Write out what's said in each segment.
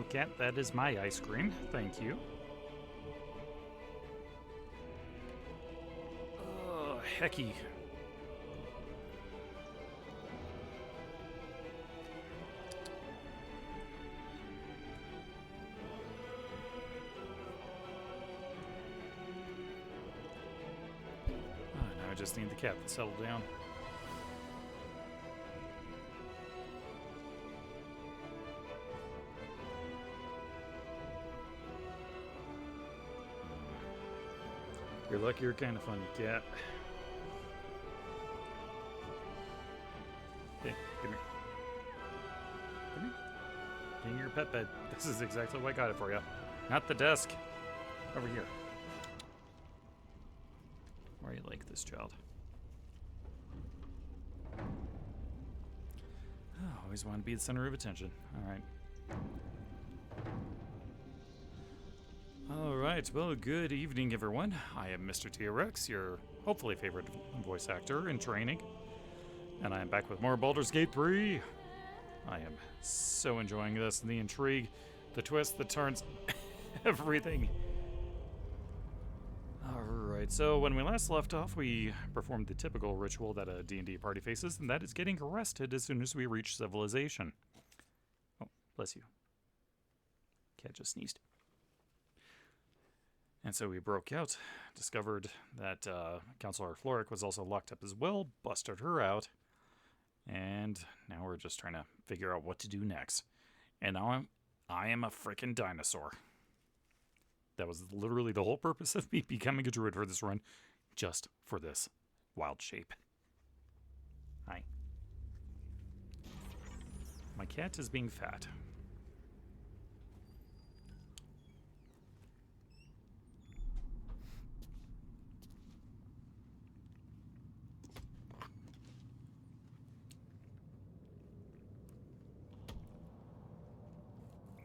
cat. That is my ice cream. Thank you. Oh, hecky. Now I just need the cat to settle down. You're lucky you're kind of funny, cat. Hey, come here. Come here. Get in your pet bed. This is exactly what I got it for you. Not the desk. Over here. Why do you like this child? Oh, always want to be the center of attention. Alright. Alright, well, good evening, everyone. I am Mr. T-Rex, your hopefully favorite voice actor in training. And I am back with more Baldur's Gate 3. I am so enjoying this, and the intrigue, the twists, the turns, everything. Alright, so when we last left off, we performed the typical ritual that a D&D party faces, and that is getting arrested as soon as we reach civilization. Oh, bless you. Cat just sneezed. And so we broke out, discovered that Counselor Floric was also locked up as well, busted her out, and now we're just trying to figure out what to do next. And now I am a frickin' dinosaur. That was literally the whole purpose of me becoming a druid for this run, just for this wild shape. Hi. My cat is being fat.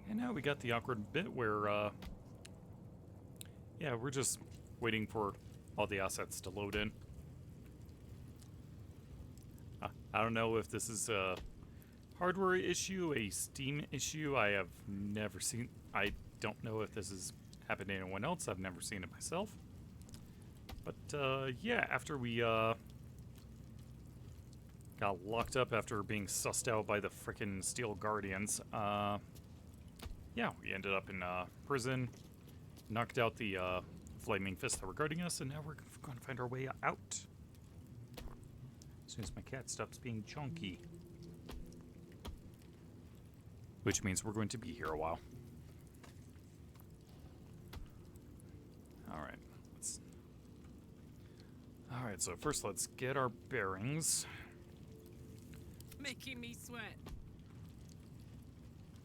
And now we got the awkward bit where, yeah, we're just waiting for all the assets to load in. I don't know if this is a hardware issue, a Steam issue. I have never seen... I don't know if this has happened to anyone else. I've never seen it myself. But, yeah, after we, got locked up after being sussed out by the frickin' Steel Guardians, yeah, we ended up in prison, knocked out the flaming fists that were guarding us, and now we're going to find our way out. As soon as my cat stops being chunky. Which means we're going to be here a while. Alright. Alright, so first let's get our bearings. Making me sweat.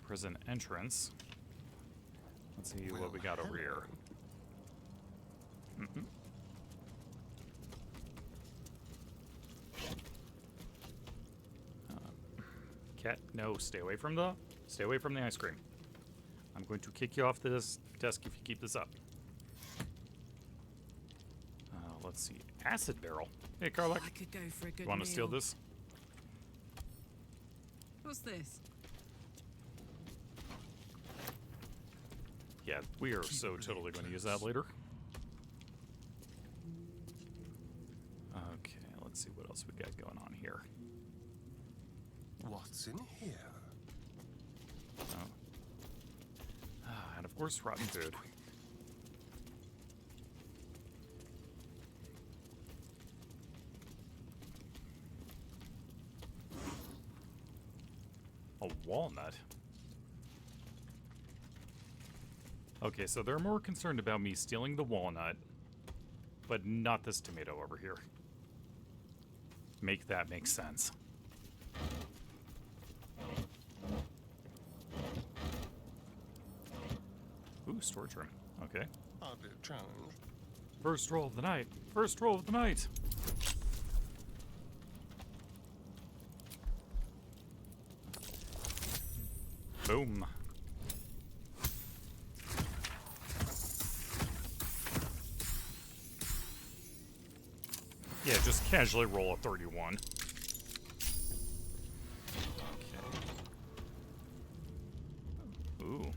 Prison entrance. Let's see what we got over here. Cat, no, stay away from the ice cream. I'm going to kick you off this desk if you keep this up. Let's see, acid barrel. Hey, Karlak, I could go for a good you want to steal meal. this? What's this? Yeah, we are so totally going to use that later. Okay, let's see what else we got going on here. What's in here? Oh. And of course, rotten food. A walnut? Okay, so they're more concerned about me stealing the walnut, but not this tomato over here. Make that make sense. Ooh, storage room. Okay. Hardly a challenge. First roll of the night. First roll of the night. Boom. Yeah, just casually roll a 31. Okay. Ooh,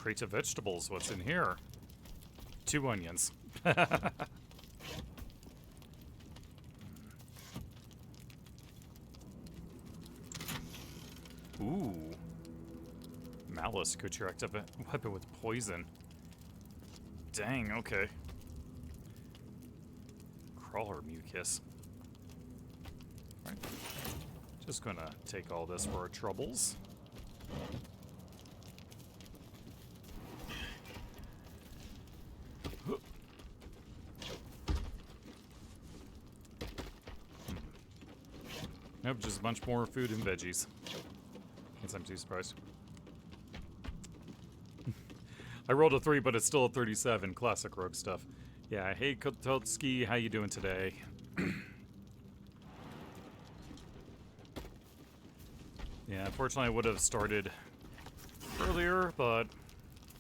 Crate of vegetables. What's in here? 2 onions. Ooh. Malice could direct a weapon with poison. Dang, okay. Crawler mucus. Right. Just gonna take all this for our troubles. Nope, just a bunch more food and veggies. Guess I'm too surprised. I rolled a 3, but it's still a 37. Classic rogue stuff. Yeah, hey Kototski, how you doing today? Yeah, unfortunately I would have started earlier, but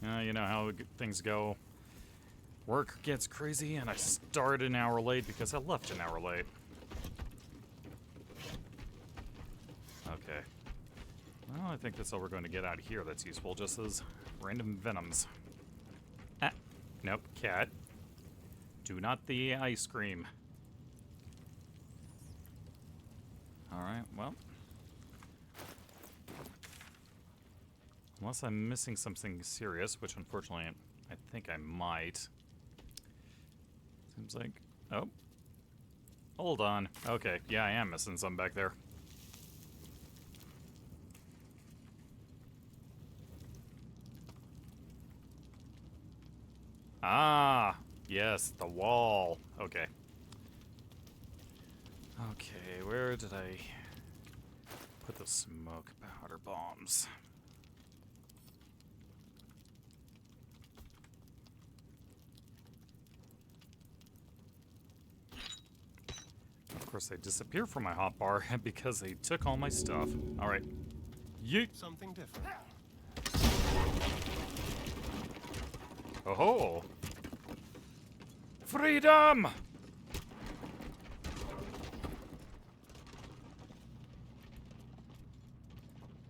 you know how things go. Work gets crazy, and I started an hour late because I left an hour late. Okay. Well, I think that's all we're going to get out of here that's useful, just as random venoms. Ah, nope, cat. Do not the ice cream. Alright, well. Unless I'm missing something serious, which unfortunately I think I might. Seems like... Oh. Hold on. Okay, yeah, I am missing some back there. Ah, yes, the wall. Okay. Okay, where did I put the smoke powder bombs? Of course, they disappear from my hotbar because they took all my stuff. All right. Yeet. Something different. Oh-ho! Freedom!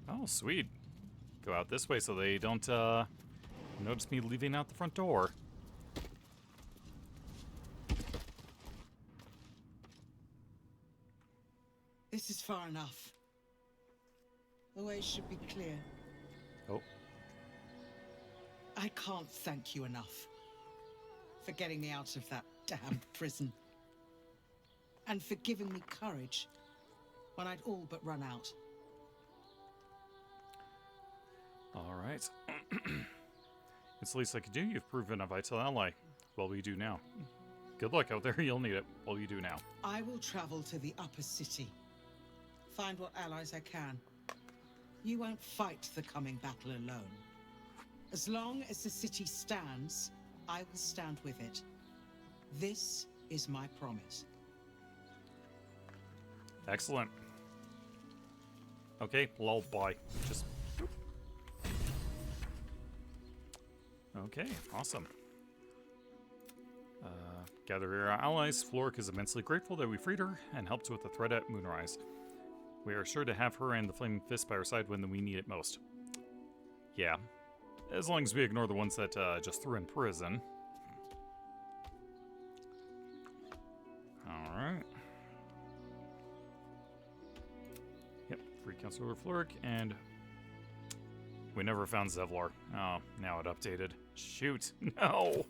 Oh, sweet. Go out this way so they don't, notice me leaving out the front door. This is far enough. The way should be clear. Oh. I can't thank you enough for getting me out of that damned prison. And for giving me courage when I'd all but run out. All right. It's the least I could do. You've proven a vital ally. What will you do now? Good luck out there. You'll need it. What will you do now? I will travel to the upper city. Find what allies I can. You won't fight the coming battle alone. As long as the city stands, I will stand with it. This is my promise. Excellent. Okay, lol, bye. Just... Okay, awesome. Gather your allies. Floric is immensely grateful that we freed her and helped with the threat at Moonrise. We are sure to have her and the Flaming Fist by our side when we need it most. Yeah. As long as we ignore the ones that just threw in prison. Alright. Yep, free Counselor Floric, and we never found Zevlar. Oh, now it updated. Shoot, no!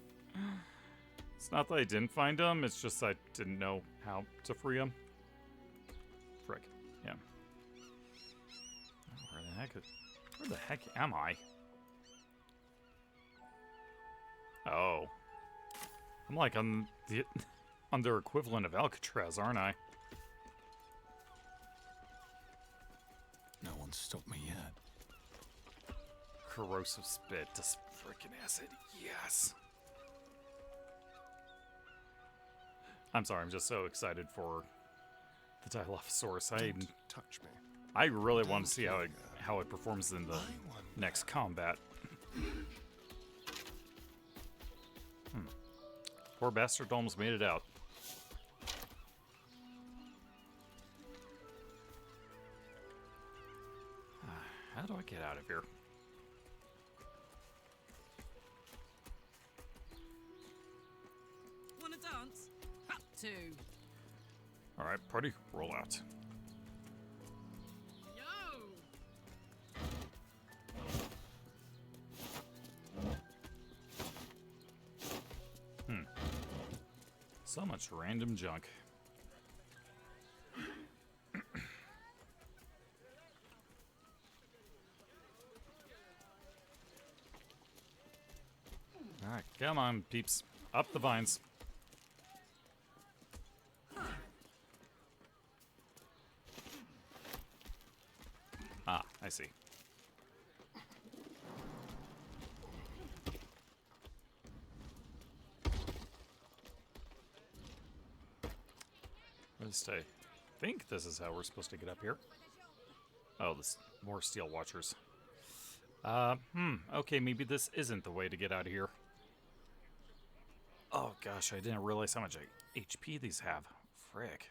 It's not that I didn't find him, it's just I didn't know how to free him. Frick, yeah. Oh, where the heck am I? Oh. I'm like on their equivalent of Alcatraz, aren't I? No one stopped me yet. Corrosive spit, just freaking acid, yes! I'm sorry, I'm just so excited for the Dilophosaurus. Don't touch me. I really want to see how it performs in the next combat. Poor bastard almost made it out. How do I get out of here? too. All right, party, roll out. Yo! So much random junk. All right, come on, peeps. Up the vines. Ah, I see. At least I think this is how we're supposed to get up here. Oh, this more steel watchers. Okay, maybe this isn't the way to get out of here. Oh gosh, I didn't realize how much HP these have. Frick.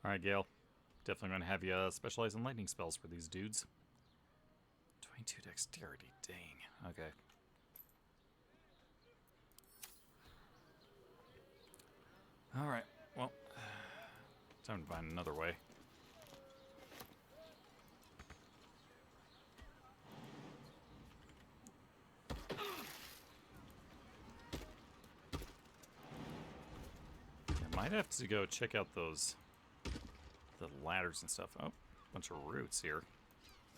Alright, Gale. Definitely gonna have you specialize in lightning spells for these dudes. 22 dexterity, dang. Okay. Alright, well, time to find another way. I might have to go check out the ladders and stuff. Oh, bunch of roots here.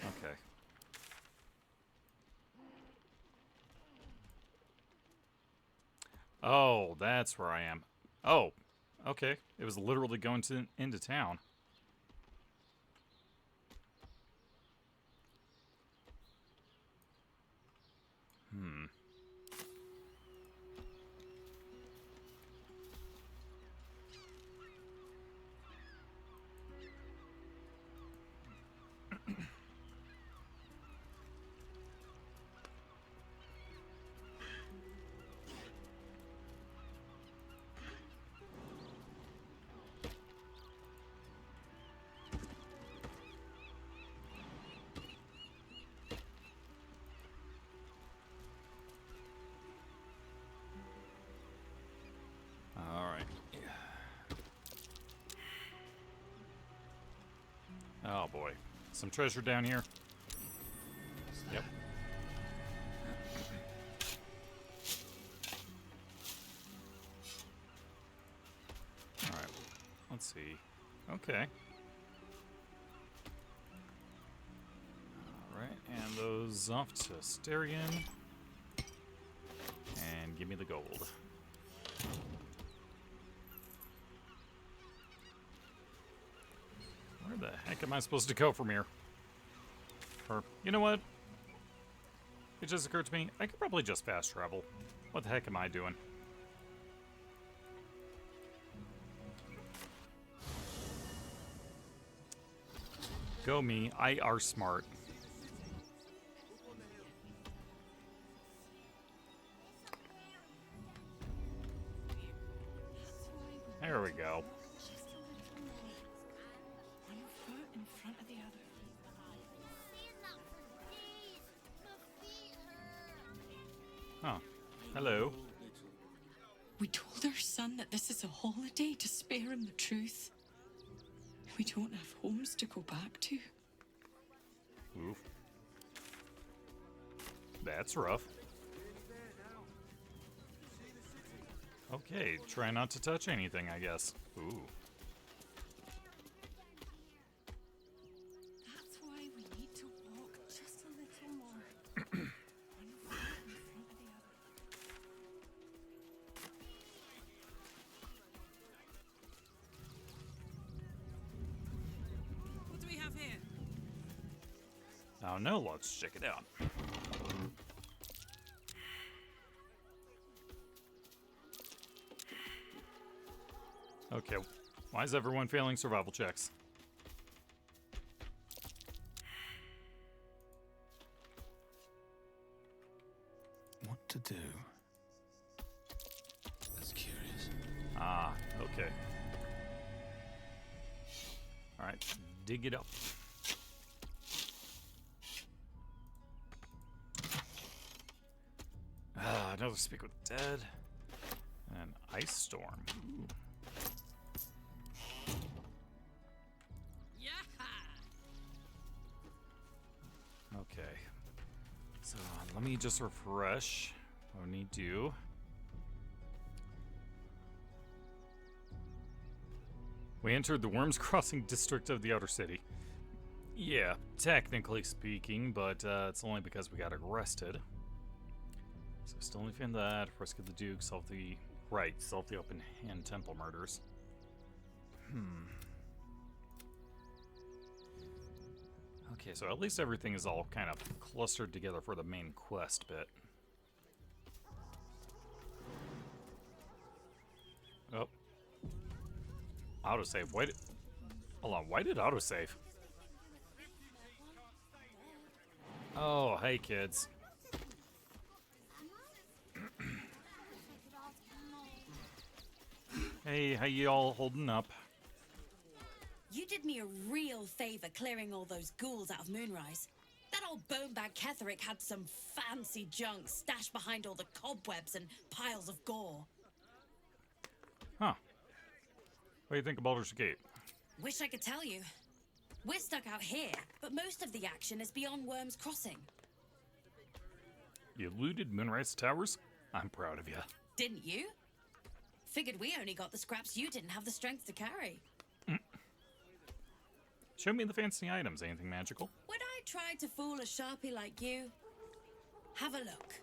Okay. Oh, that's where I am. Oh, okay. It was literally going into town. Alright. Oh boy. Some treasure down here. Yep. Alright. Let's see. Okay. Alright, and those off to Styrian. And give me the gold. Where the heck am I supposed to go from here? Or, you know what? It just occurred to me, I could probably just fast travel. What the heck am I doing? Go me, I are smart. There we go. One foot in front of the other. Huh. Hello. We told our son that this is a holiday to spare him the truth. We don't have homes to go back to. Oof. That's rough. Okay, try not to touch anything, I guess. Ooh. That's why we need to walk just a little more. One foot in front of the other. What do we have here? Oh no, let's check it out. Okay, why is everyone failing survival checks? What to do? That's curious. Ah, okay. Alright, dig it up. Ah, Another Speak with the Dead. And Ice Storm. Ooh. Okay. So let me just refresh what we need to do. We entered the Worms Crossing district of the Outer City. Yeah, technically speaking, but it's only because we got arrested. So still need to find that, rescue the Duke, solve the open hand temple murders. Okay, so at least everything is all kind of clustered together for the main quest bit. Oh. Autosave. Hold on, why did autosave? Oh, hey kids. Hey, how you all holding up? You did me a real favor clearing all those ghouls out of Moonrise. That old bonebag Ketherick had some fancy junk stashed behind all the cobwebs and piles of gore. Huh. What do you think of Baldur's Gate? Wish I could tell you. We're stuck out here, but most of the action is beyond Worms Crossing. You looted Moonrise Towers? I'm proud of you. Didn't you? Figured we only got the scraps you didn't have the strength to carry. Show me the fancy items. Anything magical? Would I try to fool a Sharpie like you? Have a look.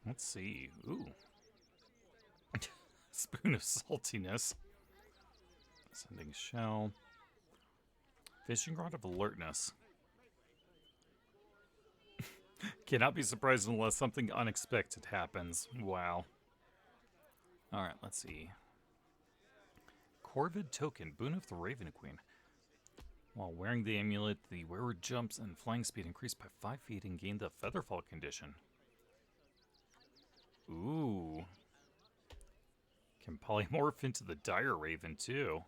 Let's see. Ooh. Spoon of saltiness. Sending shell. Fishing rod of alertness. Cannot be surprised unless something unexpected happens. Wow. Alright, let's see. Corvid token, boon of the Raven Queen. While wearing the amulet, the wearer jumps and flying speed increased by 5 feet and gained the Featherfall condition. Ooh. Can polymorph into the Dire Raven, too.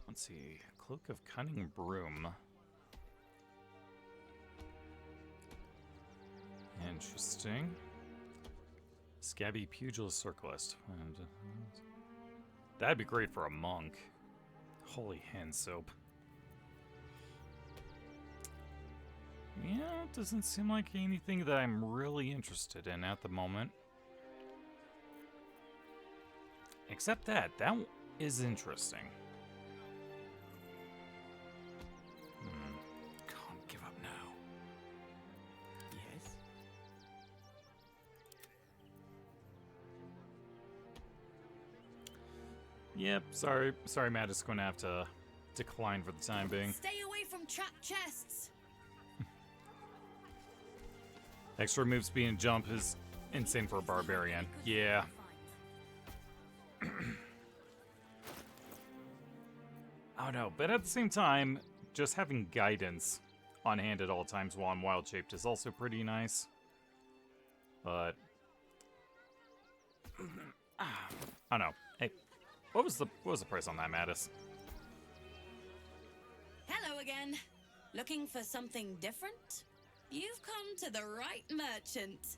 Let's see. Cloak of Cunning Broom. Interesting. Scabby Pugilist Circlist. That'd be great for a monk. Holy hand soap. Yeah, it doesn't seem like anything that I'm really interested in at the moment. Except that is interesting. Can't give up now. Yes? Yep, sorry, Matt is going to have to decline for the time being. Stay away from trapped chests. Extra move speed and jump is insane for a barbarian. Yeah. Oh no, but at the same time, just having guidance on hand at all times while I'm wild shaped is also pretty nice. But I don't know. Hey, what was the price on that, Mattis? Hello again. Looking for something different? You've come to the right merchant.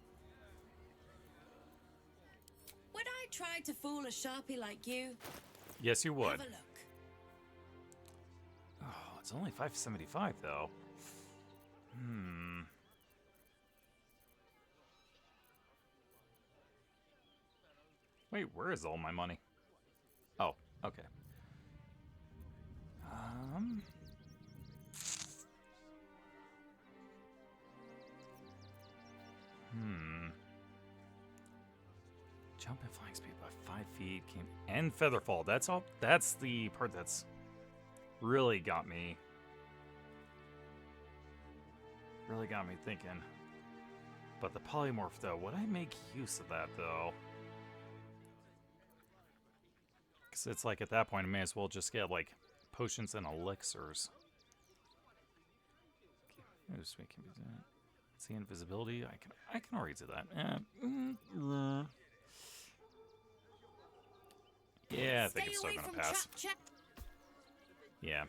Would I try to fool a Sharpie like you? Yes, you would. Have a look. Oh, it's only $5.75 though. Wait, where is all my money? Oh, okay. Jump and flying speed by 5 feet and featherfall. That's all. That's the part that's really got me thinking. But the polymorph though, would I make use of that though? Because it's like at that point I may as well just get like potions and elixirs. Okay. This way can be done. See invisibility. I can already do that. Yeah, I think it's still gonna pass. Yeah.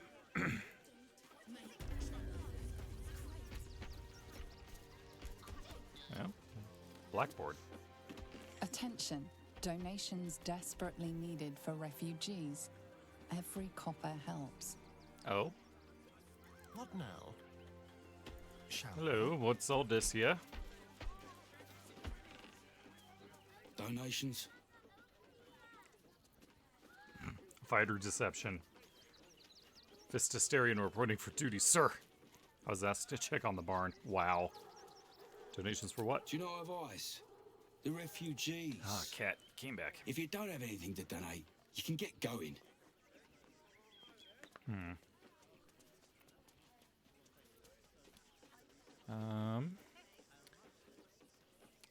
Well, blackboard. Attention. Donations desperately needed for refugees. Every copper helps. Oh, What now? Shall hello. What's all this here? Donations? Fighter deception. Fististerian reporting for duty, sir. I was asked to check on the barn. Wow. Donations for what? Do you know of ice? The refugees. Ah, cat. Came back. If you don't have anything to donate, you can get going.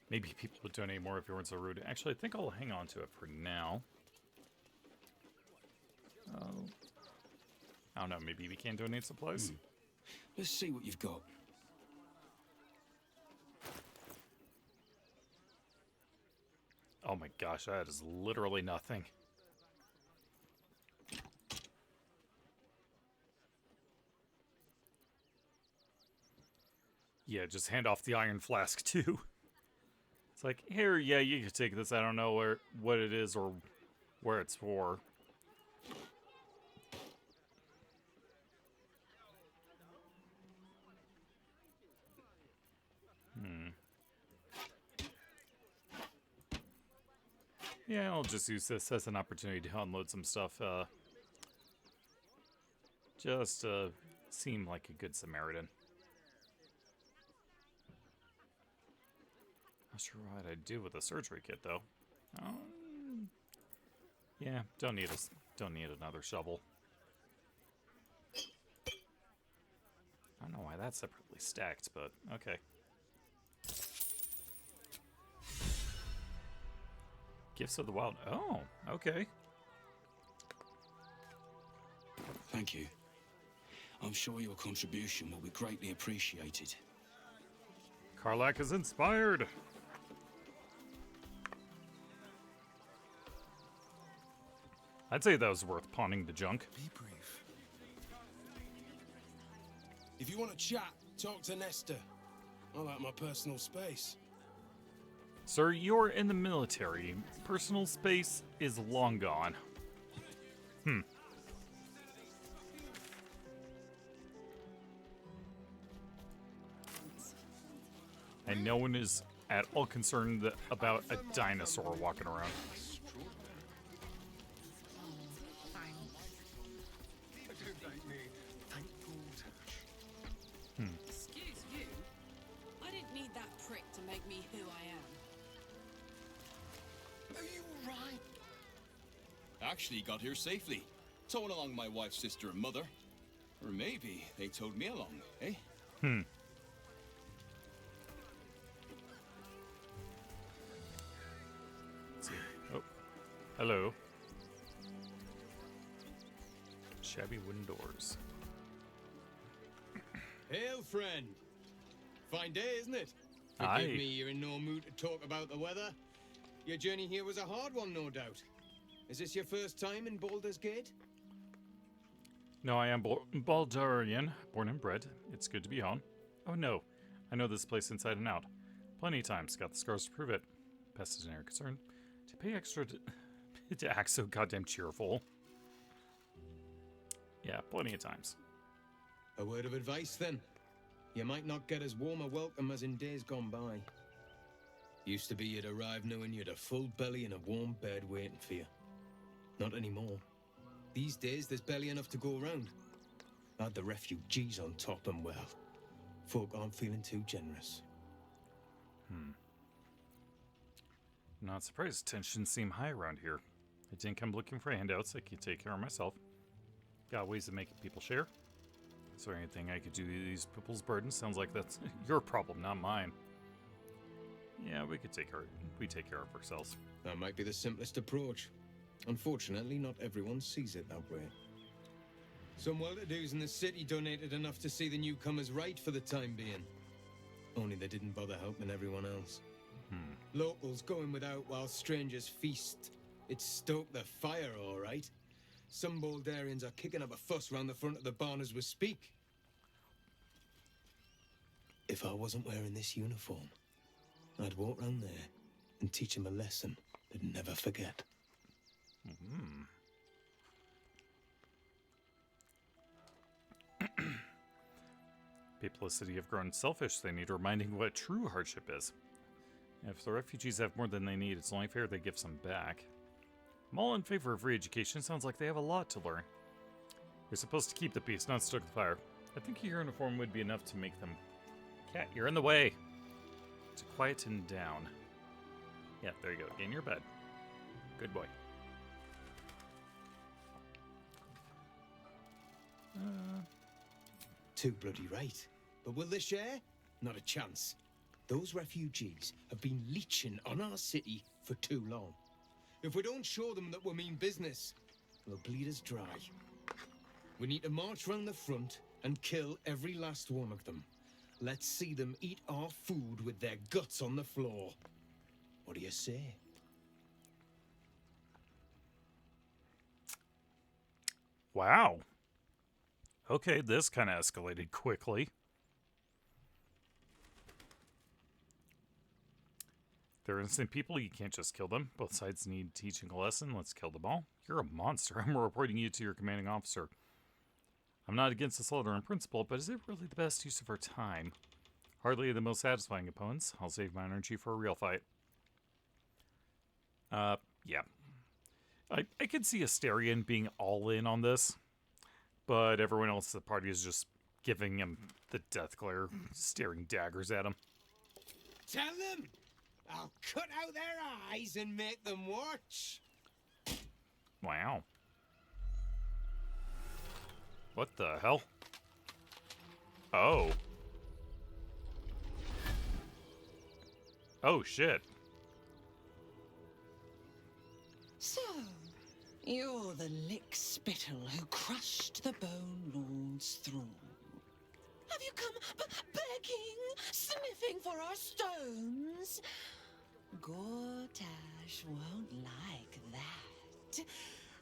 Maybe people would donate more if you weren't so rude. Actually, I think I'll hang on to it for now. Oh. I don't know, maybe we can donate supplies? Let's see what you've got. Oh my gosh, that is literally nothing. Yeah, just hand off the iron flask too. It's like, here, yeah, you can take this. I don't know what it is or where it's for. Yeah, I'll just use this as an opportunity to unload some stuff. Just seem like a good Samaritan. Not sure what I'd do with a surgery kit though. Yeah, don't need another shovel. I don't know why that's separately stacked, but okay. Gifts of the Wild. Oh, okay. Thank you. I'm sure your contribution will be greatly appreciated. Karlak is inspired. I'd say that was worth pawning the junk. Be brief. If you want to chat, talk to Nestor. I like my personal space. Sir, you're in the military. Personal space is long gone. And no one is at all concerned about a dinosaur walking around. Excuse you. I didn't need that prick to make me who I am. Are you right? Actually got here safely. Towing along my wife's sister and mother. Or maybe they towed me along, eh? Let's see. Oh, hello. Shabby wooden doors. Hail, friend. Fine day, isn't it? Aye. Forgive me, you're in no mood to talk about the weather. Your journey here was a hard one, no doubt. Is this your first time in Baldur's Gate? No, I am Baldurian, born and bred. It's good to be home. Oh no, I know this place inside and out. Plenty of times, got the scars to prove it. Pest is an area of concern. To pay extra to act so goddamn cheerful. Yeah, plenty of times. A word of advice, then. You might not get as warm a welcome as in days gone by. Used to be you'd arrive knowing you'd a full belly and a warm bed waiting for you. Not anymore. These days, there's barely enough to go around. Add the refugees on top and well, folk aren't feeling too generous. Not surprised. Tensions seem high around here. I didn't come looking for handouts. I can take care of myself. Got ways of making people share. Is there anything I could do to ease people's burdens? Sounds like that's your problem, not mine. Yeah, we take care of ourselves. That might be the simplest approach. Unfortunately, not everyone sees it that way. Some well-to-dos in the city donated enough to see the newcomers right for the time being. Only they didn't bother helping everyone else. Locals going without while strangers feast. It stoked the fire, all right. Some Baldurians are kicking up a fuss round the front of the barn as we speak. If I wasn't wearing this uniform, I'd walk round there and teach him a lesson they'd never forget. People of the city have grown selfish. They need reminding what true hardship is. If the refugees have more than they need, it's only fair they give some back. I'm all in favor of free education. Sounds like they have a lot to learn. You're supposed to keep the peace, not stoke the fire. I think your uniform would be enough to make them... Cat, you're in the way! To quieten down. Yeah, there you go. Get in your bed. Good boy. Too bloody right. But will they share? Not a chance. Those refugees have been leeching on our city for too long. If we don't show them that we mean business, they'll bleed us dry. We need to march round the front and kill every last one of them. Let's see them eat our food with their guts on the floor. What do you say? Wow. Okay, this kind of escalated quickly. They're innocent people. You can't just kill them. Both sides need teaching a lesson. Let's kill them all. You're a monster. I'm reporting you to your commanding officer. I'm not against the slaughter in principle, but is it really the best use of our time? Hardly the most satisfying opponents. I'll save my energy for a real fight. Yeah. I could see Asterion being all in on this, but everyone else at the party is just giving him the death glare, staring daggers at him. Tell them! I'll cut out their eyes and make them watch. Wow. What the hell? Oh. Oh, shit. So, you're the lick-spittle who crushed the Bone Lord's throne. Have you come begging, sniffing for our stones? Gortash won't like that.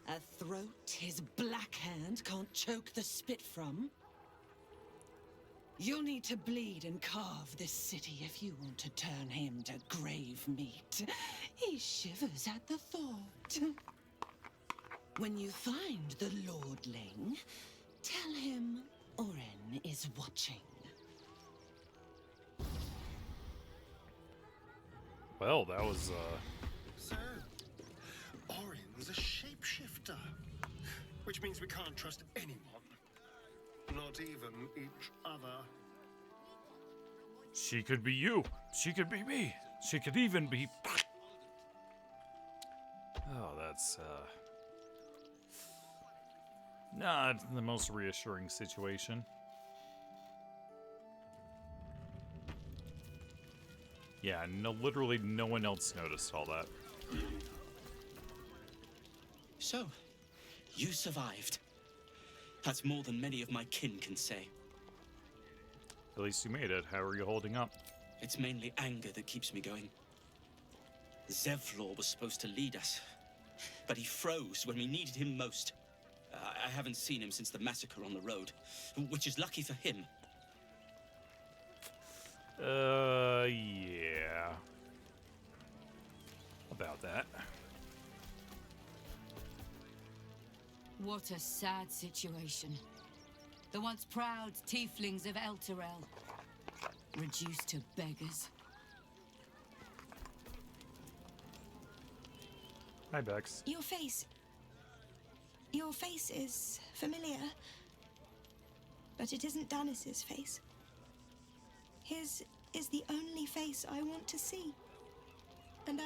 A throat his black hand can't choke the spit from. You'll need to bleed and carve this city if you want to turn him to grave meat. He shivers at the thought. When you find the Lordling, tell him Oren is watching. Well, that was, So, Orin's a shapeshifter. Which means we can't trust anyone. Not even each other. She could be you. She could be me. She could even be... Oh, that's, not the most reassuring situation. Yeah, no, literally no one else noticed all that. So, you survived. That's more than many of my kin can say. At least you made it. How are you holding up? It's mainly anger that keeps me going. Zevlor was supposed to lead us, but he froze when we needed him most. I haven't seen him since the massacre on the road, which is lucky for him. Yeah. About that. What a sad situation. The once proud tieflings of Elturel, reduced to beggars. Hi, Bex. Your face is familiar, but it isn't Danis's face. His is the only face I want to see. And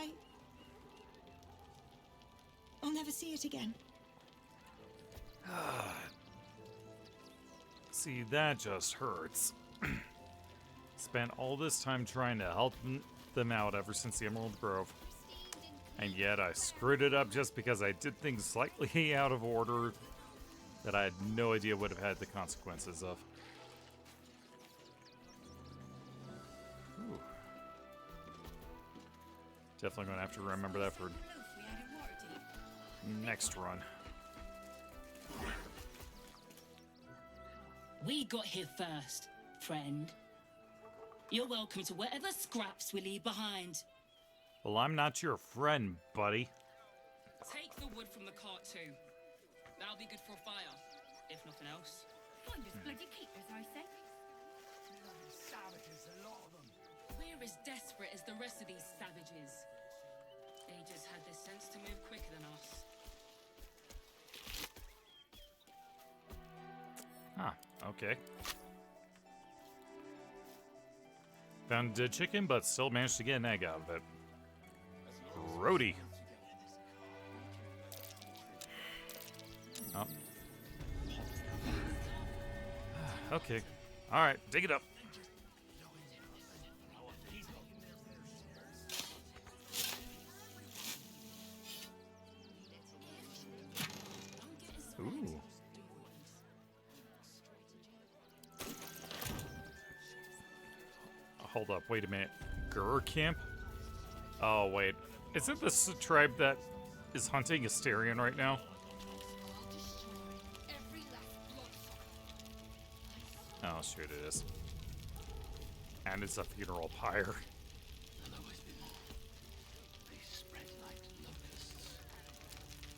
I'll never see it again. See, that just hurts. Spent all this time trying to help them out ever since the Emerald Grove. And yet I screwed it up just because I did things slightly out of order that I had no idea would have had the consequences of. Ooh. Definitely going to have to remember that for next run. We got here first, friend. You're welcome to whatever scraps we leave behind. Well, I'm not your friend, buddy. Take the wood from the cart too. That'll be good for a fire, if nothing else. Find us bloody keepers, I say. Savages, a lot of them. We're as desperate as the rest of these savages. They just had the sense to move quicker than us. Ah, okay. Found a dead chicken, but still managed to get an egg out of it. Grody. Oh. Okay. Alright, dig it up. Ooh. Hold up, wait a minute. Gur camp? Oh, wait. Isn't this a tribe that is hunting Asterion right now? Oh, shoot, it is. And it's a funeral pyre.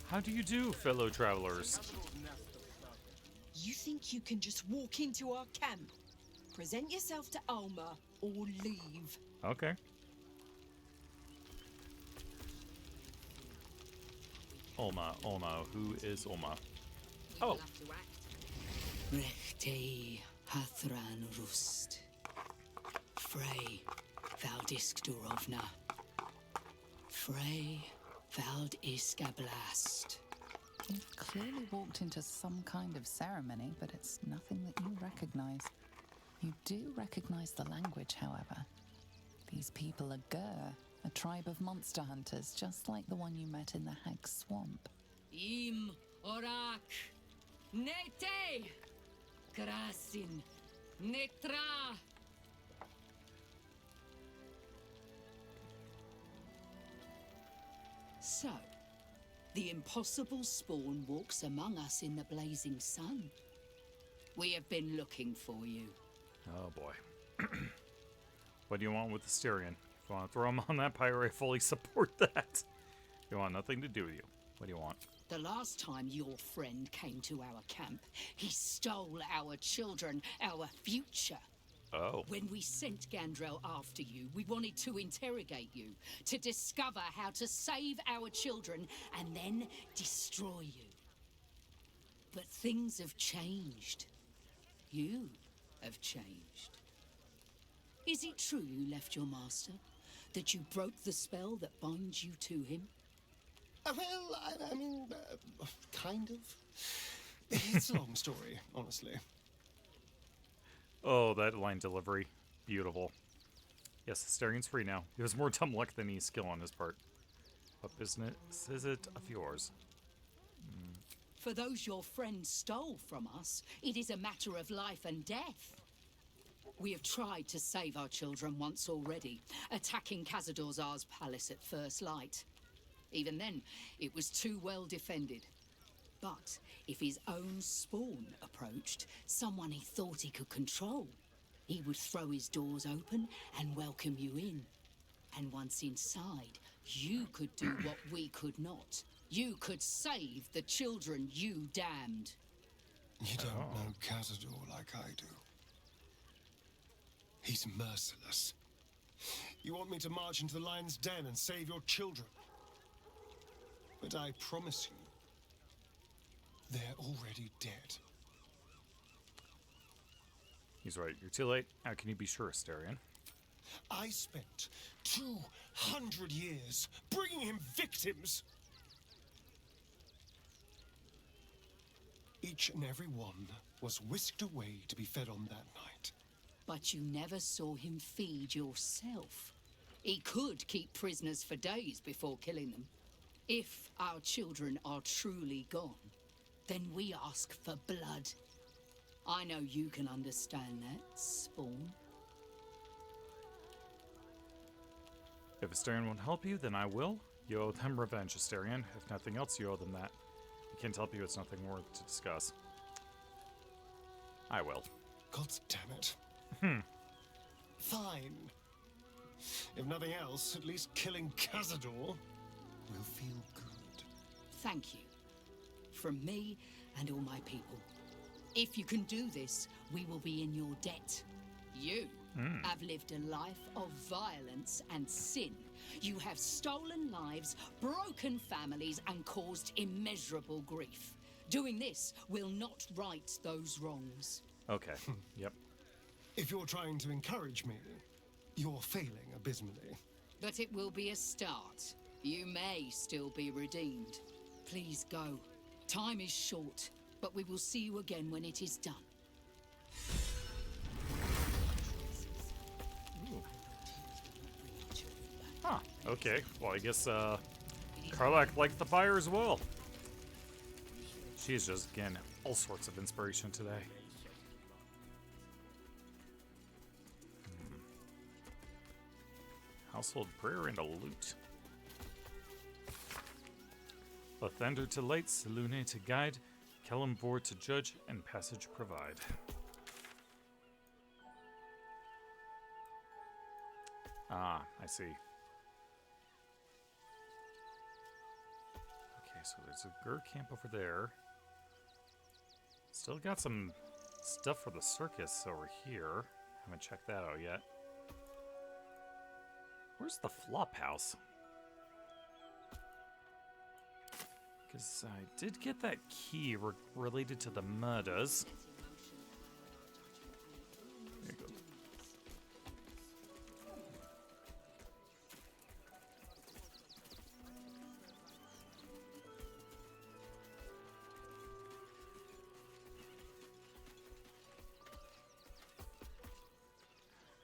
How do you do, fellow travelers? You think you can just walk into our camp, present yourself to Alma, or leave? Okay. Ulma, who is Ulma? Oh. Rechte Hathran Rust. Frey Valdisk Durovna. Frey Valdiska Blast. You've clearly walked into some kind of ceremony, but it's nothing that you recognize. You do recognize the language, however. These people are Gur, a tribe of monster hunters, just like the one you met in the Hag's Swamp. Im Orak. Nete. Krasin. Netra. So, the impossible spawn walks among us in the blazing sun. We have been looking for you. Oh boy. What do you want with Asterion? If you want to throw him on that pyre, I fully support that. You want nothing to do with you. What do you want? The last time your friend came to our camp, he stole our children, our future. Oh. When we sent Gandrel after you, we wanted to interrogate you, to discover how to save our children and then destroy you. But things have changed. You have changed. Is it true you left your master? That you broke the spell that binds you to him? Well, I mean, kind of. It's a long story, honestly. Oh, that line delivery. Beautiful. Yes, Astarion's free now. It was more dumb luck than any skill on his part. What business is it of yours? For those your friend stole from us, it is a matter of life and death. We have tried to save our children once already, attacking Khazad-dûr's palace at first light. Even then, it was too well defended. But if his own spawn approached, someone he thought he could control, he would throw his doors open and welcome you in. And once inside, you could do what we could not. You could save the children you damned. You don't know Khazad-dûr like I do. He's merciless. You want me to march into the lion's den and save your children? But I promise you, they're already dead. He's right. You're too late. How can you be sure, Asterion? I spent 200 years bringing him victims. Each and every one was whisked away to be fed on that night. But you never saw him feed yourself. He could keep prisoners for days before killing them. If our children are truly gone, then we ask for blood. I know you can understand that, Spawn. If Asterion won't help you, then I will. You owe them revenge, Asterion. If nothing else, you owe them that. I can't help you, it's nothing worth to discuss. I will. God damn it. Hmm. Fine. If nothing else, at least killing Cazador will feel good. Thank you. From me and all my people. If you can do this, we will be in your debt. You have lived a life of violence and sin. You have stolen lives, broken families, and caused immeasurable grief. Doing this will not right those wrongs. Okay. Yep. If you're trying to encourage me, you're failing abysmally. But it will be a start. You may still be redeemed. Please go. Time is short, but we will see you again when it is done. Huh. Okay. Well, I guess, Karlak liked the fire as well. She's just getting all sorts of inspiration today. Household prayer and a lute. Lathander to lights, Lune to guide, Kellamvor to judge, and passage provide. Ah, I see. Okay, so there's a Gur camp over there. Still got some stuff for the circus over here. Haven't checked that out yet. Where's the flop house? Because I did get that key related to the murders. There you go.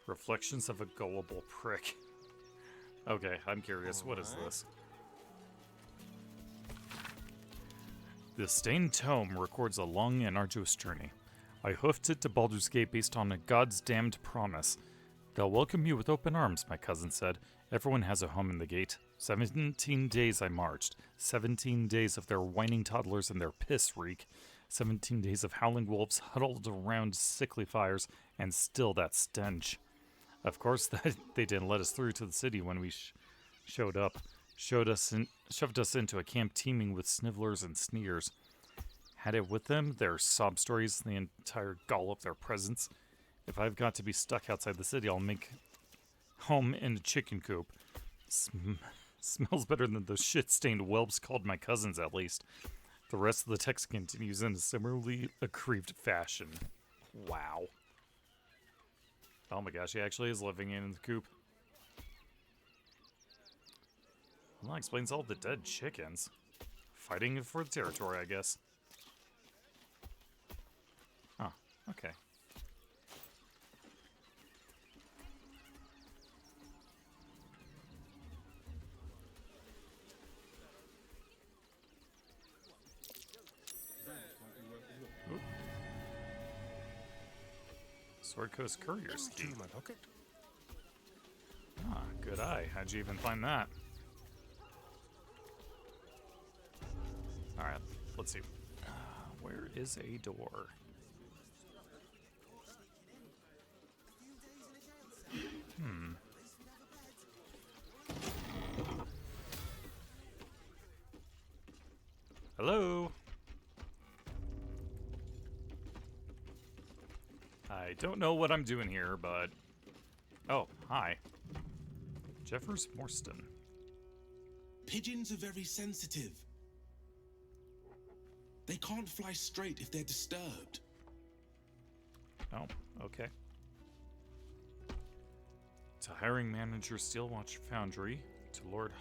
Reflections of a gullible prick. Okay, I'm curious. What is this? The stained tome records a long and arduous journey. I hoofed it to Baldur's Gate based on a god's damned promise. They'll welcome you with open arms, my cousin said. Everyone has a home in the gate. 17 days I marched. 17 days of their whining toddlers and their piss reek. 17 days of howling wolves huddled around sickly fires, and still that stench. Of course, they didn't let us through to the city when we showed up. Shoved us into a camp teeming with snivellers and sneers. Had it with them, their sob stories, the entire gall of their presence. If I've got to be stuck outside the city, I'll make home in a chicken coop. Smells better than those shit-stained whelps called my cousins, at least. The rest of the text continues in a similarly aggrieved fashion. Wow. Oh my gosh, he actually is living in the coop. Well, that explains all the dead chickens. Fighting for the territory, I guess. Oh, okay. Oop. Sword Coast Courier's key. My pocket. Ah, good eye. How'd you even find that? Alright, let's see. Where is a door? Hello? I don't know what I'm doing here, but... Oh, hi. Jeffers Morstan. Pigeons are very sensitive. They can't fly straight if they're disturbed. Oh, okay. To hiring manager Steelwatch Foundry, to Lord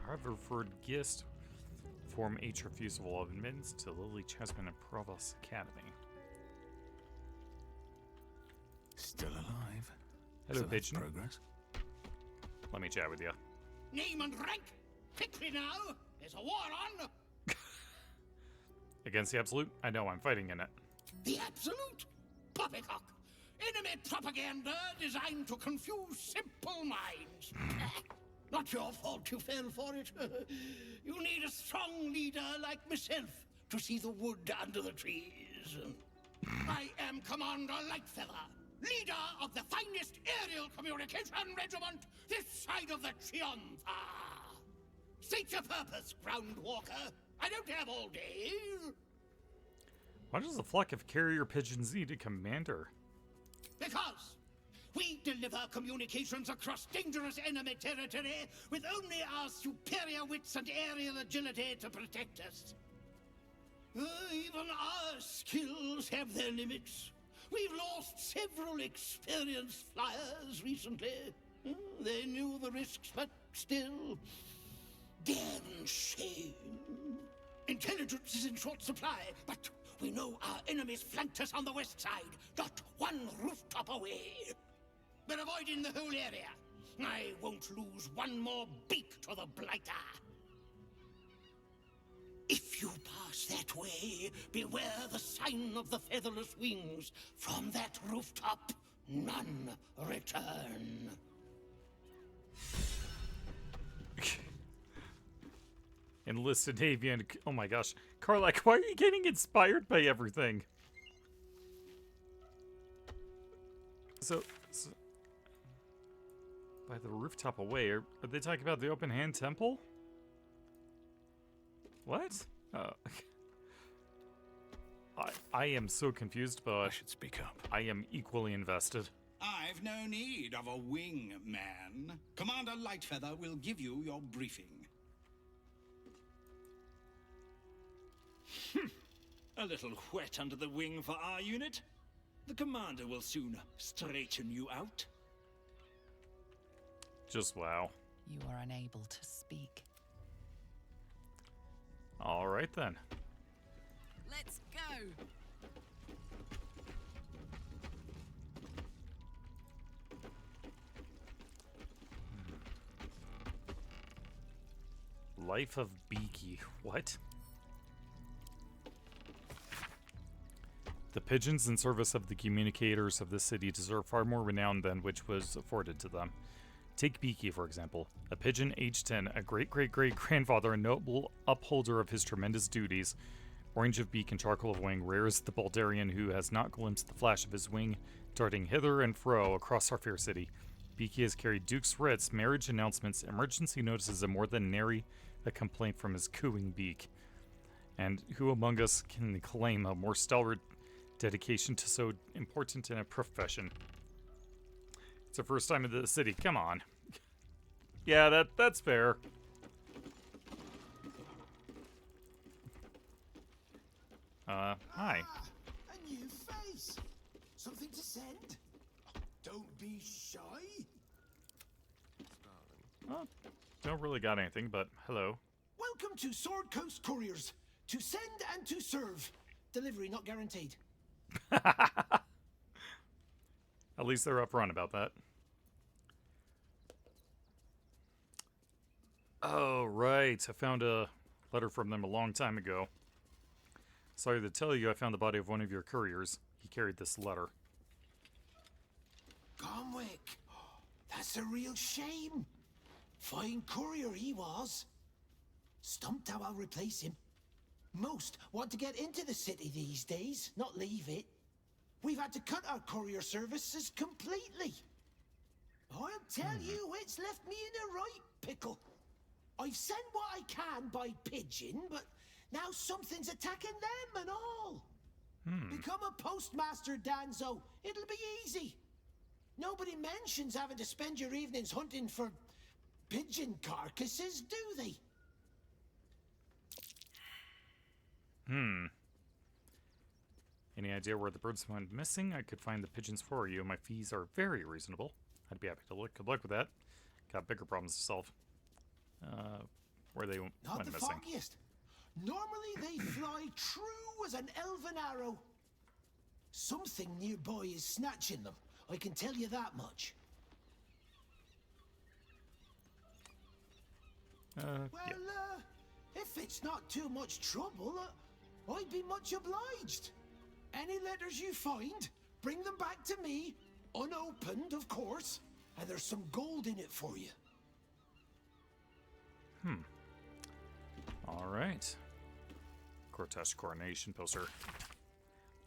Haverford Gist, Form H refusal of admittance to Lily Chasman and Provost Academy. Still alive. Hello, So that's pigeon. progress. Let me chat with you. Name and rank! Quickly now! There's a war on! Against the Absolute? I know, I'm fighting in it. The Absolute? Poppycock! Enemy propaganda designed to confuse simple minds. Not your fault you fell for it. You need a strong leader like myself to see the wood under the trees. I am Commander Lightfeather, leader of the finest aerial communication regiment this side of the Triumpha. State your purpose, Groundwalker. I don't have all day. Why does a flock of carrier pigeons need a commander? Because we deliver communications across dangerous enemy territory with only our superior wits and aerial agility to protect us. Even our skills have their limits. We've lost several experienced flyers recently. They knew the risks, but still, damn shame. Intelligence is in short supply, but we know our enemies flanked us on the west side, not one rooftop away. We're avoiding the whole area. I won't lose one more beak to the Blighter. If you pass that way, beware the sign of the featherless wings. From that rooftop, none return. Enlisted avian. Oh my gosh. Karlak, why are you getting inspired by everything? So by the rooftop away, are they talking about the open hand temple? What? I am so confused, but I should speak up. I am equally invested. I've no need of a wing man. Commander Lightfeather will give you your briefing. A little wet under the wing for our unit. The commander will soon straighten you out. Just wow. You are unable to speak. All right then. Let's go. Life of Beaky. What? The pigeons in service of the communicators of this city deserve far more renown than which was afforded to them. Take Beaky, for example. A pigeon aged 10, a great-great-great-grandfather and noble upholder of his tremendous duties. Orange of beak and charcoal of wing, rare is the Baldarian who has not glimpsed the flash of his wing darting hither and fro across our fair city. Beaky has carried Duke's writs, marriage announcements, emergency notices, and more than nary a complaint from his cooing beak. And who among us can claim a more stalwart dedication to so important in a profession? It's the first time in the city. Come on. Yeah, that's fair. Hi. A new face. Something to send? Don't be shy. Well, don't really got anything, but hello. Welcome to Sword Coast Couriers. To send and to serve. Delivery not guaranteed. At least they're upfront about that. Oh, right. I found a letter from them a long time ago. Sorry to tell you, I found the body of one of your couriers. He carried this letter. Gomwick. That's a real shame. Fine courier he was. Stumped how I'll replace him. Most want to get into the city these days, not leave it. We've had to cut our courier services completely. I'll tell you, it's left me in a right pickle. I've sent what I can by pigeon, but now something's attacking them and all. Become a postmaster, Danzo. It'll be easy. Nobody mentions having to spend your evenings hunting for pigeon carcasses, do they? Any idea where the birds went missing? I could find the pigeons for you. My fees are very reasonable. I'd be happy to look. Good luck with that. Got bigger problems to solve. Where they went Not the missing. foggiest. Normally they fly true as an elven arrow. Something nearby is snatching them. I can tell you that much. If it's not too much trouble, I'd be much obliged. Any letters you find, bring them back to me, unopened, of course, and there's some gold in it for you. All right. Cortesh coronation poster.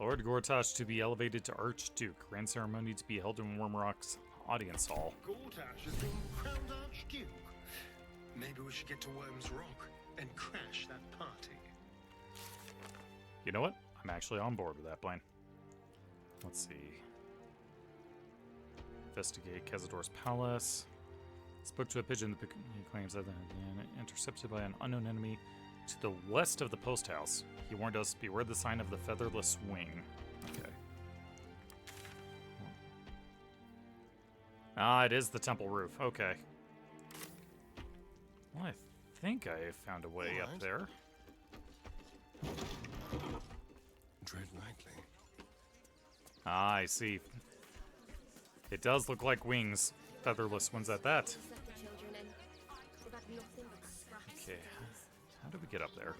Lord Gortash to be elevated to Archduke. Grand ceremony to be held in Wormrock's audience hall. Gortash has been crowned Archduke. Maybe we should get to Worm's Rock and crash that party. You know what? I'm actually on board with that plan. Let's see. Investigate Cazador's palace. Spoke to a pigeon. The he claims that intercepted by an unknown enemy to the west of the post house. He warned us, beware the sign of the featherless wing. Okay. Ah, it is the temple roof. Okay. Well, I think I found a way up there. Tread lightly. Ah, I see. It does look like wings. Featherless ones at that. Okay. How do we get up there?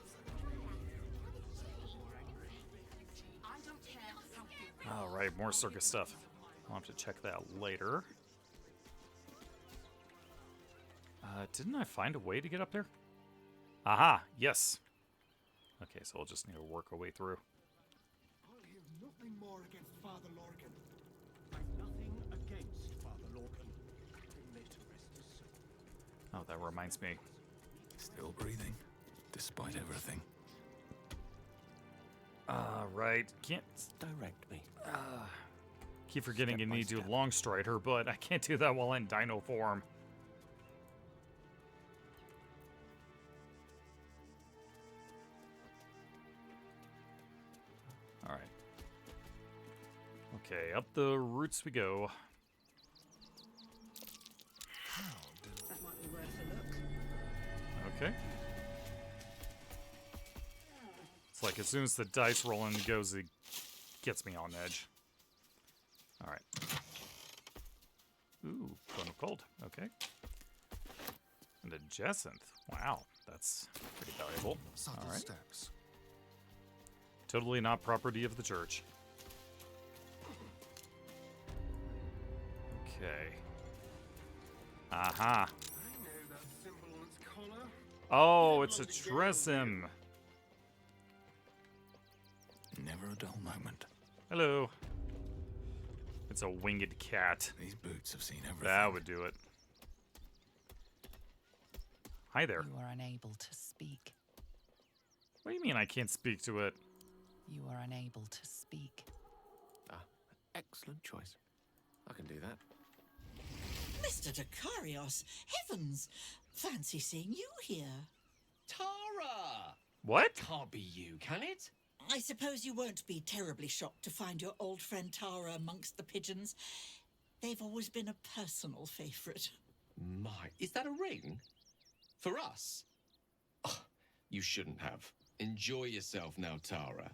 Alright, more circus stuff. I'll have to check that later. Didn't I find a way to get up there? Aha! Yes! Okay, so we'll just need to work our way through. I'll hear nothing more against Father Lorcan. I've nothing against Father Lorcan. May to rest his soul. Oh, that reminds me. Still breathing, despite everything. Right. Can't direct me. Keep forgetting Step you by need to step. long strider, but I can't do that while in Dino form. Alright. Okay, up the roots we go. That might be worth a look. Okay. It's like as soon as the dice rolling goes, it gets me on edge. Alright. Ooh, Cone of Cold. Okay. And a Jacinth. Wow, that's pretty valuable. Alright. Steps. Totally not property of the church. Okay. Aha. I know that symbol on its collar. Oh, it's a Tressym. Never a dull moment. Hello. It's a winged cat. These boots have seen everything. That would do it. Hi there. You are unable to speak. What do you mean I can't speak to it? You are unable to speak. Excellent choice. I can do that. Mr. Dakarios, heavens! Fancy seeing you here. Tara! What? Can't be you, can it? I suppose you won't be terribly shocked to find your old friend Tara amongst the pigeons. They've always been a personal favourite. My, is that a ring? For us? Oh, you shouldn't have. Enjoy yourself now, Tara.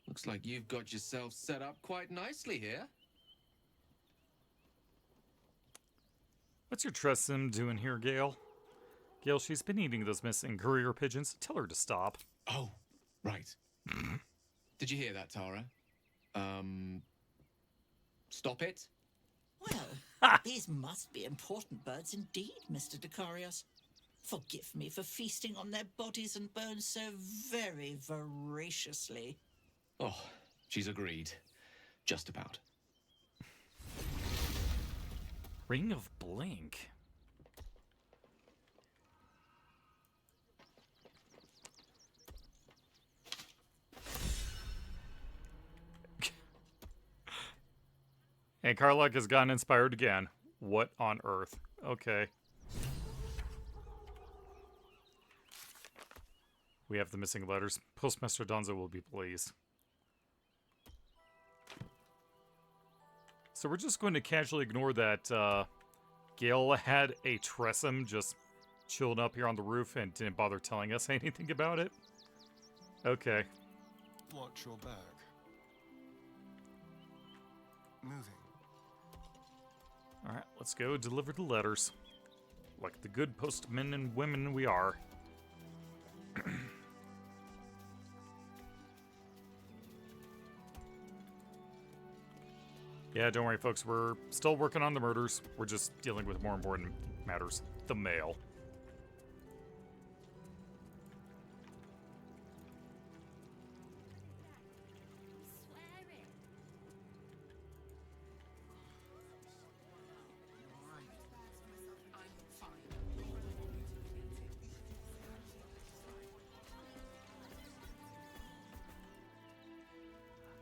Looks like you've got yourself set up quite nicely here. What's your Tressym doing here, Gale? Gale, she's been eating those missing courier pigeons. Tell her to stop. Oh, right. Did you hear that, Tara? Stop it? Well, these must be important birds indeed, Mr. Dakarios. Forgive me for feasting on their bodies and bones so very voraciously. Oh, she's agreed. Just about. Ring of Blink. And Karlach has gotten inspired again. What on earth? Okay. We have the missing letters. Postmaster Donzo will be pleased. So we're just going to casually ignore that Gale had a Tressym just chilled up here on the roof and didn't bother telling us anything about it. Okay. Watch your back. Moving. Alright, let's go deliver the letters. Like the good postmen and women we are. Yeah, don't worry, folks. We're still working on the murders. We're just dealing with more important matters. The mail.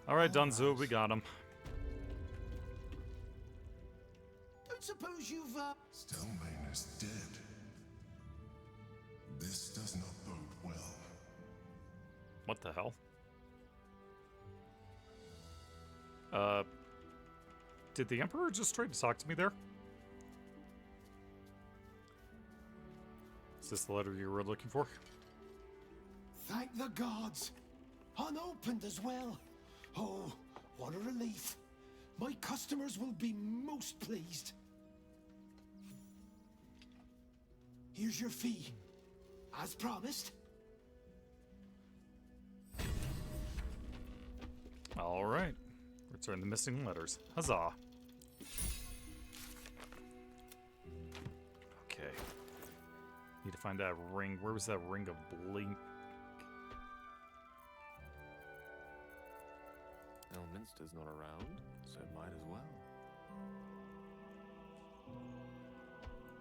Alright, Dunzo, we got him. Don't suppose you've, Stelmane is dead. This does not bode well. What the hell? Did the Emperor just try to talk to me there? Is this the letter you were looking for? Thank the gods. Unopened as well. Oh, what a relief. My customers will be most pleased. Here's your fee. As promised. Alright. Return the missing letters. Huzzah. Okay. Need to find that ring. Where was that ring of blink? Elminster's not around, so might as well.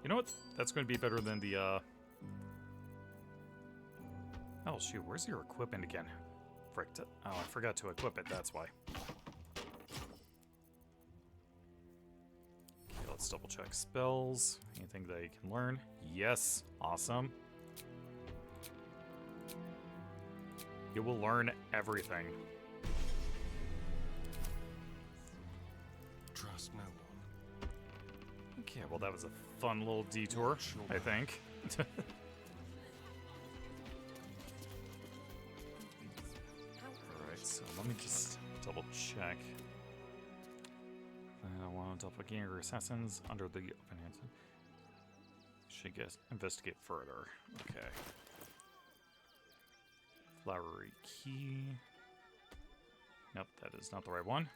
You know what? That's going to be better than the, Oh, shoot. Where's your equipment again? Fricked. Oh, I forgot to equip it. That's why. Okay, let's double check spells. Anything that you can learn? Yes. Awesome. You will learn everything. Trust no one. Okay, well, that was a fun little detour, I think. Alright, so let me just double check. I want to doppelganger assassins under the open hands. Should guess investigate further. Okay. Flowery key. Nope, that is not the right one.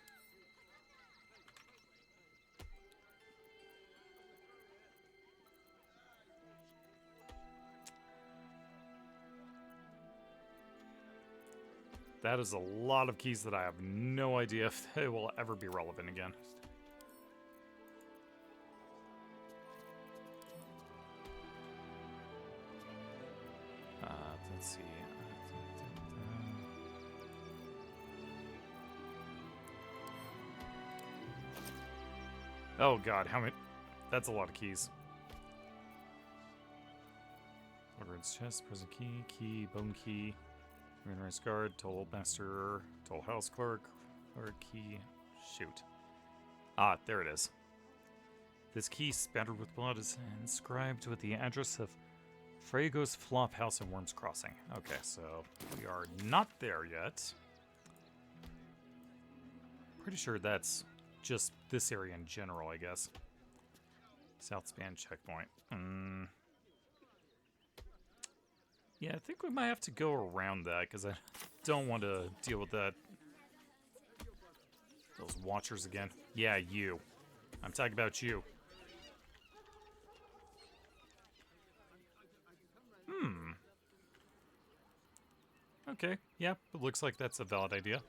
That is a lot of keys that I have no idea if they will ever be relevant again. Let's see. Oh god, how many? That's a lot of keys. Orderance chest, prison key, bone key. Moonrise Guard, Toll Master, Toll House Clerk, or key. Shoot. Ah, there it is. This key, spattered with blood, is inscribed with the address of Frago's Flop House in Worms Crossing. Okay, so we are not there yet. Pretty sure that's just this area in general, I guess. South Span checkpoint. Yeah, I think we might have to go around that, because I don't want to deal with that. Those watchers again. Yeah, you. I'm talking about you. Okay, yeah, it looks like that's a valid idea.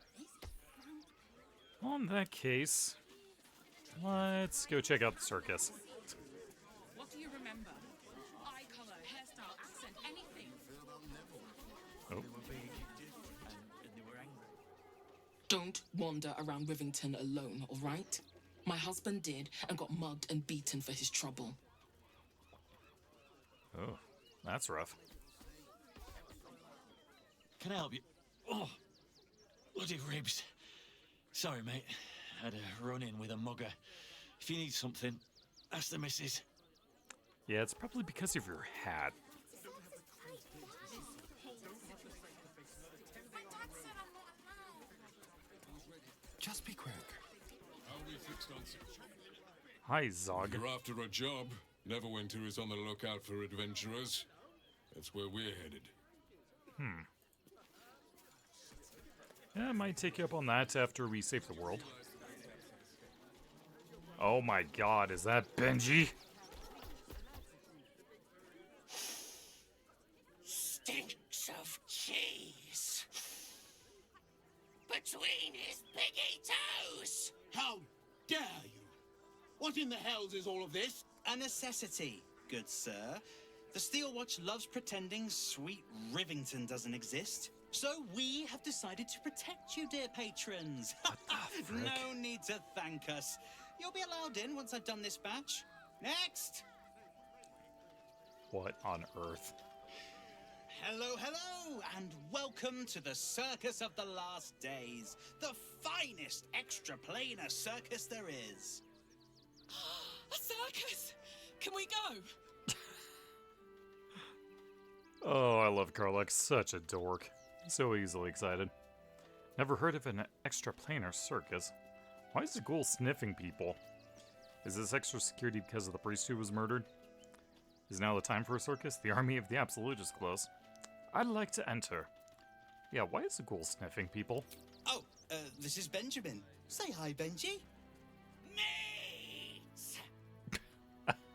Well, in that case, let's go check out the circus. What do you remember? Eye color, hairstyle, accent, anything. Oh. Don't wander around Rivington alone, all right? My husband did and got mugged and beaten for his trouble. Oh, that's rough. Can I help you? Oh, bloody ribs. Sorry, mate. Had a run-in with a mugger. If you need something, ask the missus. Yeah, it's probably because of your hat. Just be quick. How we fixed on Hi, Zog. You're after a job. Neverwinter is on the lookout for adventurers. That's where we're headed. Yeah, I might take you up on that after we save the world. Oh my god, is that Benji? Stinks of cheese. Between his piggy toes. How dare you? What in the hells is all of this? A necessity, good sir. The Steel Watch loves pretending sweet Rivington doesn't exist. So we have decided to protect you, dear patrons. frick? No need to thank us. You'll be allowed in once I've done this batch. Next! What on earth? Hello, hello, and welcome to the Circus of the Last Days, the finest extra-planar circus there is. A circus? Can we go? Oh, I love Karlach. Such a dork. So easily excited. Never heard of an extra-planar circus. Why is the ghoul sniffing people? Is this extra security because of the priest who was murdered? Is now the time for a circus? The army of the Absolute is close. I'd like to enter. Yeah, why is the ghoul sniffing people? Oh, this is Benjamin. Say hi, Benji.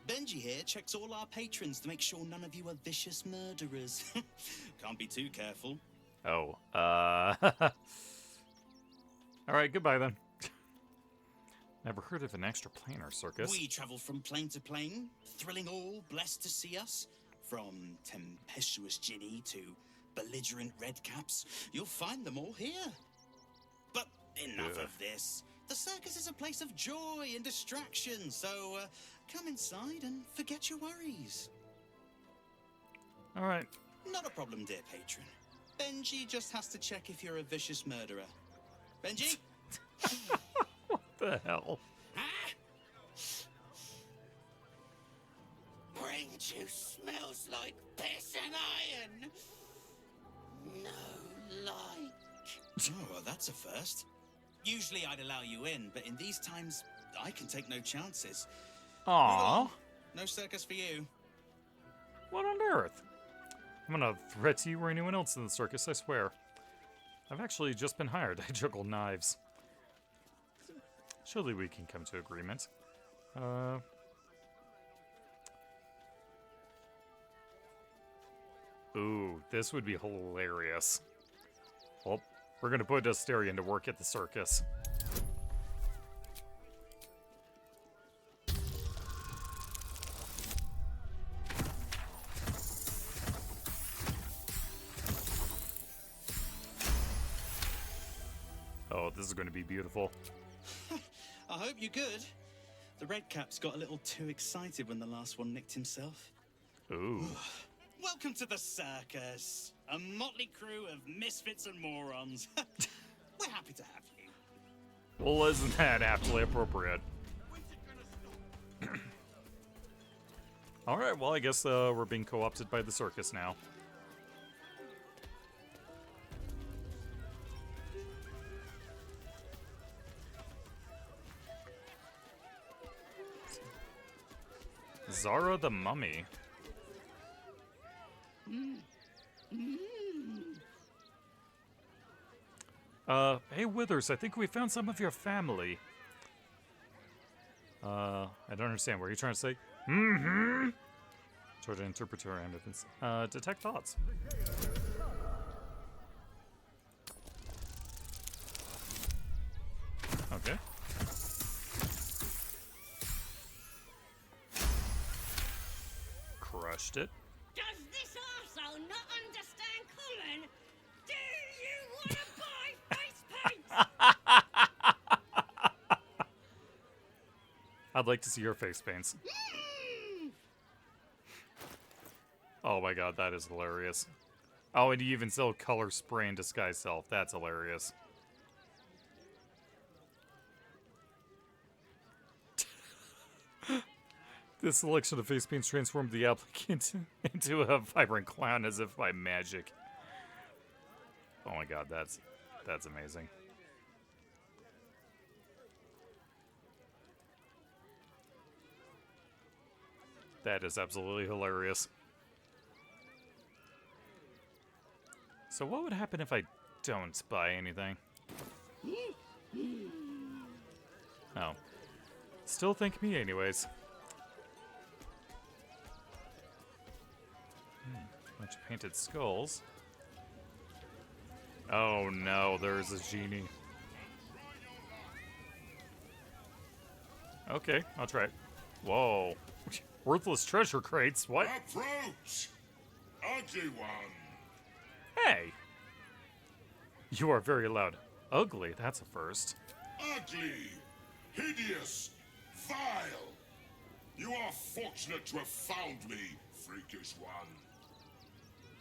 Benji here checks all our patrons to make sure none of you are vicious murderers. Can't be too careful. Oh, Alright, goodbye then. Never heard of an extra-planar circus. We travel from plane to plane, thrilling all blessed to see us. From tempestuous Ginny to belligerent redcaps, you'll find them all here. But enough of this. The circus is a place of joy and distraction, so come inside and forget your worries. Alright. Not a problem, dear patron. Benji just has to check if you're a vicious murderer. Benji? What the hell? Brain juice smells like piss and iron. No light. Oh, well, that's a first. Usually I'd allow you in, but in these times, I can take no chances. Aww. No circus for you. What on earth? I'm gonna threat you or anyone else in the circus, I swear. I've actually just been hired. I juggle knives. Surely we can come to agreement. Ooh, this would be hilarious. Well, we're gonna put Asterion to work at the circus. Oh, this is going to be beautiful. I hope you're good. The redcaps got a little too excited when the last one nicked himself. Ooh. Welcome to the circus. A motley crew of misfits and morons. We're happy to have you. Well, isn't that aptly appropriate? Alright, well, I guess we're being co-opted by the circus now. Zara the Mummy. Hey Withers, I think we found some of your family. I don't understand. What are you trying to say? Mm-hmm. Try to interpret your evidence. Detect thoughts. Okay. Crushed it. Does this arsehole not understand common? Do you want to buy face paint? I'd like to see your face paints. Oh my god, that is hilarious. Oh, and you even sell color spray and disguise self. That's hilarious. This selection of face paints transformed the applicant into a vibrant clown as if by magic. Oh my god, that's amazing. That is absolutely hilarious. So what would happen if I don't buy anything? Oh. Still thank me anyways. Bunch of painted skulls. Oh no, there's a genie. Okay, I'll try it. Whoa. Worthless treasure crates, what? Approach! Ugly one! Hey! You are very loud. Ugly, that's a first. Ugly, hideous, vile. You are fortunate to have found me, freakish one.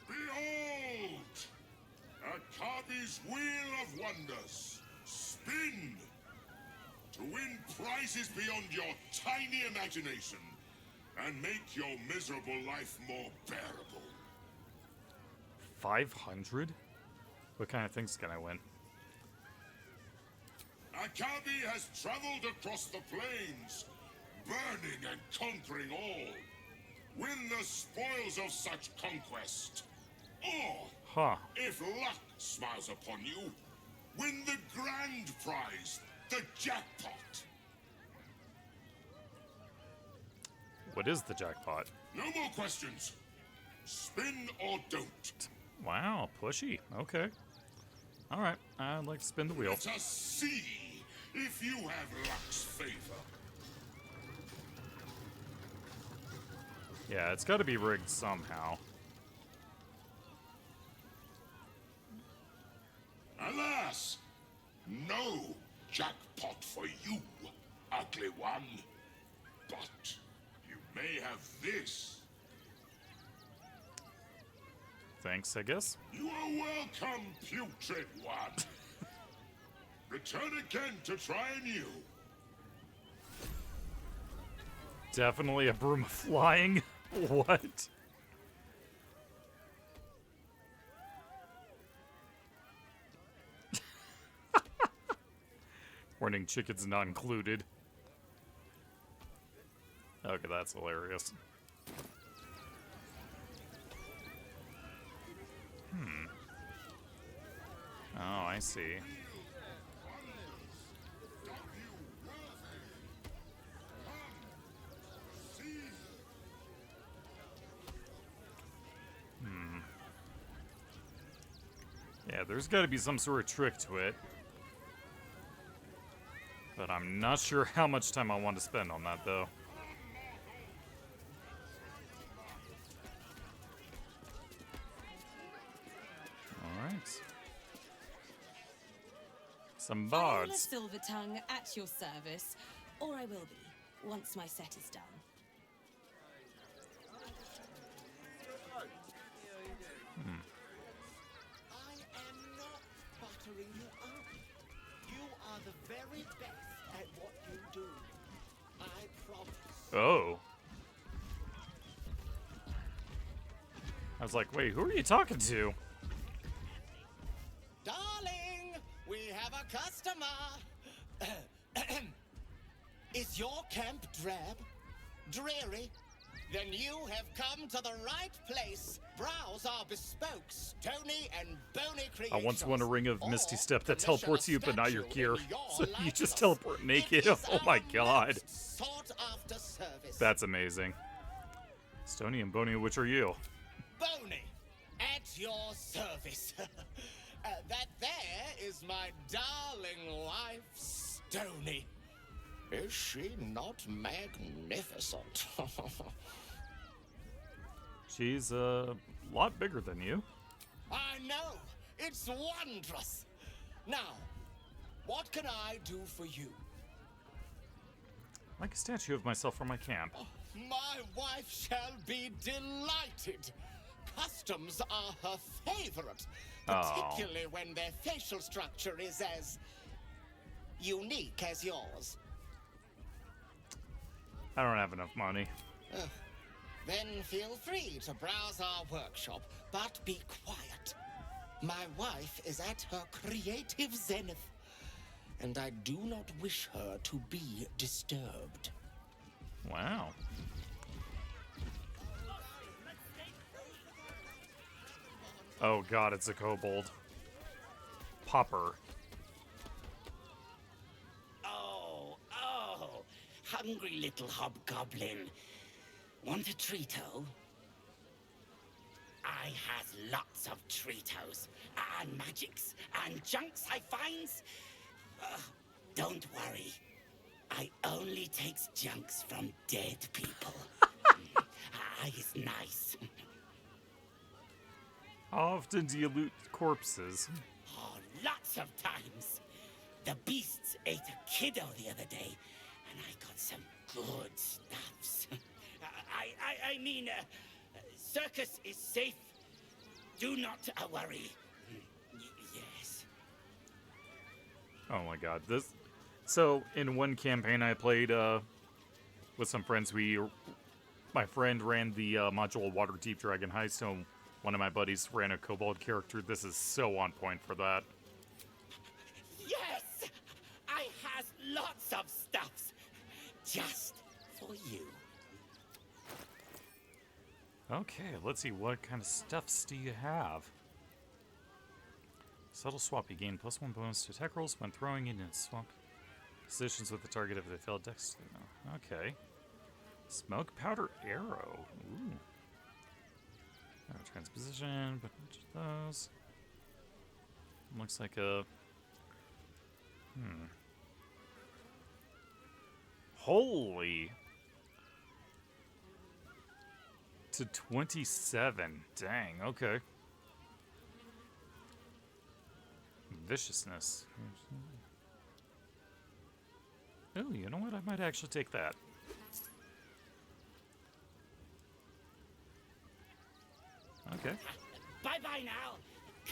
Behold! Akabi's Wheel of Wonders. Spin! To win prizes beyond your tiny imagination and make your miserable life more bearable. 500? What kind of things can I win? Akabi has traveled across the plains, burning and conquering all. Win the spoils of such conquest. Or, if luck smiles upon you, win the grand prize, the jackpot. What is the jackpot? No more questions. Spin or don't. Wow, pushy. Okay. Alright, I'd like to spin the wheel. Let us see if you have luck's favor. Yeah, it's got to be rigged somehow. Alas, no jackpot for you, ugly one. But you may have this. Thanks, I guess. You are welcome, putrid one. Return again to try anew. Definitely a broom of flying. What? Warning, chickens not included. Okay, that's hilarious. Oh, I see. Yeah, there's got to be some sort of trick to it. But I'm not sure how much time I want to spend on that, though. Alright. Some Viola bards. Silvertongue at your service, or I will be, once my set is done. I am not buttering you up. You are the very best at what you do. I promise. Oh. I was like, wait, who are you talking to? Darling, we have a customer. Is your camp drab? Dreary? Then you have come to the right place. Browse our bespoke, stony and bony I creations. once won a ring of Misty Step that teleports you, but not your gear. So you just teleport naked. Oh my god. Sought after service. That's amazing. Stony and Bony, which are you? Boney, at your service. That there is my darling wife, Stony. Is she not magnificent? She's a lot bigger than you. I know. It's wondrous. Now, what can I do for you? Like a statue of myself from my camp. My wife shall be delighted. Customs are her favorite, particularly when their facial structure is as unique as yours. I don't have enough money. Then feel free to browse our workshop, but be quiet. My wife is at her creative zenith, and I do not wish her to be disturbed. Wow. Oh god, it's a kobold. Popper. Oh, hungry little hobgoblin. Want a treato? I has lots of treatos, and magics, and junks I finds. Don't worry. I only takes junks from dead people. I is nice. How often do you loot corpses? Oh, lots of times. The beasts ate a kiddo the other day, and I got some good stuffs. I mean, circus is safe. Do not worry. Yes. Oh my god, this... So, in one campaign I played, with some friends, my friend ran the, module Waterdeep Dragon Heist, so one of my buddies ran a kobold character. This is so on point for that. Yes! I has lots of stuffs. Just for you. Okay, let's see, what kind of stuffs do you have? Subtle swap, you gain +1 bonus to attack rolls when throwing in swap positions with the target if they fail dex. Okay. Smoke powder arrow. Ooh. Transposition, but not just those. Looks like a... Holy! To 27. Dang, okay. Viciousness. Oh, you know what? I might actually take that. Okay. Bye-bye now.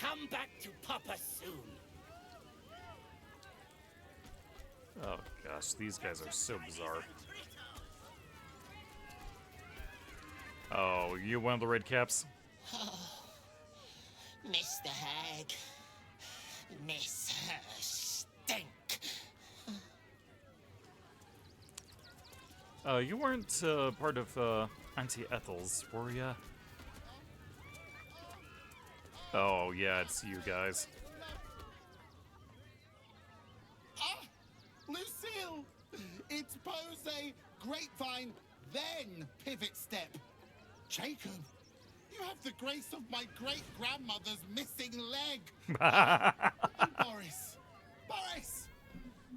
Come back to Papa soon. Oh gosh, these guys are so bizarre. Oh, you one of the red caps? Oh, Mr. Hag. Miss her stink. You weren't part of Auntie Ethel's, were ya? Oh yeah, it's you guys. Ah, Lucille! It's pose, grapevine, then pivot step. Jacob, you have the grace of my great-grandmother's missing leg. And Boris,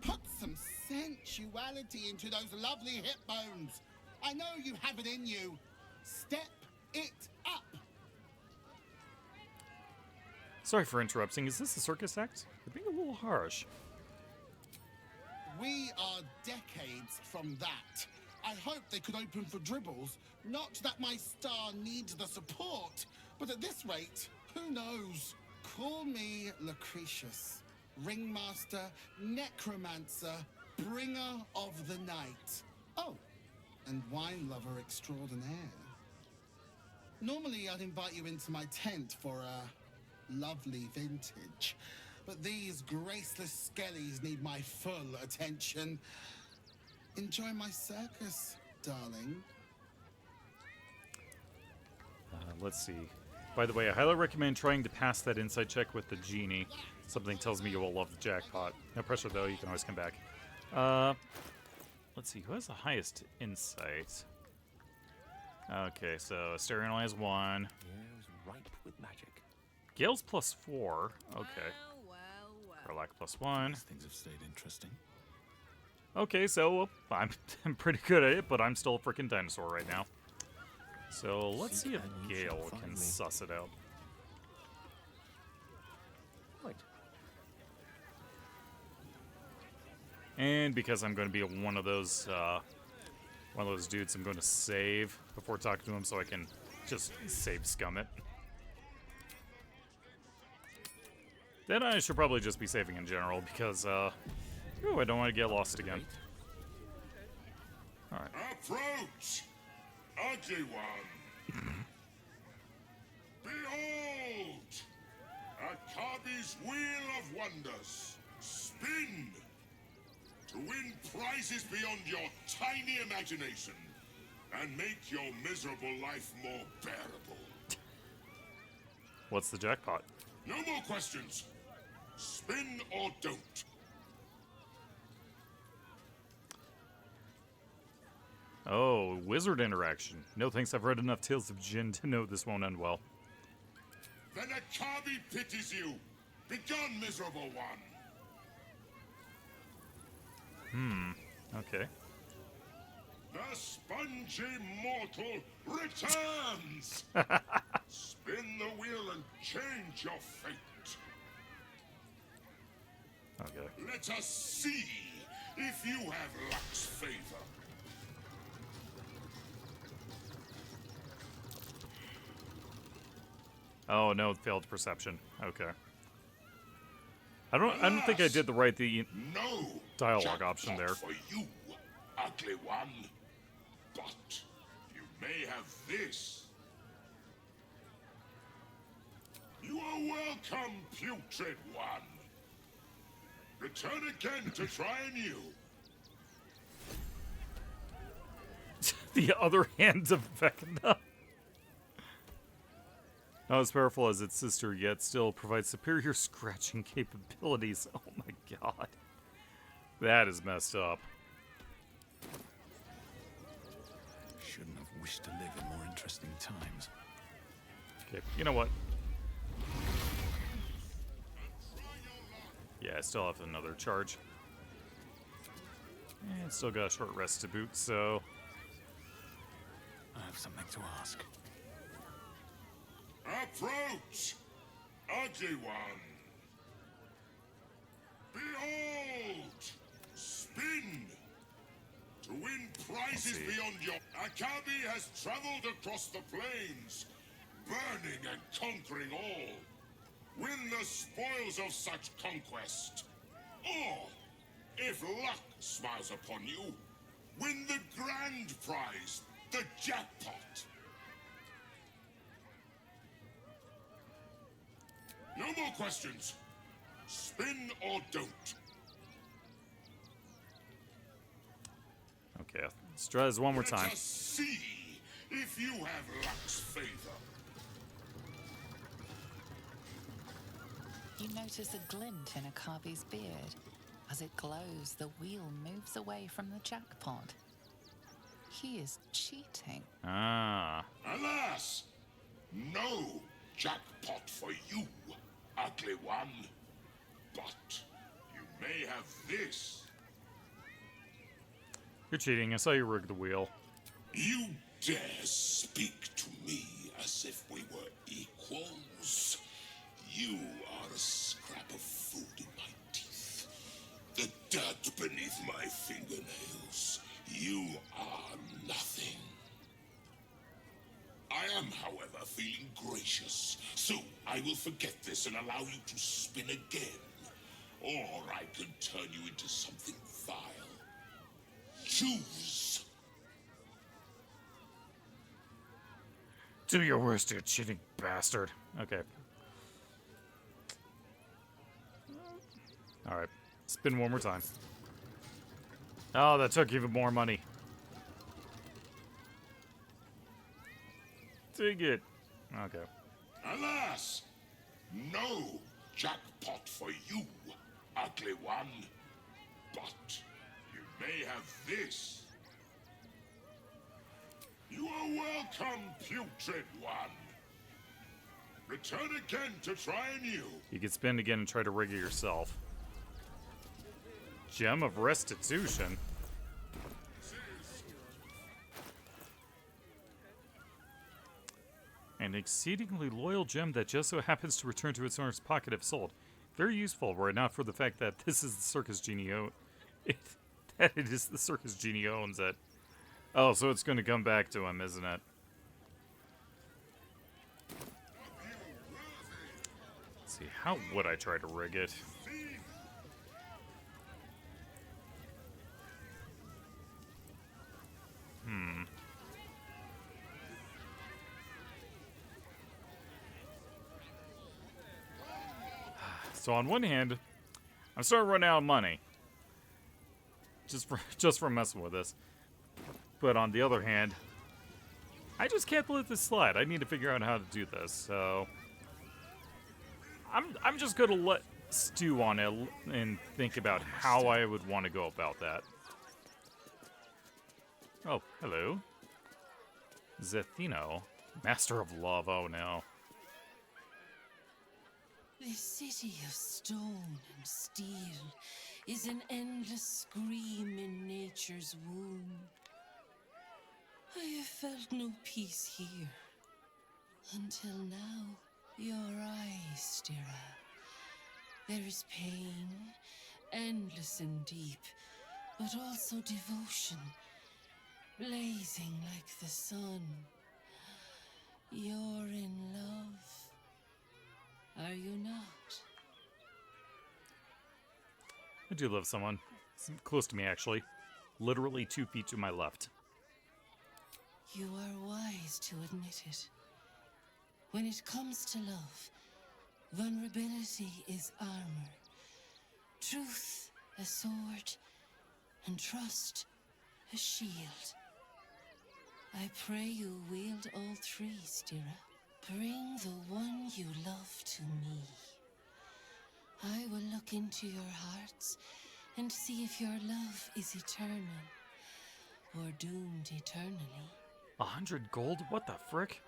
put some sensuality into those lovely hip bones. I know you have it in you. Step it up. Sorry for interrupting. Is this a circus act? You're being a little harsh. We are decades from that. I hope they could open for dribbles. Not that my star needs the support, but at this rate, who knows? Call me Lucretius, ringmaster, necromancer, bringer of the night. Oh, and wine lover extraordinaire. Normally, I'd invite you into my tent for a lovely vintage, but these graceless skellies need my full attention. Enjoy my circus, darling. Let's see. By the way, I highly recommend trying to pass that insight check with the genie. Something tells me you will love the jackpot. No pressure, though. You can always come back. Let's see. Who has the highest insight? Okay, so Asterion only has 1. Here's ripe with magic. Gale's +4. Okay. Karlak +1. These things have stayed interesting. Okay, so I'm pretty good at it, but I'm still a freaking dinosaur right now. So let's see if Gale can suss it out. Right. And because I'm going to be one of those dudes, I'm going to save before talking to him so I can just save scum it. Then I should probably just be saving in general because, I don't want to get lost again. Alright. Approach, ugly one. Behold, Akabi's Wheel of Wonders. Spin to win prizes beyond your tiny imagination and make your miserable life more bearable. What's the jackpot? No more questions. Spin or don't. Oh, wizard interaction. No thanks, I've read enough Tales of Jinn to know this won't end well. Then Akabi pities you. Begone, miserable one. Okay. The spongy mortal returns! Spin the wheel and change your fate. Okay. Let us see if you have luck's favor. Oh no, failed perception. Okay. I don't think I did the right dialogue option there. For you, ugly one. But you may have this. You are welcome, putrid one. Return again to try anew. The other hand of Vecna. Not as powerful as its sister, yet still provides superior scratching capabilities. Oh my god. That is messed up. Shouldn't have wished to live in more interesting times. Okay, you know what? Yeah, I still have another charge. And still got a short rest to boot, so... I have something to ask. Approach, ugly one. Behold, spin. To win prizes beyond your... Akabi has traveled across the plains, burning and conquering all. Win the spoils of such conquest. Or, if luck smiles upon you, win the grand prize, the jackpot. No more questions. Spin or don't. Okay, let's try this one more time. Let us see if you have luck's favor. You notice a glint in Akabi's beard. As it glows, the wheel moves away from the jackpot. He is cheating. Ah. Alas, no jackpot for you, ugly one. But you may have this. You're cheating. I saw you rig the wheel. You dare speak to me as if we were equals? You are a scrap of food in my teeth. The dirt beneath my fingernails. You are nothing. I am, however, feeling gracious, so I will forget this and allow you to spin again. Or I can turn you into something vile. Choose. Do your worst, you cheating bastard. Okay. Alright. Spin one more time. Oh, that took even more money. Dig it. Okay. Alas, no jackpot for you, ugly one. But you may have this. You are welcome, putrid one. Return again to try anew. You can spin again and try to rig it yourself. Gem of Restitution. An exceedingly loyal gem that just so happens to return to its owner's pocket if sold. Very useful were it not for the fact that this is the circus genie that it is the circus genie owns it. Oh, so it's going to come back to him, isn't it? Let's see, how would I try to rig it? So on one hand, I'm starting to run out of money. Just for messing with this. But on the other hand, I just can't let this slide. I need to figure out how to do this. So I'm just gonna let stew on it and think about how I would want to go about that. Oh, hello. Zethino, Master of Love. Oh no. The city of stone and steel is an endless scream in nature's womb. I have felt no peace here until now. Your eyes, Stira. There is pain endless and deep, but also devotion, blazing like the sun. You're in love, are you not? I do love someone. It's close to me, actually. Literally 2 feet to my left. You are wise to admit it. When it comes to love, vulnerability is armor, truth a sword, and trust a shield. I pray you wield all three, Stira. Bring the one you love to me. I will look into your hearts and see if your love is eternal or doomed eternally. 100 gold? What the frick?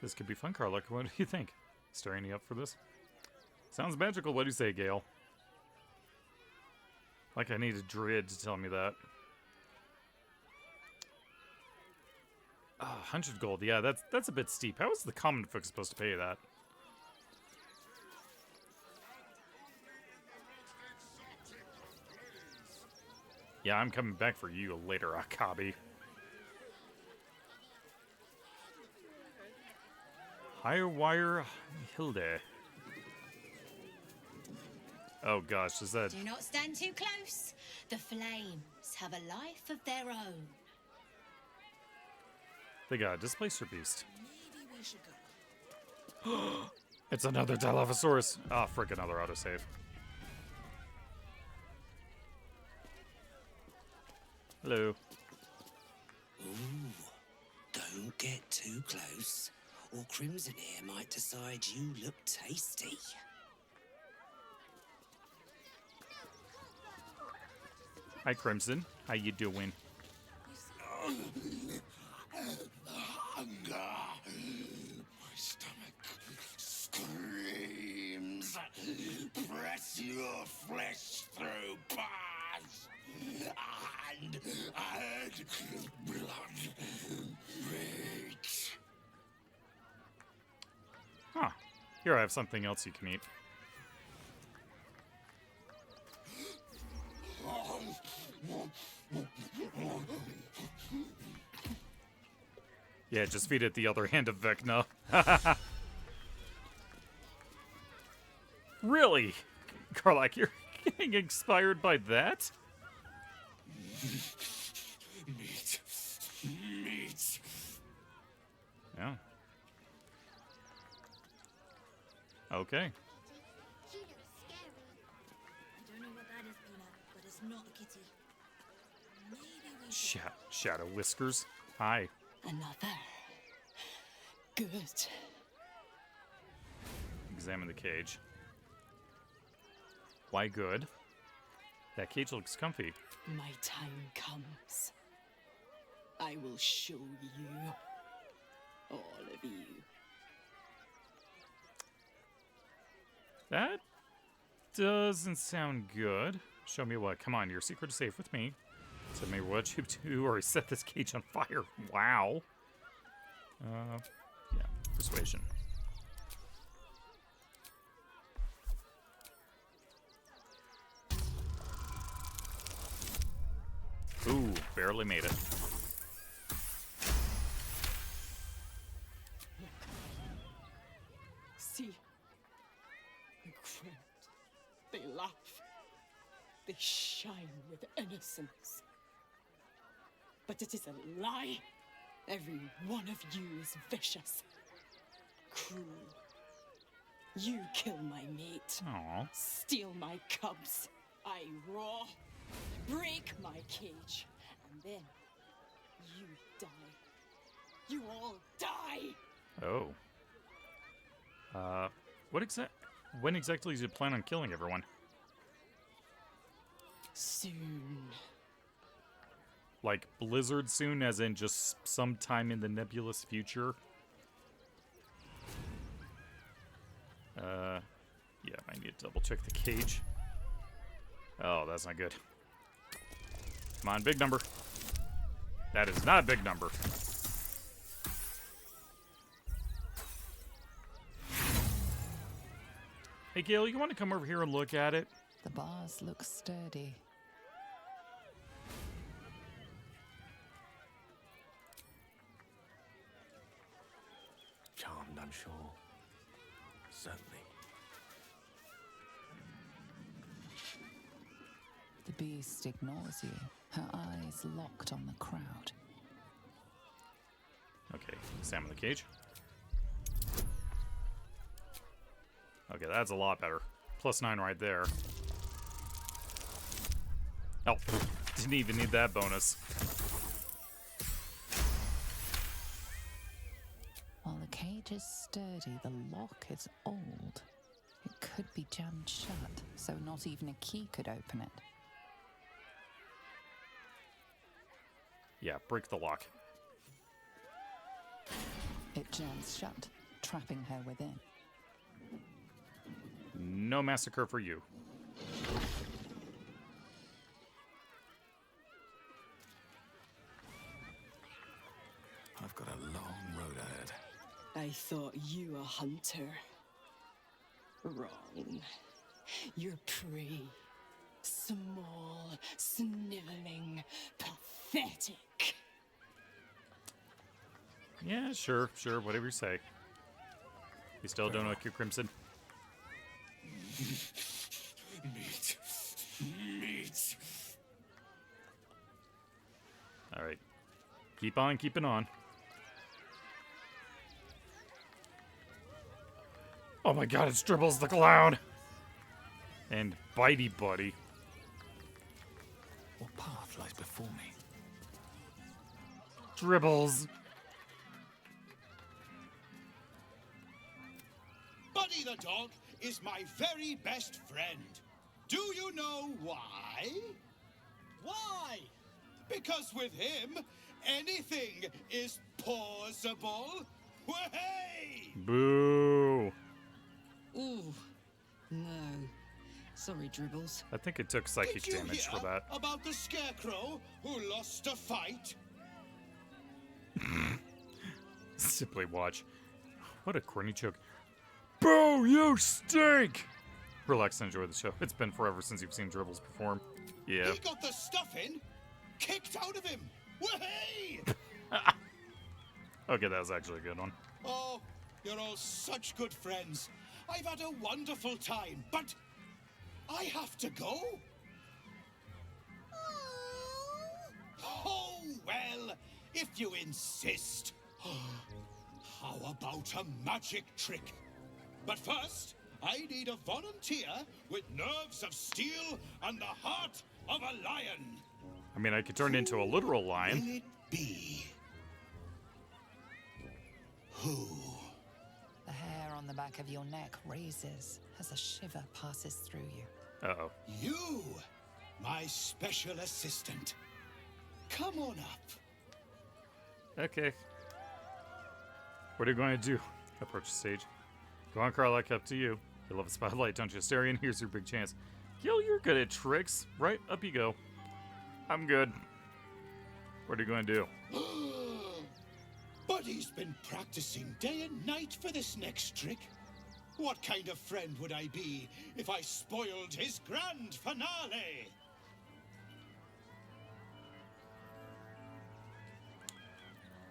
This could be fun, Karluk. What do you think? Stirring you up for this? Sounds magical. What do you say, Gale? Like I need a druid to tell me that. 100 gold. Yeah, that's a bit steep. How is the common folk supposed to pay that? Yeah, I'm coming back for you later, Akabi. Hirewire Hilde. Oh gosh, is that... Do not stand too close. The flames have a life of their own. They got a displacer beast. It's another Dilophosaurus. Ah, frick, another autosave. Hello. Ooh, don't get too close, or Crimson here might decide you look tasty. Hi, Crimson. How you doing? Hunger. My stomach screams. Press your flesh through bars and add blood rage. Huh. Here, I have something else you can eat. Yeah, just feed it the other hand of Vecna. Really? Karlak, you're getting inspired by that? Meat. Meat. Yeah. Okay. I don't know what that is, Peanut, but it's not a kitty. Maybe we Shadow Whiskers. Hi. Another. Good. Examine the cage. Why good? That cage looks comfy. My time comes. I will show you. All of you. That doesn't sound good. Show me what? Come on, your secret is safe with me. Tell me what you do or set this cage on fire. Wow. Yeah, persuasion. Ooh, barely made it. See? The crowd. They laugh. They shine with innocence. But it is a lie. Every one of you is vicious. Cruel. You kill my mate. Aww. Steal my cubs. I raw. Break my cage. And then you die. You all die! Oh. When exactly do you plan on killing everyone? Soon. Like Blizzard soon, as in just sometime in the nebulous future? Yeah, I need to double check the cage. Oh, that's not good. Come on, big number. That is not a big number. Hey, Gale, you want to come over here and look at it? The bars look sturdy. Charmed, I'm sure. Certainly. The beast ignores you, her eyes locked on the crowd. Okay, Sam in the cage. Okay, that's a lot better. +9 right there. Oh, didn't even need that bonus. While the cage is sturdy, the lock is old. It could be jammed shut, so not even a key could open it. Yeah, break the lock. It jams shut, trapping her within. No massacre for you. I've got a long road ahead. I thought you a hunter. Wrong. You're prey. Small, sniveling, pathetic. Yeah, sure, whatever you say. You still don't like your crimson? Meat. Alright. Keep on keeping on. Oh my god, it's Dribbles the Clown! And Bitey Buddy. What path lies before me? Dribbles! Buddy the dog is my very best friend. Do you know why? Why? Because with him, anything is possible. Way! Boo! Ooh, no. Sorry, Dribbles. I think it took psychic Did you damage hear for that. about the scarecrow who lost a fight? Simply watch. What a corny joke. Boo, you stink! Relax and enjoy the show. It's been forever since you've seen Dribbles perform. Yeah. He got the stuffing kicked out of him. Way! Okay, that was actually a good one. Oh, you're all such good friends. I've had a wonderful time, but I have to go. Oh, well, if you insist. How about a magic trick? But first, I need a volunteer with nerves of steel and the heart of a lion. I mean, I could turn into a literal lion. Will it be? Who? The hair on the back of your neck raises as a shiver passes through you. Uh-oh. You, my special assistant. Come on up. Okay. What are you going to do? Approach the stage. Go on, Karlak, up to you. You love a spotlight, don't you, Asterion? Here's your big chance. Gil, you're good at tricks. Right, up you go. I'm good. What are you going to do? Buddy's been practicing day and night for this next trick. What kind of friend would I be if I spoiled his grand finale?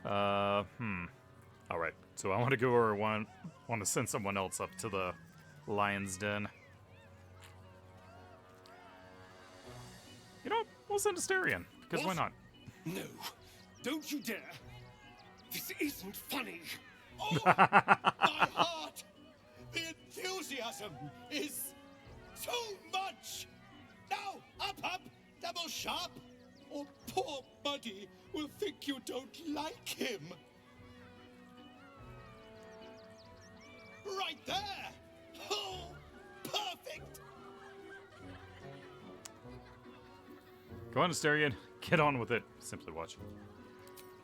Alright, so I want to go or want to send someone else up to the lion's den. You know what? We'll send Asterion, because why not? No, don't you dare. This isn't funny. Oh, my heart! The enthusiasm is too much! Now, up, double sharp, or poor Buddy will think you don't like him. Right there! Oh, perfect! Go on, Asterion. Get on with it. Simply watch.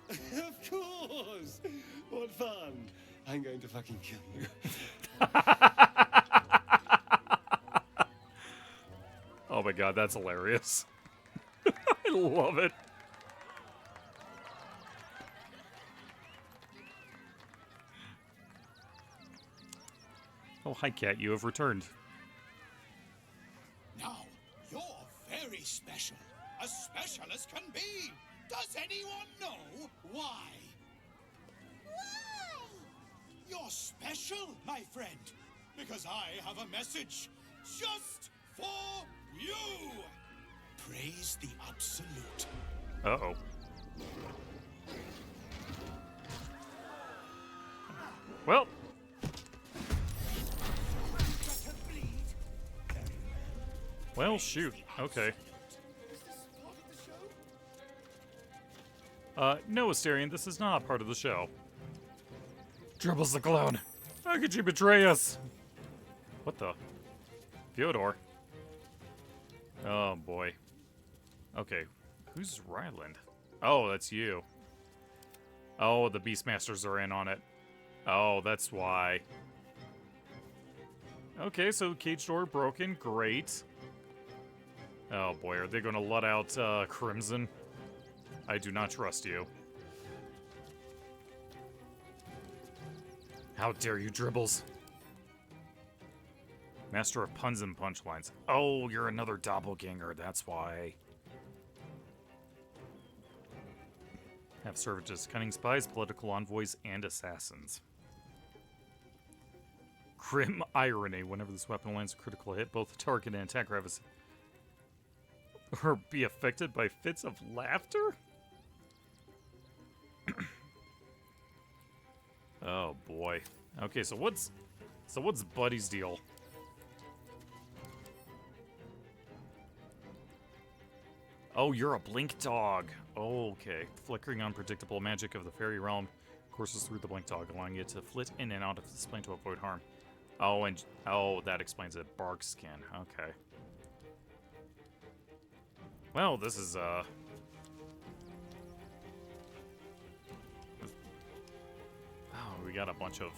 Of course! What fun! I'm going to fucking kill you. Oh my god, that's hilarious. I love it. Oh, hi, Cat. You have returned. Now, Very special. As special as can be. Does anyone know why? Why? You're special, my friend. Because I have a message just for you. Praise the Absolute. Uh-oh. Well. Well, shoot. Okay. No, Asterion, this is not part of the show. Dribbles the clown. How could you betray us? What the? Fyodor. Oh, boy. Okay. Who's Ryland? Oh, that's you. Oh, the Beastmasters are in on it. Oh, that's why. Okay, so cage door broken. Great. Oh, boy. Are they going to let out Crimson? I do not trust you. How dare you, Dribbles? Master of puns and punchlines. Oh, you're another doppelganger, that's why. Have served as cunning spies, political envoys, and assassins. Grim irony. Whenever this weapon lands a critical hit, both the target and attacker have or be affected by fits of laughter? Oh boy. Okay, so what's Buddy's deal? Oh, you're a blink dog. Oh, okay. Flickering unpredictable magic of the fairy realm courses through the blink dog, allowing it to flit in and out of this plane to avoid harm. Oh, and that explains it. Bark skin. Okay. Well, this is oh, we got a bunch of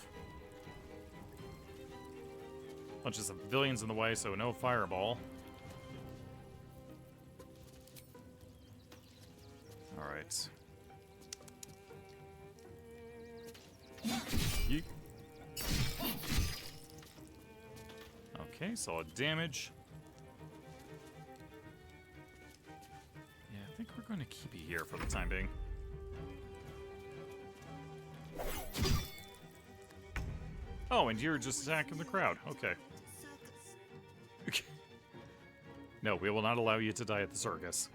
civilians in the way, so no fireball. All right. Yeet. Okay, solid damage. Yeah, I think we're going to keep you here for the time being. Oh, and you're just attacking the crowd. Okay. No, we will not allow you to die at the circus.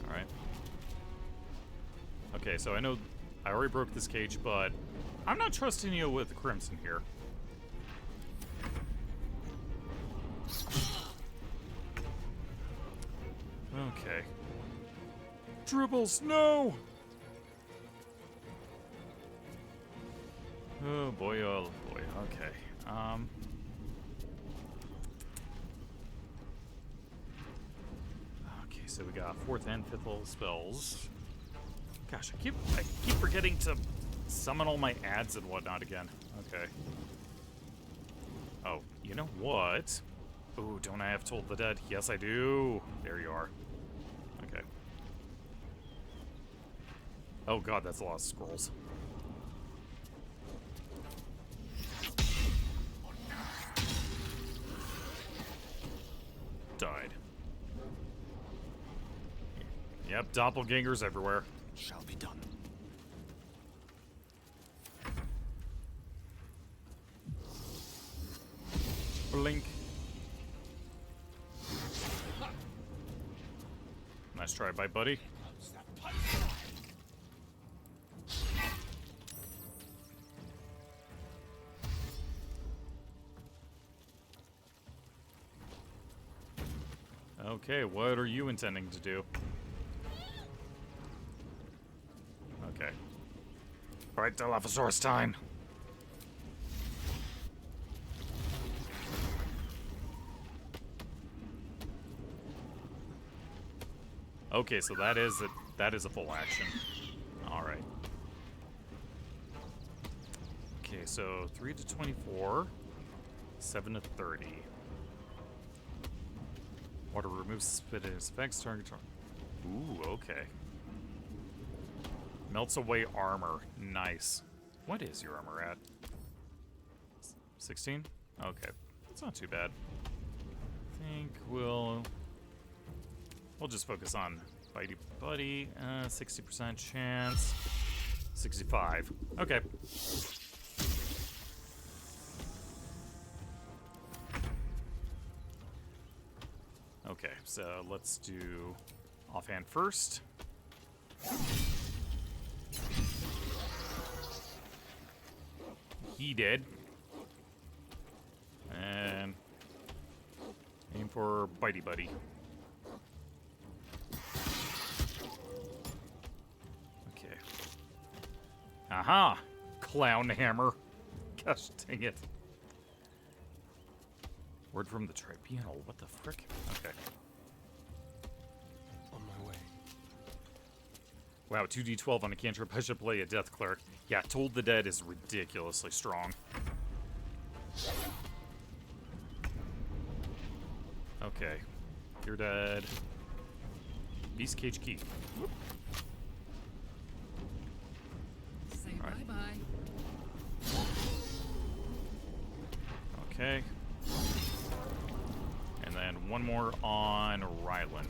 Alright. Okay, so I know I already broke this cage, but I'm not trusting you with the Crimson here. Okay. Dribbles, no! Oh boy, okay. Okay, so we got 4th and 5th level spells. Gosh, I keep forgetting to summon all my ads and whatnot again. Okay. Oh, you know what? Ooh, don't I have Toll the Dead? Yes, I do. There you are. Okay. Oh god, that's a lot of scrolls. Died. Yep, doppelgangers everywhere. Shall be done. Blink. Nice try, by buddy. Okay, what are you intending to do? Okay. Alright, Dilophosaurus time. Okay, so that is a full action. Alright. Okay, so 3 to 24, 7 to 30. Water removes spit in its effects, target. Ooh, okay. Melts away armor. Nice. What is your armor at? 16? Okay. That's not too bad. I think we'll just focus on Bitey Buddy. 60% chance. 65. Okay. Okay, so let's do offhand first. He did. And aim for Bitey Buddy. Okay. Aha! Clown hammer. Gosh dang it. Word from the tribunal. What the frick? Okay. On my way. Wow, 2d12 on a cantrip. I should play a death cleric. Yeah, Told the Dead is ridiculously strong. Okay. You're dead. Beast Cage Key. Whoop. Say right. bye-bye. Okay. And then one more on Ryland.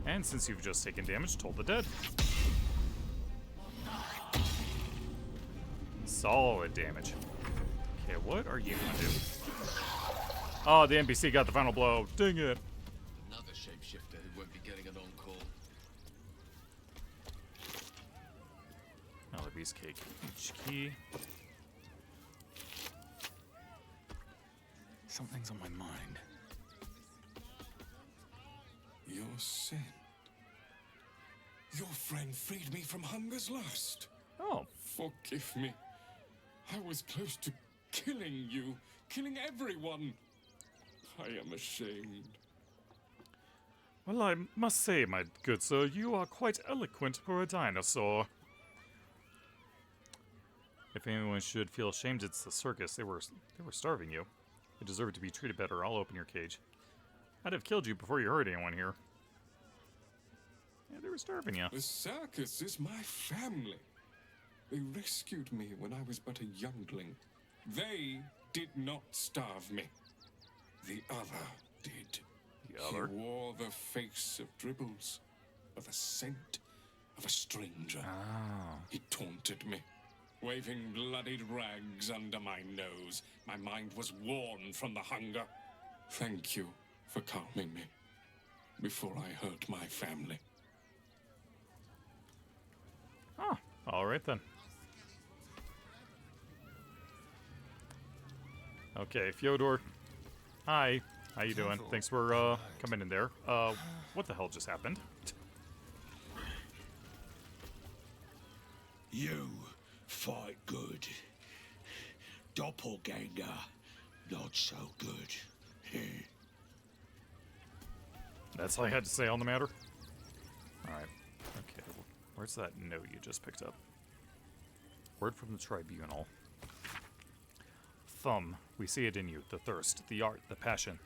And since you've just taken damage, Toll the Dead. Solid damage. Okay, what are you gonna do? Oh, the NPC got the final blow. Dang it. Another shapeshifter who won't be getting an encore. Another Beast Cake key. Something's on my mind. Your sin. Your friend freed me from hunger's lust. Oh. Forgive me. I was close to killing you, killing everyone. I am ashamed. Well, I must say, my good sir, you are quite eloquent for a dinosaur. If anyone should feel ashamed, it's the circus. They were starving you. You deserve to be treated better. I'll open your cage. I'd have killed you before you hurt anyone here. Yeah, they were starving you. The circus is my family. They rescued me when I was but a youngling. They did not starve me. The other did. The other? He wore the face of Dribbles, or the scent of a stranger. Ah. He taunted me, waving bloodied rags under my nose. My mind was worn from the hunger. Thank you for calming me before I hurt my family. Oh, all right then. Okay, Fyodor. Hi. How you doing? Thanks for coming in there. What the hell just happened? You fight good. Doppelganger, not so good. That's all I had to say on the matter? Alright. Okay, where's that note you just picked up? Word from the tribunal. Thumb, we see it in you. The thirst, the art, the passion.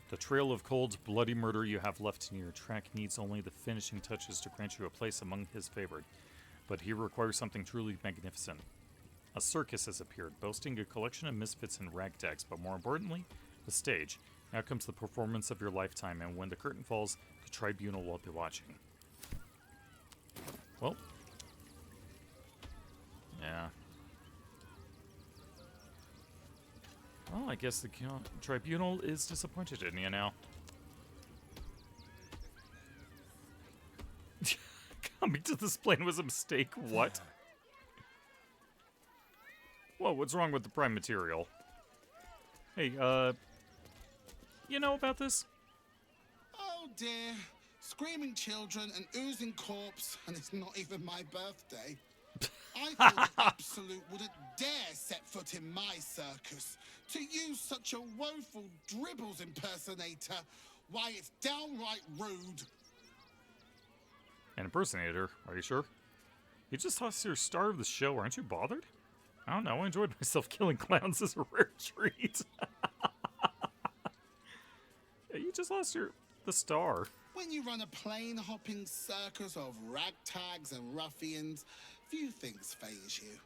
The trail of cold, bloody murder you have left in your track needs only the finishing touches to grant you a place among his favored. But he requires something truly magnificent. A circus has appeared, boasting a collection of misfits and ragtags, but more importantly, the stage. Now comes the performance of your lifetime, and when the curtain falls, the tribunal will be watching. Well. Yeah. Well, I guess the tribunal is disappointed in you now. Coming to this plane was a mistake. What? Whoa, what's wrong with the prime material? Hey, you know about this? Oh dear. Screaming children, an oozing corpse, and it's not even my birthday. I thought that Absolute wouldn't dare set foot in my circus. To use such a woeful Dribbles impersonator, why, it's downright rude. An impersonator, are you sure? You just lost your star of the show, aren't you bothered? I don't know, I enjoyed myself killing clowns as a rare treat. You just lost the star. When you run a plane-hopping circus of ragtags and ruffians, few things faze you.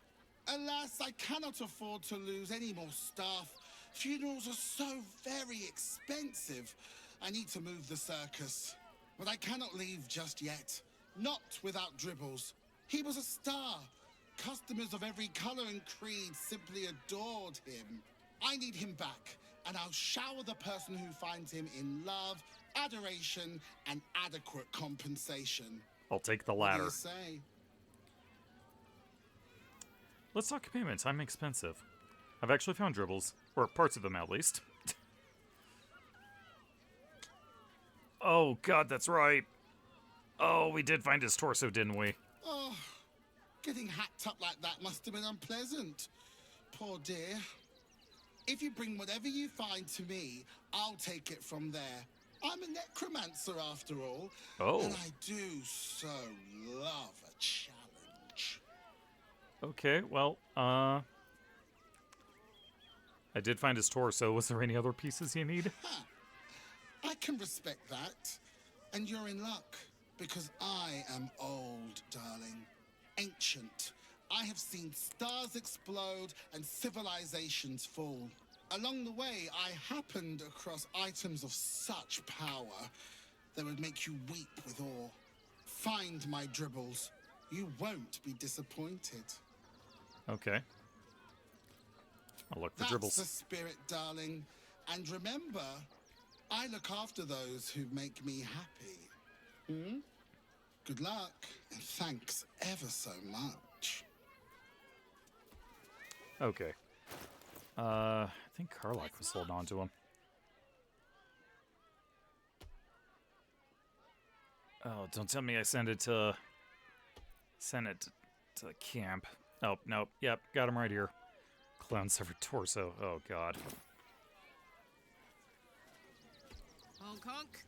Alas, I cannot afford to lose any more staff. Funerals are so very expensive. I need to move the circus. But I cannot leave just yet. Not without Dribbles. He was a star. Customers of every color and creed simply adored him. I need him back, and I'll shower the person who finds him in love, adoration, and adequate compensation. I'll take the What do latter. you say? Let's talk payments. I'm expensive. I've actually found Dribbles, or parts of them at least. Oh god, that's right. Oh, we did find his torso, didn't we? Oh, getting hacked up like that must have been unpleasant. Poor dear. If you bring whatever you find to me, I'll take it from there. I'm a necromancer after all. Oh. And I do so love a challenge. Okay, well, I did find his torso. Was there any other pieces you need? I can respect that. And you're in luck, because I am old, darling. Ancient. I have seen stars explode and civilizations fall. Along the way, I happened across items of such power that would make you weep with awe. Find my Dribbles. You won't be disappointed. Okay. I'll look for That's Dribbles. the spirit, darling. And remember, I look after those who make me happy. Hmm? Good luck, and thanks ever so much. Okay. I think Karlach was holding on to him. Oh, don't tell me I sent it to the camp. Oh, nope. Yep, got him right here. Clown severed torso. Oh god. Honk honk.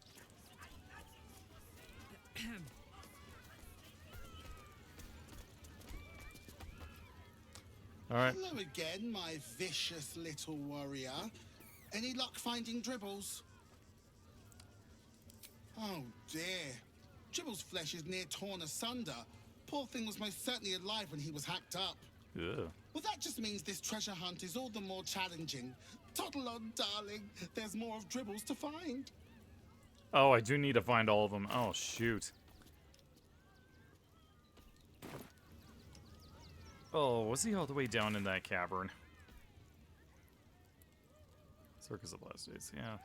All right. Hello again, my vicious little warrior. Any luck finding Dribbles? Oh dear. Dribbles' flesh is near torn asunder. Poor thing was most certainly alive when he was hacked up. Ugh. Well, that just means this treasure hunt is all the more challenging. Toddle on, darling. There's more of Dribbles to find. Oh, I do need to find all of them. Oh, shoot. Oh, was he all the way down in that cavern? Circus of Last Days, yeah.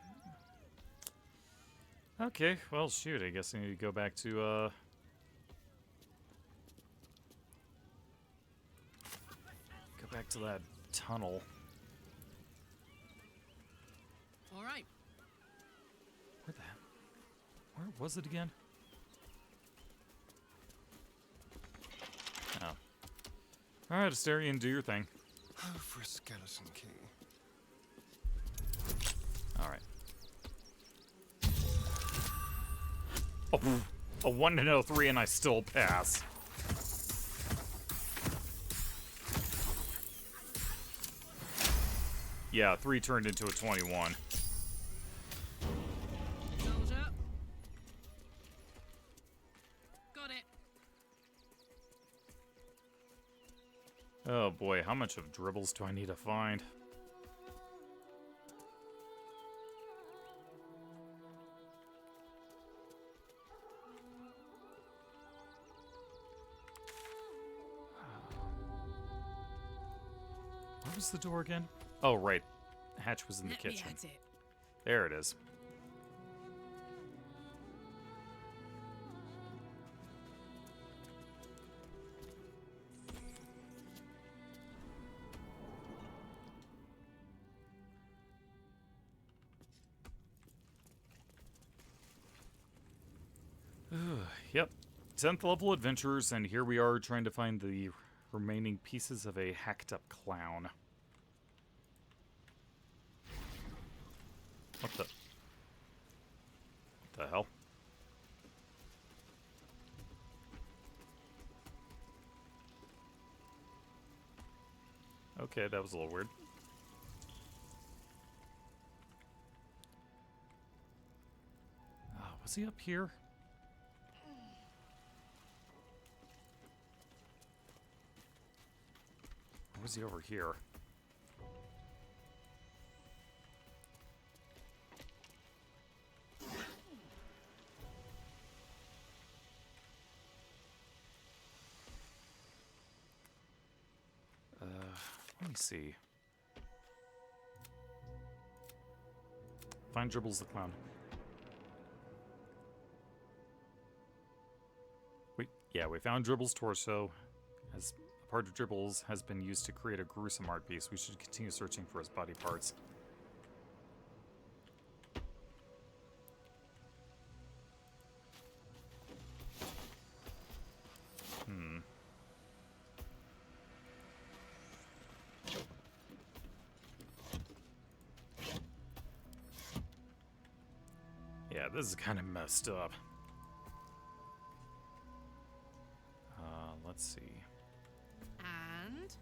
Okay, well, shoot, I guess I need to go back to, go back to that tunnel. All right. Where was it again? Oh. Alright, Asterion, do your thing. Oh, for a skeleton key. Alright. Oh, a 1 to 3 and I still pass. Yeah, 3 turned into a 21. Soldier. Got it. Oh boy, how much of Dribbles do I need to find? Where was the door again? Oh, right. Hatch was in the Let me kitchen. at it. There it is. Yep. 10th level adventurers, and here we are trying to find the remaining pieces of a hacked up clown. What the hell? Okay, that was a little weird. Was he up here? Or was he over here? Let me see. Find Dribbles the Clown. We found Dribbles' torso. As a part of Dribbles has been used to create a gruesome art piece. We should continue searching for his body parts. Yeah, this is kind of messed up. Let's see. And?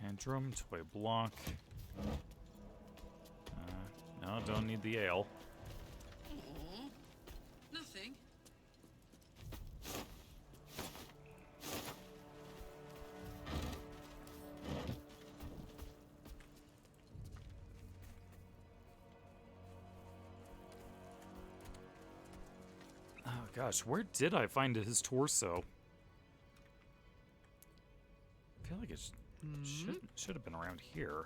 Hand drum, toy block. No, don't need the ale. Aww. Nothing. Oh gosh, where did I find his torso? I feel like it should have been around here.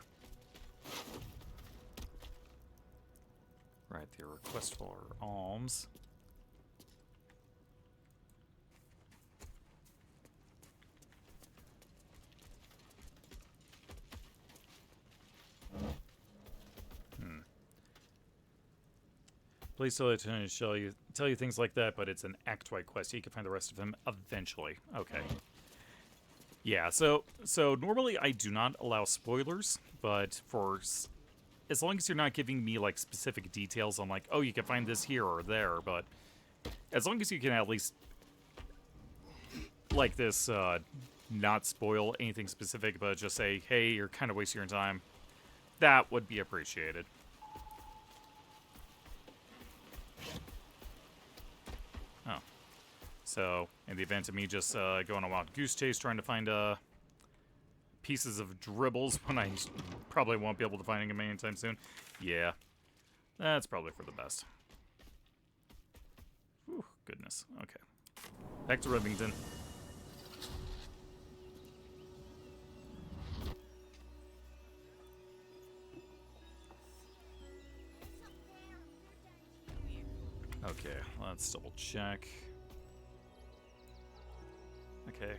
Right, the request for alms. Please tell to tell you things like that, but it's an act-wide quest. You can find the rest of him eventually. Okay. Yeah, so normally I do not allow spoilers, but as long as you're not giving me like specific details on like, oh, you can find this here or there, but as long as you can at least like this not spoil anything specific, but just say, hey, you're kind of wasting your time, that would be appreciated. Oh. So, in the event of me just going on a wild goose chase trying to find pieces of dribbles when I probably won't be able to find them anytime soon, yeah, that's probably for the best. Whew, goodness. Okay. Back to Rivington. Okay, let's double check. Okay,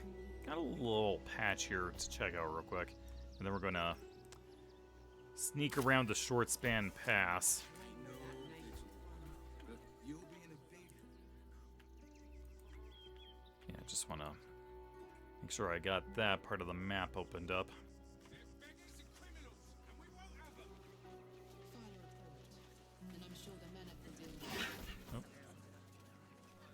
got a little patch here to check out real quick. And then we're gonna sneak around the short span pass. Yeah, just wanna make sure I got that part of the map opened up.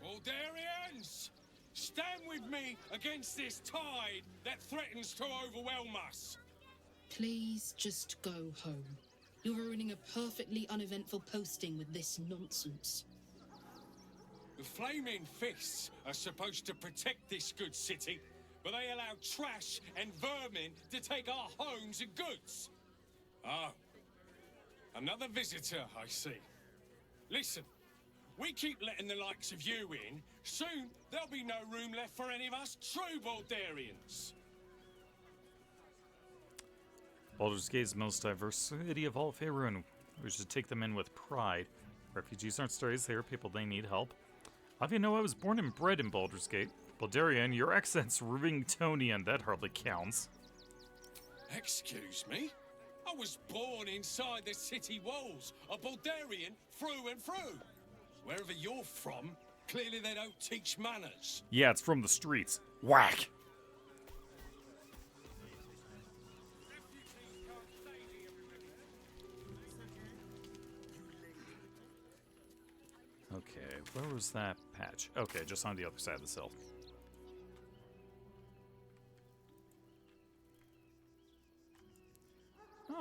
Baldurians! Stand with me against this tide that threatens to overwhelm us. Please just go home. You're ruining a perfectly uneventful posting with this nonsense. The Flaming Fists are supposed to protect this good city, but they allow trash and vermin to take our homes and goods. Ah, another visitor, I see. Listen, we keep letting the likes of you in, soon there'll be no room left for any of us true Baldurians. Baldur's Gate is the most diverse city of all of Faerun. We should take them in with pride. Refugees aren't strays, they are people, they need help. How do you know I was born and bred in Baldur's Gate? Baldurian, your accent's Rivingtonian, that hardly counts. Excuse me? I was born inside the city walls, a Baldurian through and through. Wherever you're from, clearly they don't teach manners. Yeah, it's from the streets. Whack! Okay, where was that patch? Okay, just on the other side of this hill.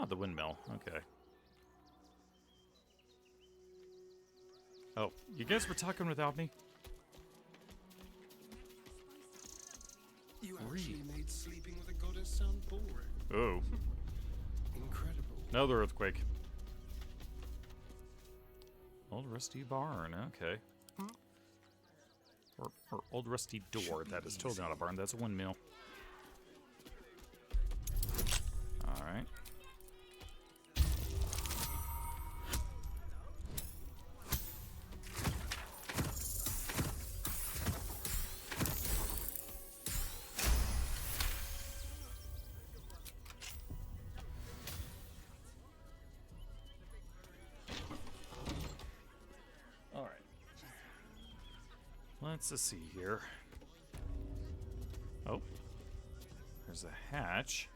Ah, the windmill. Okay. Oh, you guys were talking without me? You actually made sleeping with a goddess sound boring. Oh. Incredible. Another earthquake. Old rusty barn, okay. Or old rusty door. That is totally not a barn, that's a windmill. Alright. Let's see here. Oh, there's a hatch.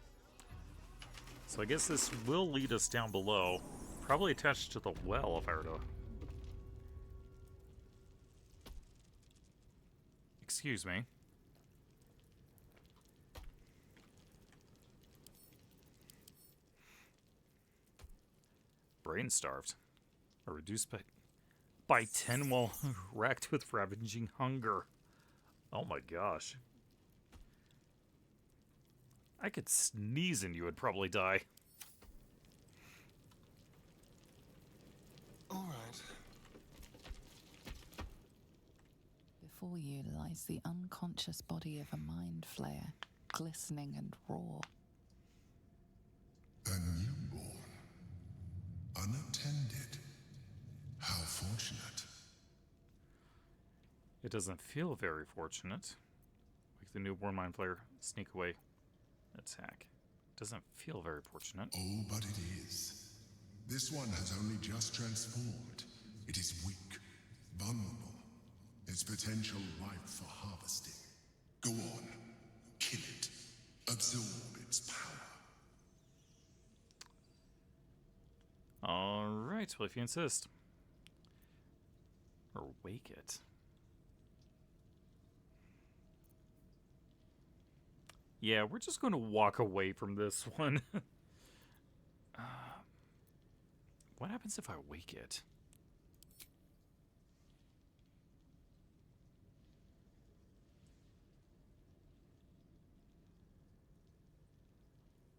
So I guess this will lead us down below. Probably attached to the well if I were to... Excuse me. Brain starved. Or reduced by 10 while racked with ravaging hunger. Oh my gosh. I could sneeze and you would probably die. All right. Before you lies the unconscious body of a mind flayer, glistening and raw. A newborn. Unattended. How fortunate. It doesn't feel very fortunate. Like the newborn mind flayer, sneak away, attack. Doesn't feel very fortunate. Oh, but it is. This one has only just transformed. It is weak, vulnerable. Its potential ripe for harvesting. Go on, kill it. Absorb its power. Alright, well if you insist. Or wake it. Yeah, we're just going to walk away from this one. What happens if I wake it?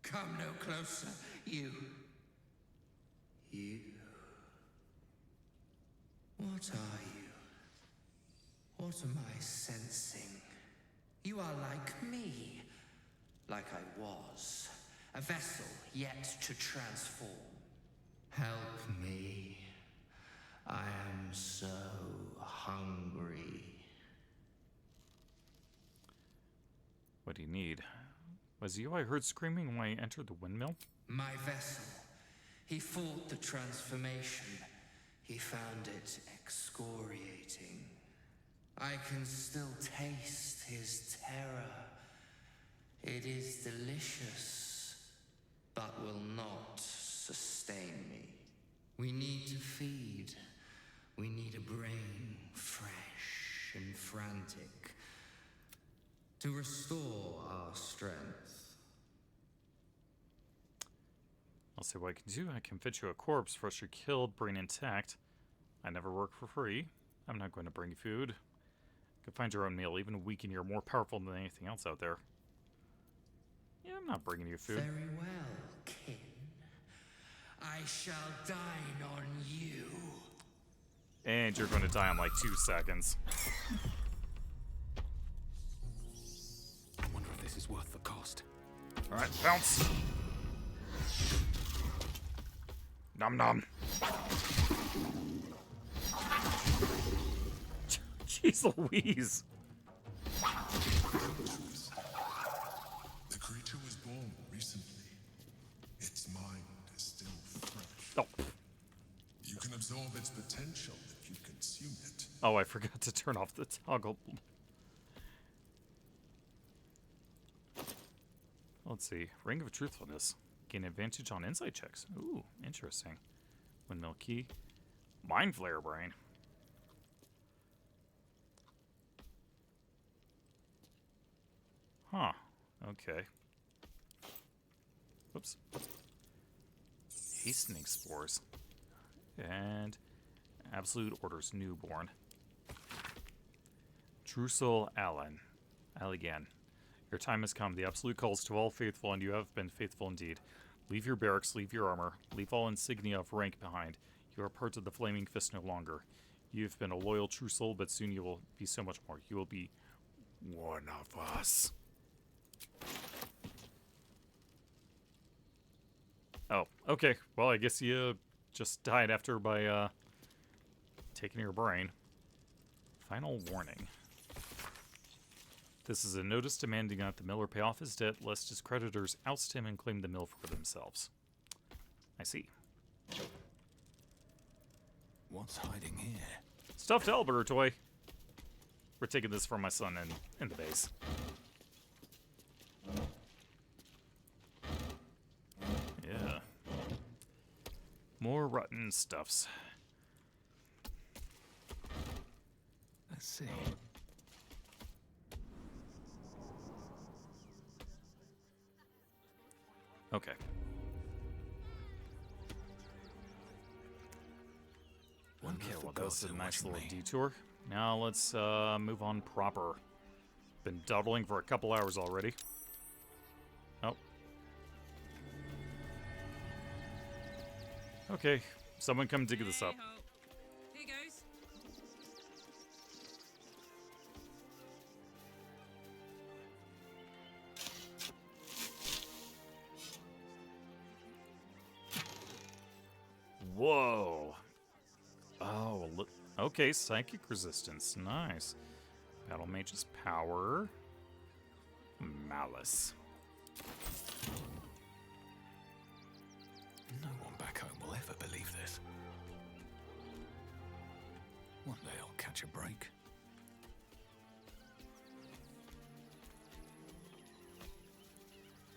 Come no closer, you. You. What are you? What am I sensing? You are like me. Like I was. A vessel yet to transform. Help me. I am so hungry. What do you need? Was you I heard screaming when I entered the windmill? My vessel. He fought the transformation. He found it excoriating. I can still taste his terror. It is delicious, but will not sustain me. We need to feed. We need a brain, fresh and frantic, to restore our strength. I'll see what I can do. I can fit you a corpse, freshly killed, brain intact. I never work for free. I'm not going to bring you food. You can find your own meal. Even weaken, you're more powerful than anything else out there. Yeah, I'm not bringing you food. Very well, kin. I shall dine on you. And you're going to die in like 2 seconds. I wonder if this is worth the cost. Alright, bounce. Nom nom. Jeez Louise. The creature was born recently. Its mind is still fresh. Oh. You can absorb its potential if you consume it. Oh, I forgot to turn off the toggle. Let's see. Ring of Truthfulness. Gain advantage on insight checks. Ooh, interesting. Windmill key. Mind Flare Brain. Huh. Okay. Oops. hastening spores. And absolute orders newborn. Trussel Allen. Alligan. Your time has come. The absolute calls to all faithful, and you have been faithful indeed. Leave your barracks, leave your armor, leave all insignia of rank behind. You are part of the Flaming Fist no longer. You've been a loyal, true soul, but soon you will be so much more. You will be one of us. Oh, okay. Well, I guess you just died after by taking your brain. Final warning. This is a notice demanding that the miller pay off his debt, lest his creditors oust him and claim the mill for themselves. I see. What's hiding here? Stuffed Albert toy. We're taking this for my son in the base. Yeah. More rotten stuffs. Let's see. Okay. Okay, well, that was a nice little detour. Now let's move on proper. Been dawdling for a couple hours already. Oh. Okay, someone come dig this up. Here goes. Whoa. Oh, look. Okay, psychic resistance. Nice. Battle Mage's power. Malice. No one back home will ever believe this. One day I'll catch a break.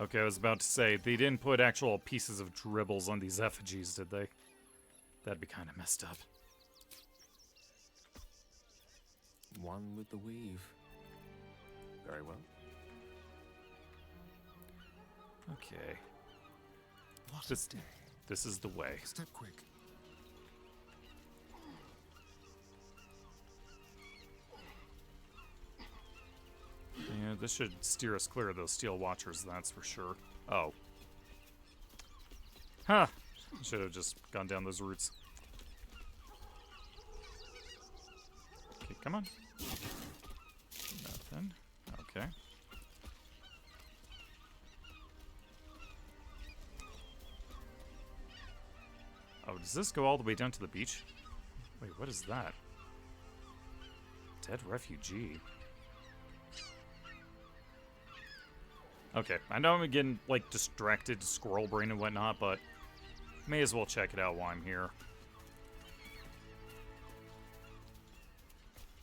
Okay, I was about to say, they didn't put actual pieces of dribbles on these effigies, did they? That'd be kind of messed up. One with the weave. Very well. Okay. What this is the way. Step quick. Yeah, this should steer us clear of those steel watchers, that's for sure. Oh. Huh. Should have just gone down those routes. Okay, come on. Nothing. Okay. Oh, does this go all the way down to the beach? Wait, what is that? Dead refugee. Okay, I know I'm getting, like, distracted, squirrel brain and whatnot, but may as well check it out while I'm here.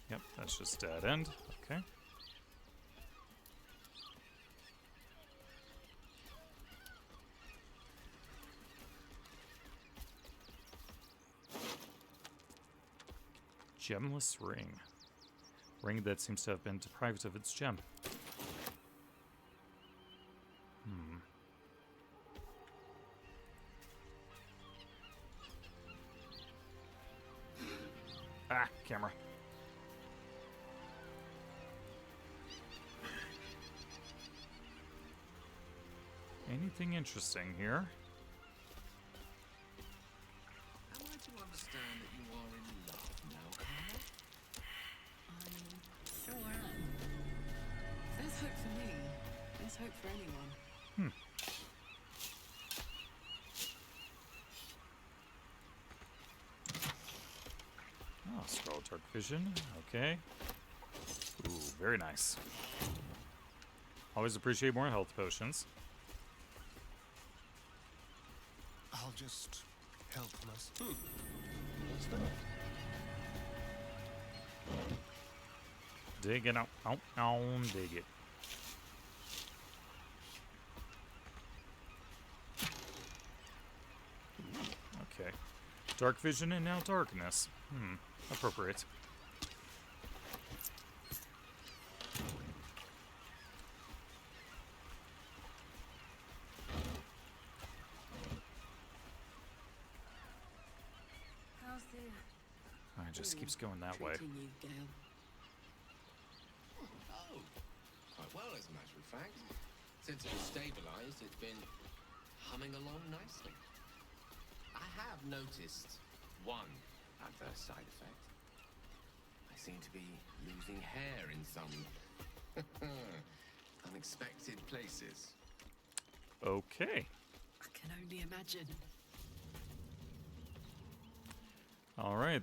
Yep, that's just dead end. Okay. Gemless ring. Ring that seems to have been deprived of its gem. Ah, camera. Anything interesting here? Am I to understand that you are in love now, Carla? Sure am. There's hope for me. There's hope for anyone. Oh, scroll dark vision. Okay. Ooh, very nice. Always appreciate more health potions. I'll just help myself. What's that? Dig it out. Dig it. Okay. Dark vision and now darkness. Appropriate. it just keeps going that way. Oh, quite well, as a matter of fact. Since it was stabilized, it's been humming along nicely. I have noticed one adverse side effect. I seem to be losing hair in some unexpected places. Okay. I can only imagine. All right.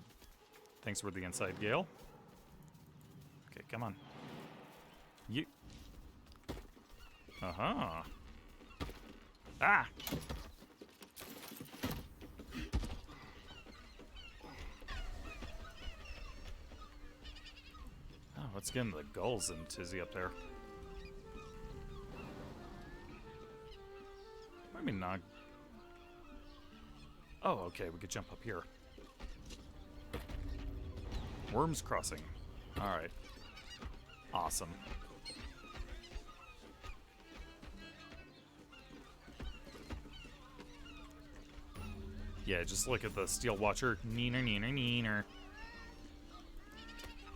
Thanks for the inside, Gale. Okay, come on. You. Uh-huh. Ah! Oh, let's get into the gulls and tizzy up there. I mean, not. Oh, okay, we could jump up here. Worms Crossing. Alright. Awesome. Yeah, just look at the Steel Watcher. Neener, neener, neener.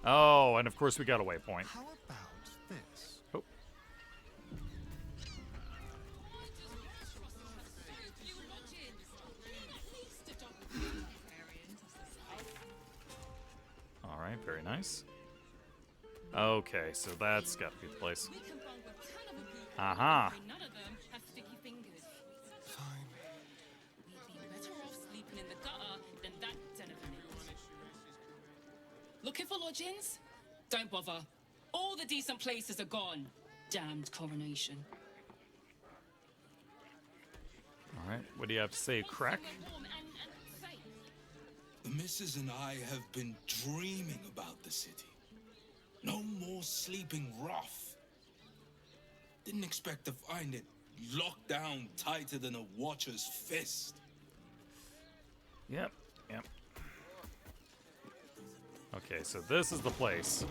Oh, and of course we got a waypoint. How about this? Oh. Alright, very nice. Okay, so that's got to be the place. Aha! Looking for lodgings? Don't bother. All the decent places are gone. Damned coronation. Alright, what do you have to say, Crack? The missus and I have been dreaming about the city. No more sleeping rough. Didn't expect to find it locked down tighter than a watcher's fist. Yep, yep. Okay, so this is the place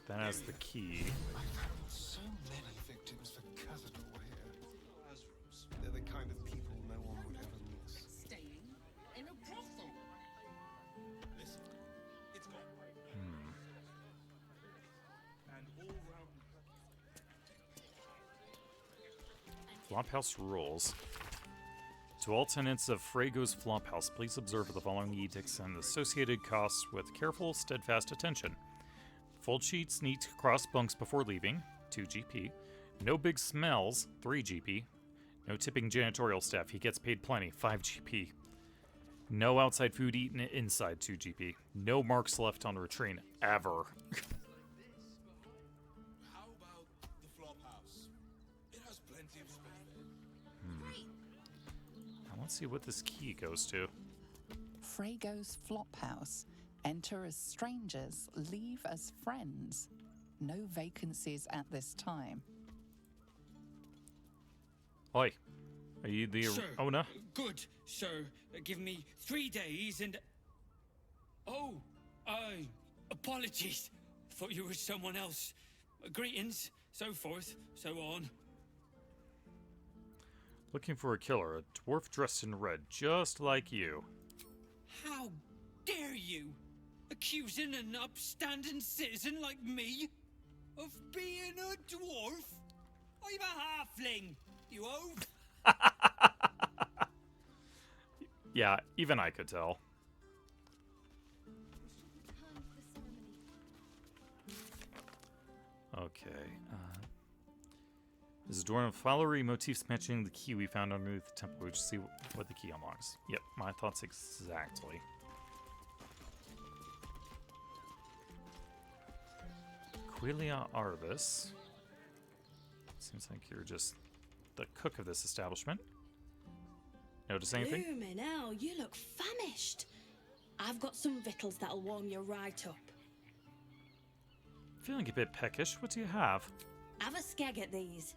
that has the key. I found so many victims for Cazador here. They're the kind of people no one would ever miss. Staying in a brothel. Listen, it's gone. And all round. Flophouse rules. To all tenants of Frago's Flophouse, please observe the following edicts and associated costs with careful, steadfast attention. Fold sheets need to cross bunks before leaving, 2 GP. No big smells, 3 GP. No tipping janitorial staff, he gets paid plenty, 5 GP. No outside food eaten inside, 2 GP. No marks left on retrain, ever. How about the Flophouse? It has plenty of space. Now let's see what this key goes to. Frago's Flophouse. Enter as strangers, leave as friends. No vacancies at this time. Oi, are you the owner? Good, sir. Give me 3 days and... Oh, apologies. Thought you were someone else. Greetings, so forth, so on. Looking for a killer, a dwarf dressed in red, just like you. How dare you? Accusing an upstanding citizen like me of being a dwarf? I'm a halfling, you oaf. Yeah, even I could tell. Okay. This is adorned with flowery motifs matching the key we found underneath the temple. We just see what the key unlocks. Yep, my thoughts exactly. Quilia Arbus. Seems like you're just the cook of this establishment. Notice anything? Bloomin' hell, you look famished. I've got some victuals that'll warm you right up. Feeling a bit peckish. What do you have? Have a skeg at these.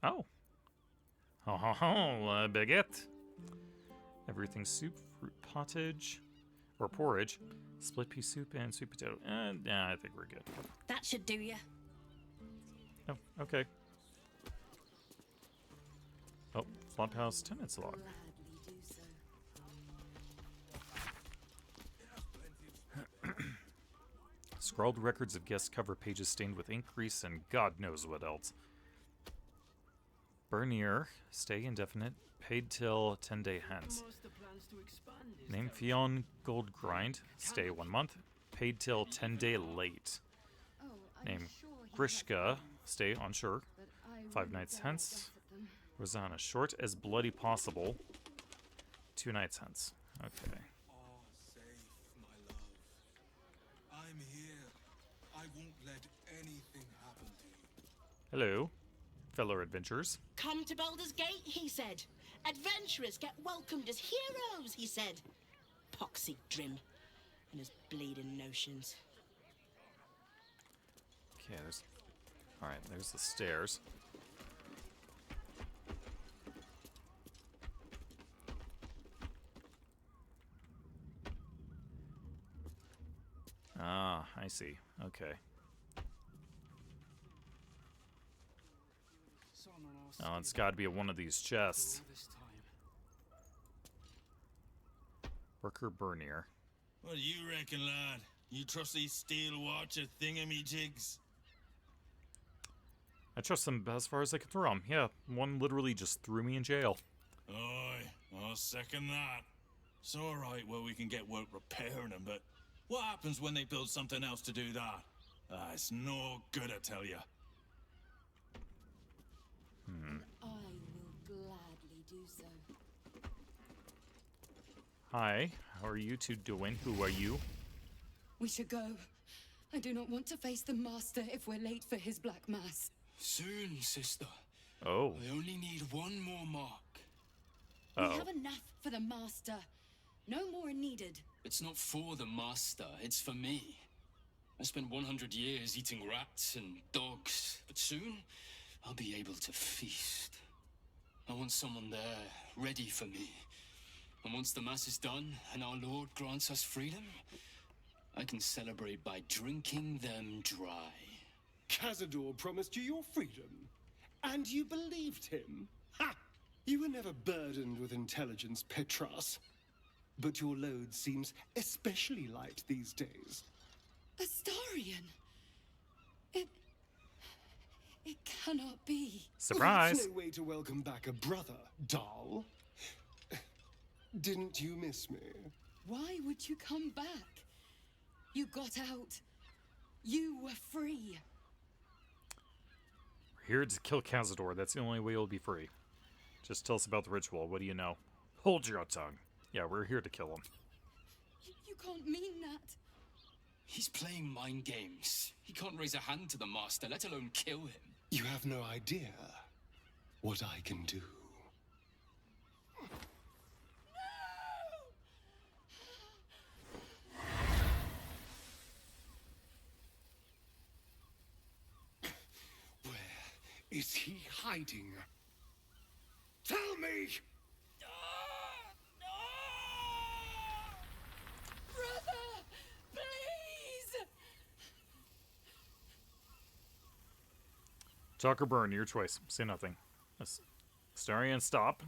Oh. Oh, baguette. Everything soup, fruit pottage, or porridge, split pea soup, and sweet potato. Nah, I think we're good. That should do you. Oh, okay. Oh, Flophouse tenants log. Scrawled records of guest cover pages stained with ink grease and God knows what else. Bernier, stay indefinite, paid till 10 day hence. Name Fionn Gold Grind, stay 1 month, paid till 10 day late. Name Grishka, stay unsure, 5 nights hence. Rosanna, short as bloody possible, 2 nights hence. Okay. I'm here. I won't let anything happen to you. Hello, fellow adventurers. Come to Baldur's Gate, he said. Adventurers get welcomed as heroes, he said. Poxy Drim and his bleeding notions. Okay, there's... Alright, there's the stairs. Ah, I see. Okay. Oh, it's got to be one of these chests. Worker Bernier. What do you reckon, lad? You trust these steel watcher thingamajigs? I trust them as far as I can throw them. Yeah, one literally just threw me in jail. Aye, I'll second that. It's alright where we can get work repairing them, but what happens when they build something else to do that? It's no good, I tell you. I will gladly do so. Hi, how are you two doing? Who are you? We should go. I do not want to face the Master if we're late for his Black Mass. Soon, sister. Oh. I only need one more mark. We have enough for the Master. No more needed. It's not for the Master, it's for me. I spent 100 years eating rats and dogs, but soon I'll be able to feast. I want someone there, ready for me. And once the Mass is done and our Lord grants us freedom, I can celebrate by drinking them dry. Cazador promised you your freedom, and you believed him? Ha! You were never burdened with intelligence, Petras. But your load seems especially light these days. Astarion! It cannot be. Surprise! That's no way to welcome back a brother, doll. Didn't you miss me? Why would you come back? You got out. You were free. We're here to kill Cazador. That's the only way you'll be free. Just tell us about the ritual. What do you know? Hold your tongue. Yeah, we're here to kill him. You can't mean that. He's playing mind games. He can't raise a hand to the Master, let alone kill him. You have no idea what I can do. Where is he hiding? Tell me! Brother, please! Talk or burn, your choice. Say nothing. Astarion, stop.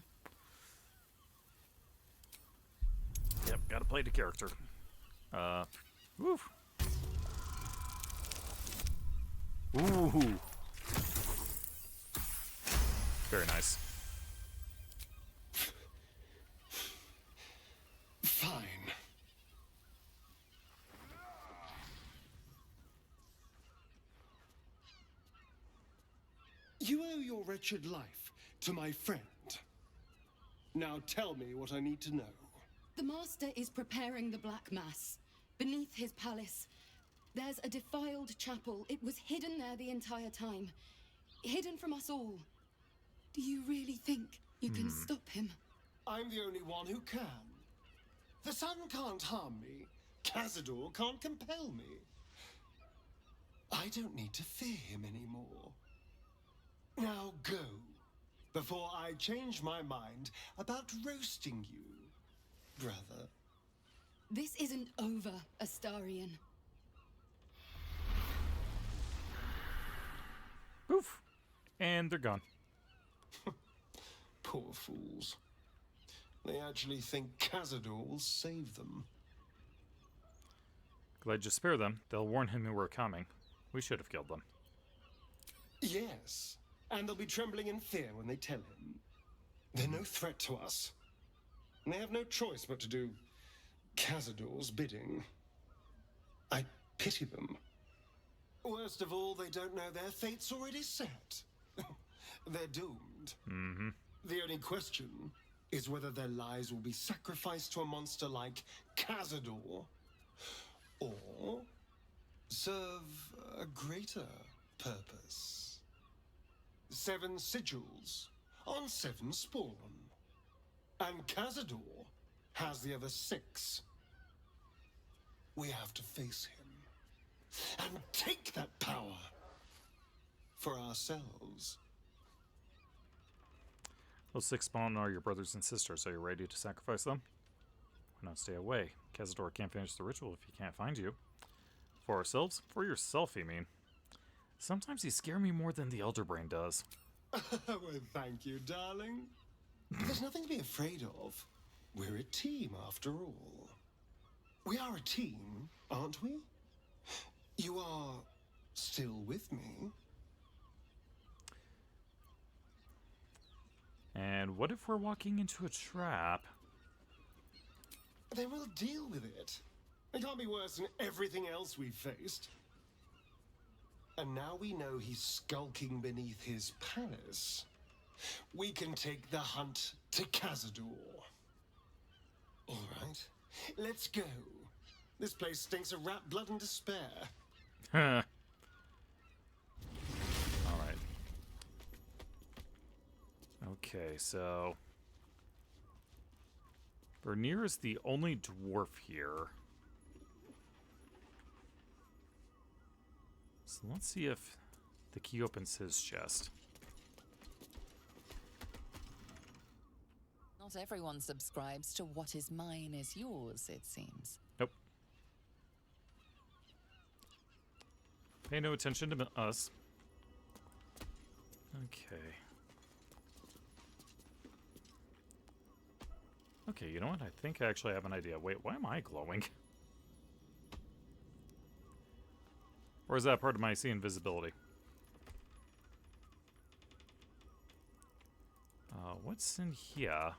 Yep, gotta play the character. Woof. Ooh. Very nice. Fine. You owe your wretched life to my friend. Now tell me what I need to know. The Master is preparing the Black Mass. Beneath his palace, there's a defiled chapel. It was hidden there the entire time. Hidden from us all. Do you really think you can stop him? I'm the only one who can. The sun can't harm me. Cazador can't compel me. I don't need to fear him anymore. Now go, before I change my mind about roasting you, brother. This isn't over, Astarion. Poof. And they're gone. Poor fools. They actually think Cazador will save them. Glad you spare them. They'll warn him we were coming. We should have killed them. Yes, and they'll be trembling in fear when they tell him. They're no threat to us. And they have no choice but to do Cazador's bidding. I pity them. Worst of all, they don't know their fate's already set. They're doomed. Mm-hmm. The only question is whether their lives will be sacrificed to a monster like Cazador, or serve a greater purpose. 7 sigils on 7 spawn. And Cazador has the other 6. We have to face him and take that power for ourselves. Those 6 spawn are your brothers and sisters. Are you ready to sacrifice them? Why not stay away? Cazador can't finish the ritual if he can't find you. For ourselves? For yourself, you mean? Sometimes you scare me more than the Elder Brain does. Well, thank you, darling. There's nothing to be afraid of. We're a team, after all. We are a team, aren't we? You are still with me. And what if we're walking into a trap? Then we'll deal with it. It can't be worse than everything else we've faced. And now we know he's skulking beneath his palace. We can take the hunt to Cazador. All right, let's go. This place stinks of rat blood and despair. All right. Okay, so Vernier is the only dwarf here. So let's see if the key opens his chest. Not everyone subscribes to what is mine is yours, it seems. Nope. Pay no attention to us. Okay. Okay, you know what? I think I actually have an idea. Wait, why am I glowing? Or is that part of my sea invisibility? What's in here?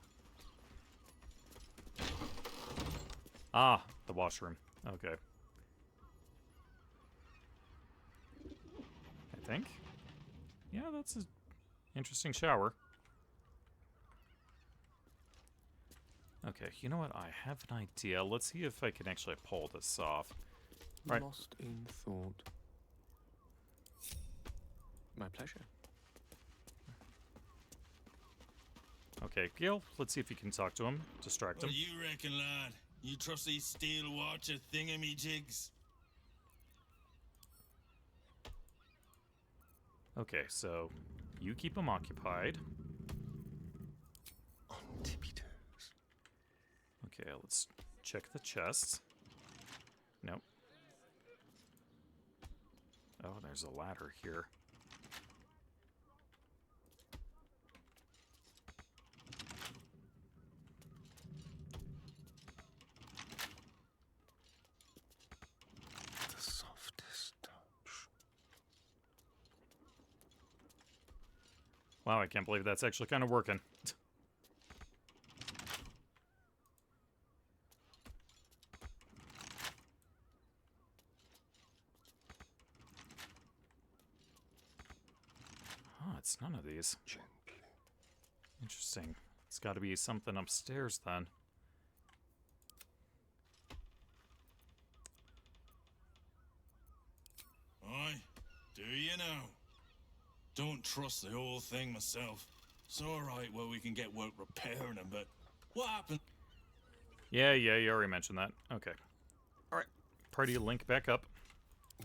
Ah, the washroom. Okay. I think. Yeah, that's an interesting shower. Okay, you know what? I have an idea. Let's see if I can actually pull this off. Right. Lost in thought. My pleasure. Okay, Gil, let's see if you can talk to him. Distract him. What do you reckon, lad? You trust these steel watcher thingamajigs? Okay, so you keep him occupied. On tippy toes. Okay, let's check the chests. Nope. Oh, there's a ladder here. The softest touch. Wow, I can't believe that's actually kind of working. It's none of these. Gently. Interesting. It's got to be something upstairs then. Aye, do you know? Don't trust the whole thing myself. It's alright where we can get work repairing them, but what happened? Yeah, you already mentioned that. Okay. Alright. Party link back up.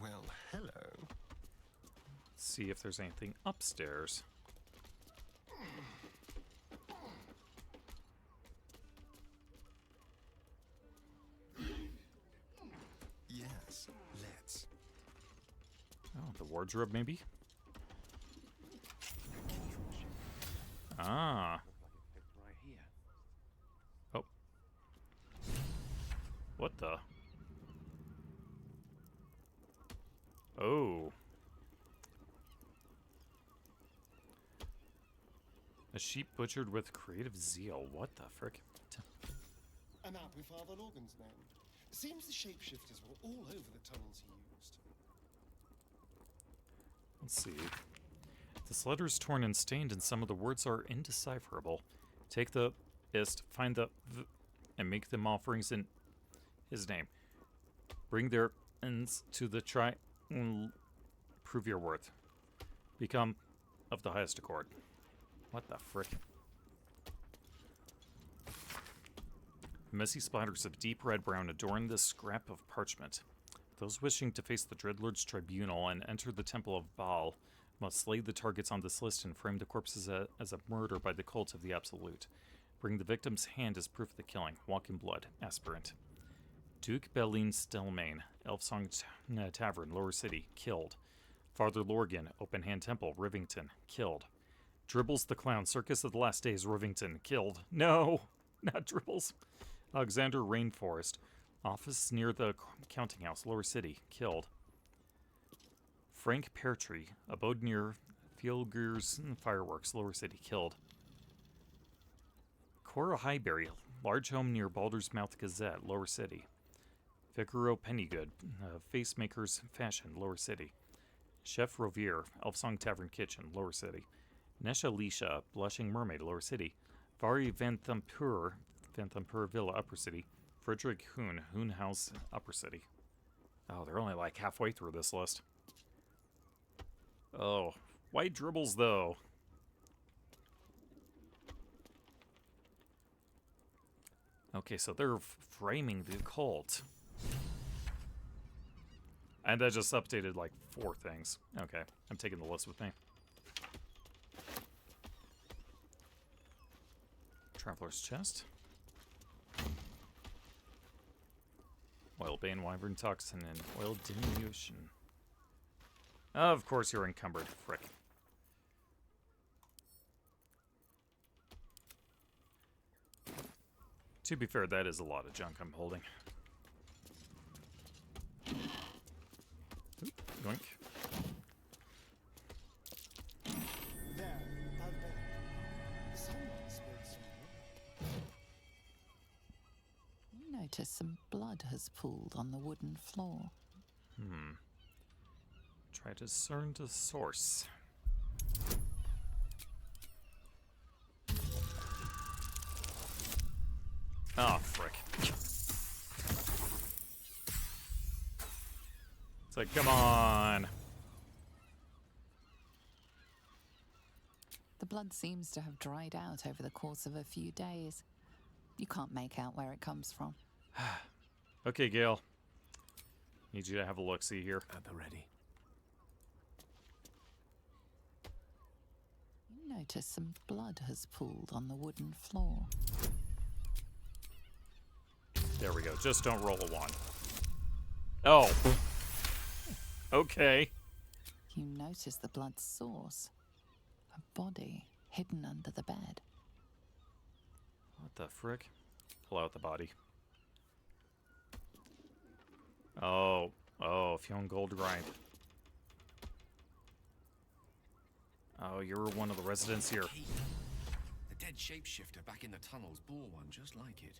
Well, hello. See if there's anything upstairs. Yes, let's. Oh, the wardrobe maybe? Ah. Oh. What the? Oh. A sheep butchered with creative zeal. What the frick? A map with Father Lorgan's name. Seems the shapeshifters were all over the tunnels he used. Let's see. This letter is torn and stained, and some of the words are indecipherable. Take the ist, find the v, and make them offerings in his name. Bring their ends to the prove your worth. Become of the highest accord. What the frick? Messy splatters of deep red-brown adorn this scrap of parchment. Those wishing to face the Dreadlord's tribunal and enter the Temple of Baal must slay the targets on this list and frame the corpses as a murder by the cult of the Absolute. Bring the victim's hand as proof of the killing. Walk in blood. Aspirant. Duke Belin Stelmane, Elfsong Tavern, Lower City, killed. Father Lorgan, Open Hand Temple, Rivington, killed. Dribbles the Clown, Circus of the Last Days, Rivington, killed. No, not Dribbles. Alexander Rainforest, office near the counting house, Lower City, killed. Frank Peartree, abode near Fieldgear's Fireworks, Lower City, killed. Cora Highberry, large home near Baldur's Mouth Gazette, Lower City. Figaro Pennygood, Facemaker's Fashion, Lower City. Chef Rovier, Elfsong Tavern Kitchen, Lower City. Nesha Lisha, Blushing Mermaid, Lower City. Vari Vanthampur Villa, Upper City. Frederick Hoon House, Upper City. Oh, they're only like halfway through this list. Oh, why Dribbles, though? Okay, so they're framing the cult. And that just updated like 4 things. Okay, I'm taking the list with me. Traveler's Chest. Oil Bane, Wyvern Toxin, and Oil Diminution. Of course you're encumbered, frick. To be fair, that is a lot of junk I'm holding. Oop, yoink. There, Baldur. Someone spoke small. You notice some blood has pooled on the wooden floor. Try to discern the source. Oh, frick. It's like, come on. The blood seems to have dried out over the course of a few days. You can't make out where it comes from. Okay, Gale. Need you to have a look-see here. At the ready. You notice some blood has pooled on the wooden floor. There we go. Just don't roll a 1. Oh. Okay. You notice the blood's source. A body hidden under the bed. What the frick? Pull out the body. Oh, Fionn Goldgrind. Oh, you're one of the residents here. The dead shapeshifter back in the tunnels bore one just like it.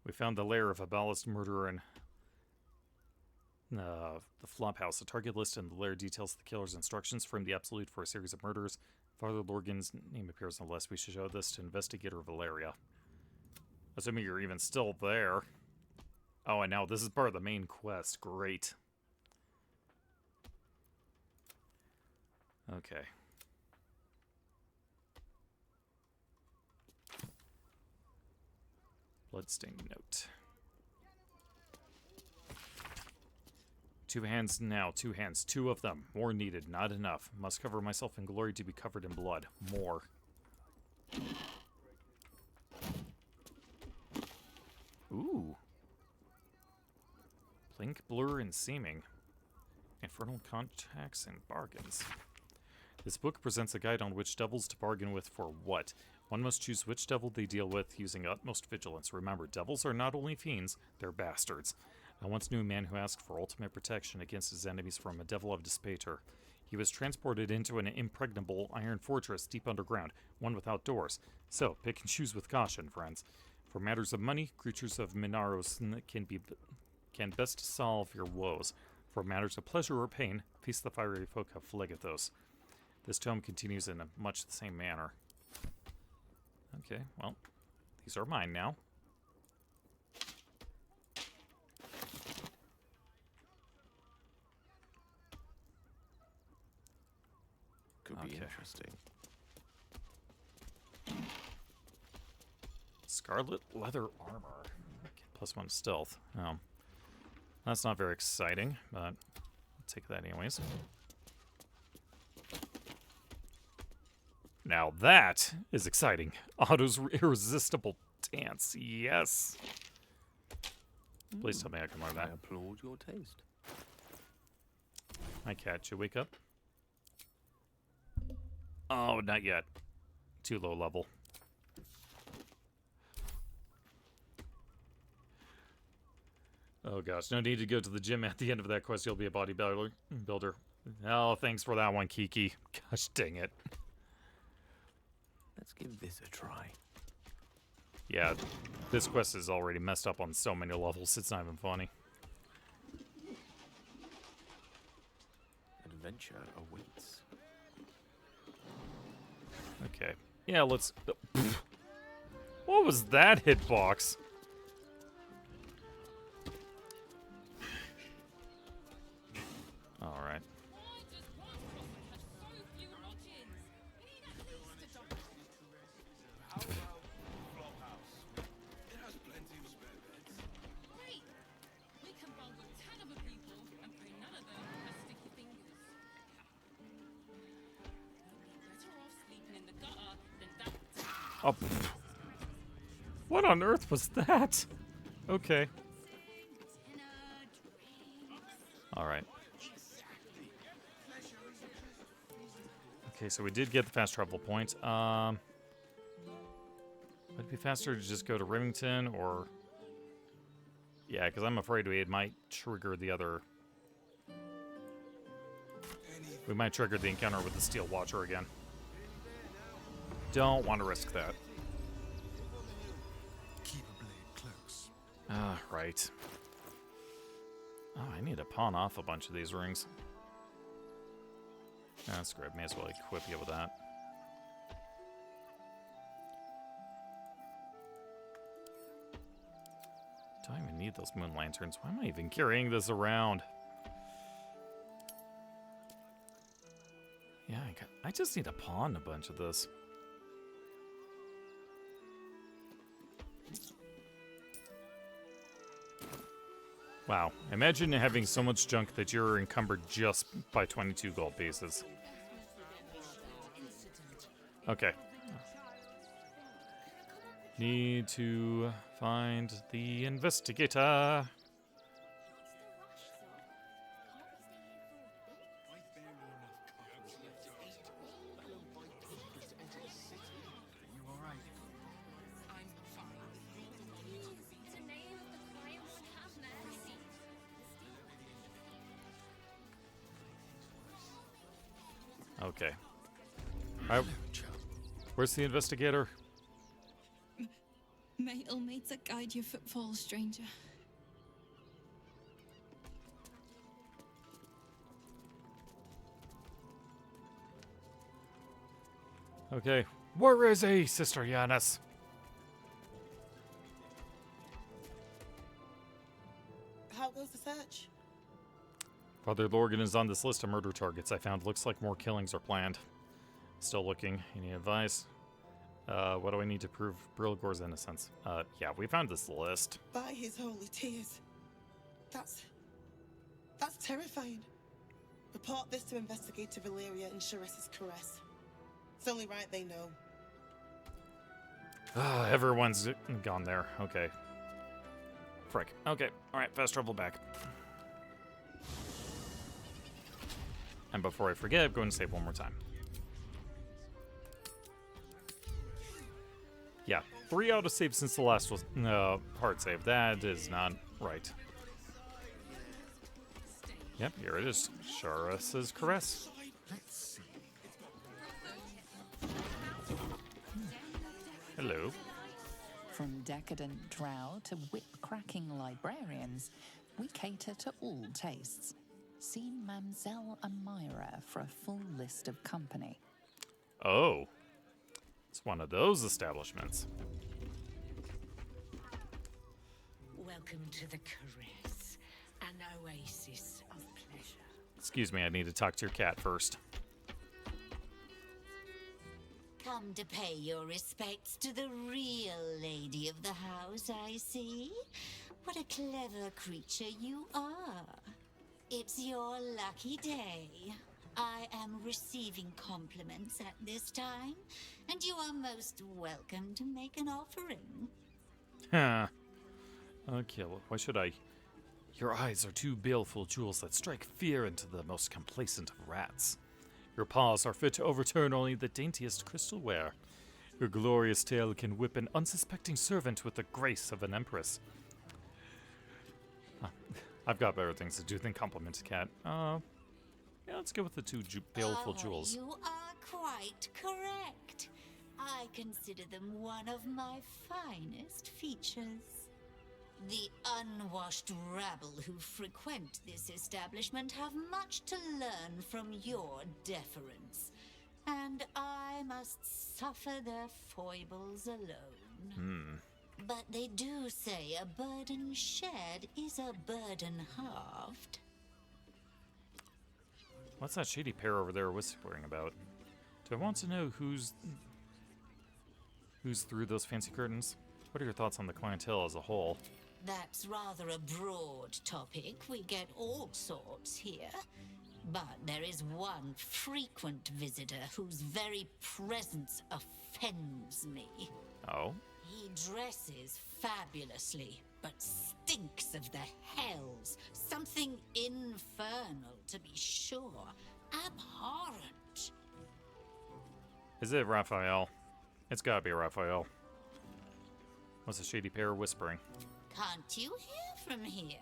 We found the lair of a ballast murderer in the Flophouse. The target list and the lair details the killer's instructions from the Absolute for a series of murders. Father Lorgan's name appears on the list. We should show this to Investigator Valeria. Assuming you're even still there. Oh, and now this is part of the main quest. Great. Okay. Bloodstained note. 2 hands now, 2 hands, 2 of them. More needed, not enough. Must cover myself in glory to be covered in blood. More. Ooh. Blink, blur, and seeming. Infernal contacts and bargains. This book presents a guide on which devils to bargain with for what. One must choose which devil they deal with using utmost vigilance. Remember, devils are not only fiends, they're bastards. I once knew a man who asked for ultimate protection against his enemies from a devil of despair. He was transported into an impregnable iron fortress deep underground, one without doors. So, pick and choose with caution, friends. For matters of money, creatures of Minaros can best solve your woes. For matters of pleasure or pain, feast the fiery folk of Phlegethos. This tome continues in much the same manner. Okay, well, these are mine now. Could be interesting. Scarlet leather armor. +1 stealth. Oh. That's not very exciting, but I'll take that anyways. Now that is exciting. Otto's irresistible dance. Yes. Please tell me I can learn that. I applaud your taste. Hi, cat. Did you wake up? Oh, not yet. Too low level. Oh gosh, no need to go to the gym at the end of that quest. You'll be a bodybuilder. Oh, thanks for that one, Kiki. Gosh dang it. Let's give this a try. Yeah, this quest is already messed up on so many levels, it's not even funny. Adventure awaits. Okay. Yeah, let's... What was that hitbox? Alright. Oh, what on earth was that? Okay. Alright. Okay, so we did get the fast travel point. Would it be faster to just go to Remington, or... Yeah, because I'm afraid it might trigger the other... We might trigger the encounter with the Steel Watcher again. Don't want to risk that. Keep a blade close. Ah, right. Oh, I need to pawn off a bunch of these rings. That's great. May as well equip you with that. Don't even need those moon lanterns. Why am I even carrying this around? Yeah, I just need to pawn a bunch of this. Wow. Imagine having so much junk that you're encumbered just by 22 gold pieces. Okay. Need to find the investigator. Okay. Where's the investigator? May Ilmates guide your footfalls, stranger. Okay. Where is he, Sister Yanis? How goes the search? Father Lorgan is on this list of murder targets I found. Looks like more killings are planned. Still looking. Any advice? What do I need to prove Brilgor's innocence? Yeah, we found this list. By his holy tears. That's terrifying. Report this to Investigator Valeria and Charis's Caress. It's only right they know. Everyone's gone there. Okay. Frick. Okay. Alright, fast travel back. And before I forget, I'm going to save one more time. Yeah, 3 auto saves since the last was hard save. That is not right. Yep, here it is. Sharas's caress. Let's see. Hello. From decadent drow to whip-cracking librarians, we cater to all tastes. See Mamselle Amira for a full list of company. Oh. It's one of those establishments. Welcome to the caress, an oasis of pleasure. Excuse me, I need to talk to your cat first. Come to pay your respects to the real lady of the house, I see. What a clever creature you are. It's your lucky day. I am receiving compliments at this time, and you are most welcome to make an offering. Huh. Okay, well, why should I? Your eyes are two baleful jewels that strike fear into the most complacent of rats. Your paws are fit to overturn only the daintiest crystalware. Your glorious tail can whip an unsuspecting servant with the grace of an empress. I've got better things to do than compliment a cat. Yeah, let's go with the two baleful jewels. You are quite correct. I consider them one of my finest features. The unwashed rabble who frequent this establishment have much to learn from your deference, and I must suffer their foibles alone. But they do say a burden shared is a burden halved. What's that shady pair over there whispering about? Do I want to know who's through those fancy curtains? What are your thoughts on the clientele as a whole? That's rather a broad topic. We get all sorts here. But there is one frequent visitor whose very presence offends me. Oh? He dresses fabulously, but stinks of the hells. Something infernal, to be sure. Abhorrent. Is it Raphael? It's gotta be Raphael. What's the shady pair whispering? Can't you hear from here?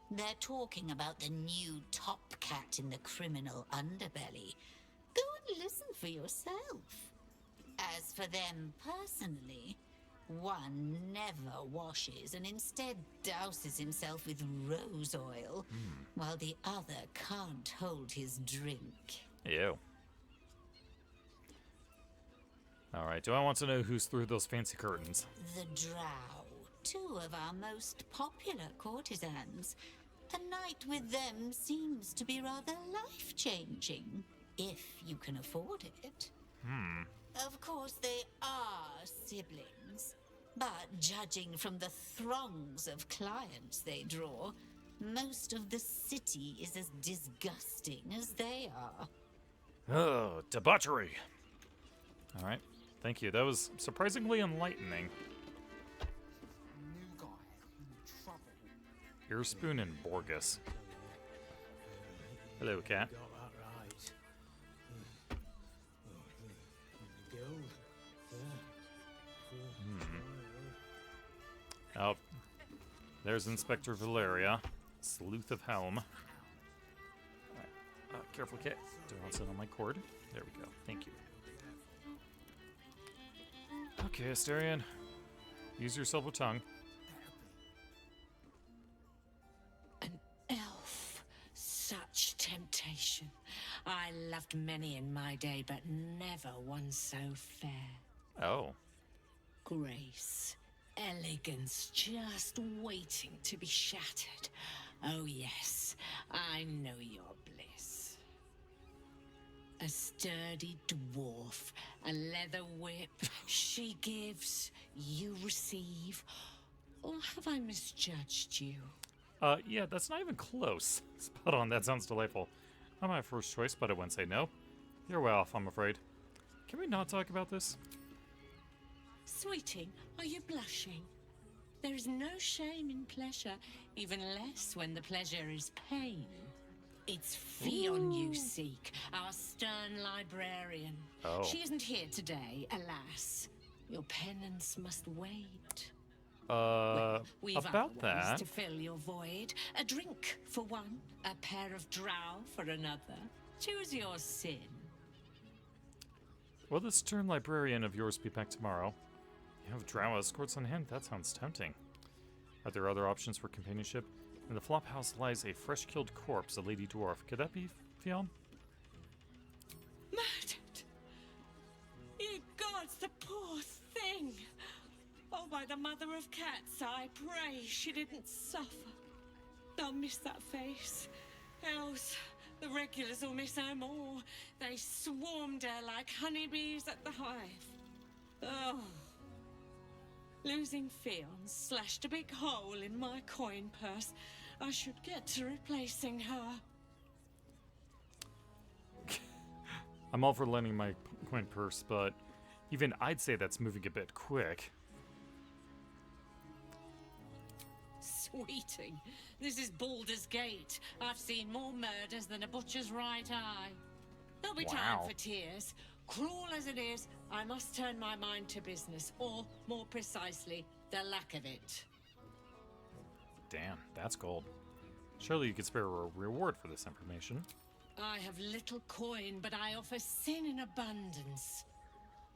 They're talking about the new top cat in the criminal underbelly. Go and listen for yourself. As for them personally, one never washes and instead douses himself with rose oil, while the other can't hold his drink. Ew. Alright, do I want to know who's through those fancy curtains? The Drow, two of our most popular courtesans. A night with them seems to be rather life-changing, if you can afford it. Of course, they are siblings, but judging from the throngs of clients they draw, most of the city is as disgusting as they are. Oh, debauchery. Alright, thank you. That was surprisingly enlightening. New guy in trouble. Earspoon and Borgus. Hello, cat. Oh, there's Inspector Valeria, Sleuth of Helm. Careful, cat. Don't want to sit on my cord. There we go. Thank you. Okay, Asterion. Use your silver tongue. An elf. Such temptation. I loved many in my day, but never one so fair. Oh. Grace. Elegance just waiting to be shattered. Oh, yes, I know your bliss. A sturdy dwarf, a leather whip. She gives, you receive. Or have I misjudged you? Yeah, that's not even close. Spot on, that sounds delightful. Not my first choice, but I wouldn't say no. You're way off, I'm afraid. Can we not talk about this? Sweeting, are you blushing? There is no shame in pleasure, even less when the pleasure is pain. It's Fionn you seek, our stern librarian. Oh. She isn't here today, alas. Your penance must wait. We've about other ways that. to fill your void. A drink for one, a pair of drow for another. Choose your sin. Will this stern librarian of yours be back tomorrow? You have drow escorts on hand? That sounds tempting. Are there other options for companionship? In the flop house lies a fresh-killed corpse, a lady dwarf. Could that be Fionn? Murdered! You gods, the poor thing! Oh, by the mother of cats, I pray she didn't suffer. I'll miss that face. Else, the regulars will miss her more. They swarmed her like honeybees at the hive. Oh. Losing Fionn slashed a big hole in my coin purse. I should get to replacing her. I'm all for lending my coin purse, but even I'd say that's moving a bit quick. Sweeting, this is Baldur's Gate. I've seen more murders than a butcher's right eye. There'll be time for tears. Cruel as it is, I must turn my mind to business, or, more precisely, the lack of it. Damn, that's gold. Surely you could spare a reward for this information. I have little coin, but I offer sin in abundance.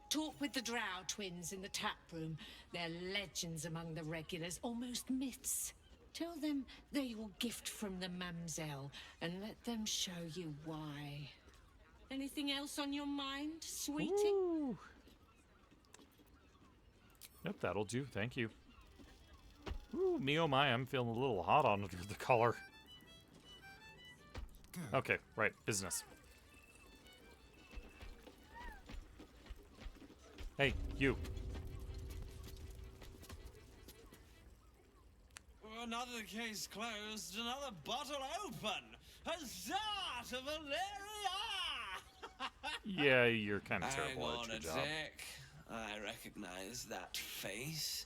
Talk with the Drow twins in the tap room. They're legends among the regulars, almost myths. Tell them they're your gift from the Mamselle, and let them show you why. Anything else on your mind, sweetie? Ooh. Yep, that'll do. Thank you. Ooh, me oh my, I'm feeling a little hot under the collar. Good. Okay, right, business. Hey, you. Another case closed, another bottle open. Huzzah to Valeria! Yeah, you're kind of terrible Hang at on your a job. sec. I recognize that face.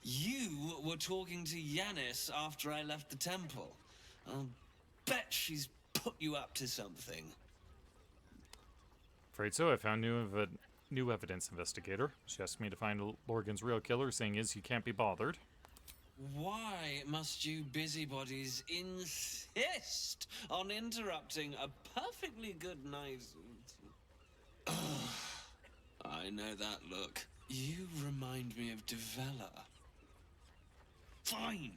You were talking to Yanis after I left the temple. I'll bet she's put you up to something. Afraid so. I found new evidence, investigator. She asked me to find Lorgan's real killer, saying is he can't be bothered. Why must you busybodies insist on interrupting a perfectly good night? I know that look. You remind me of Devella. Fine.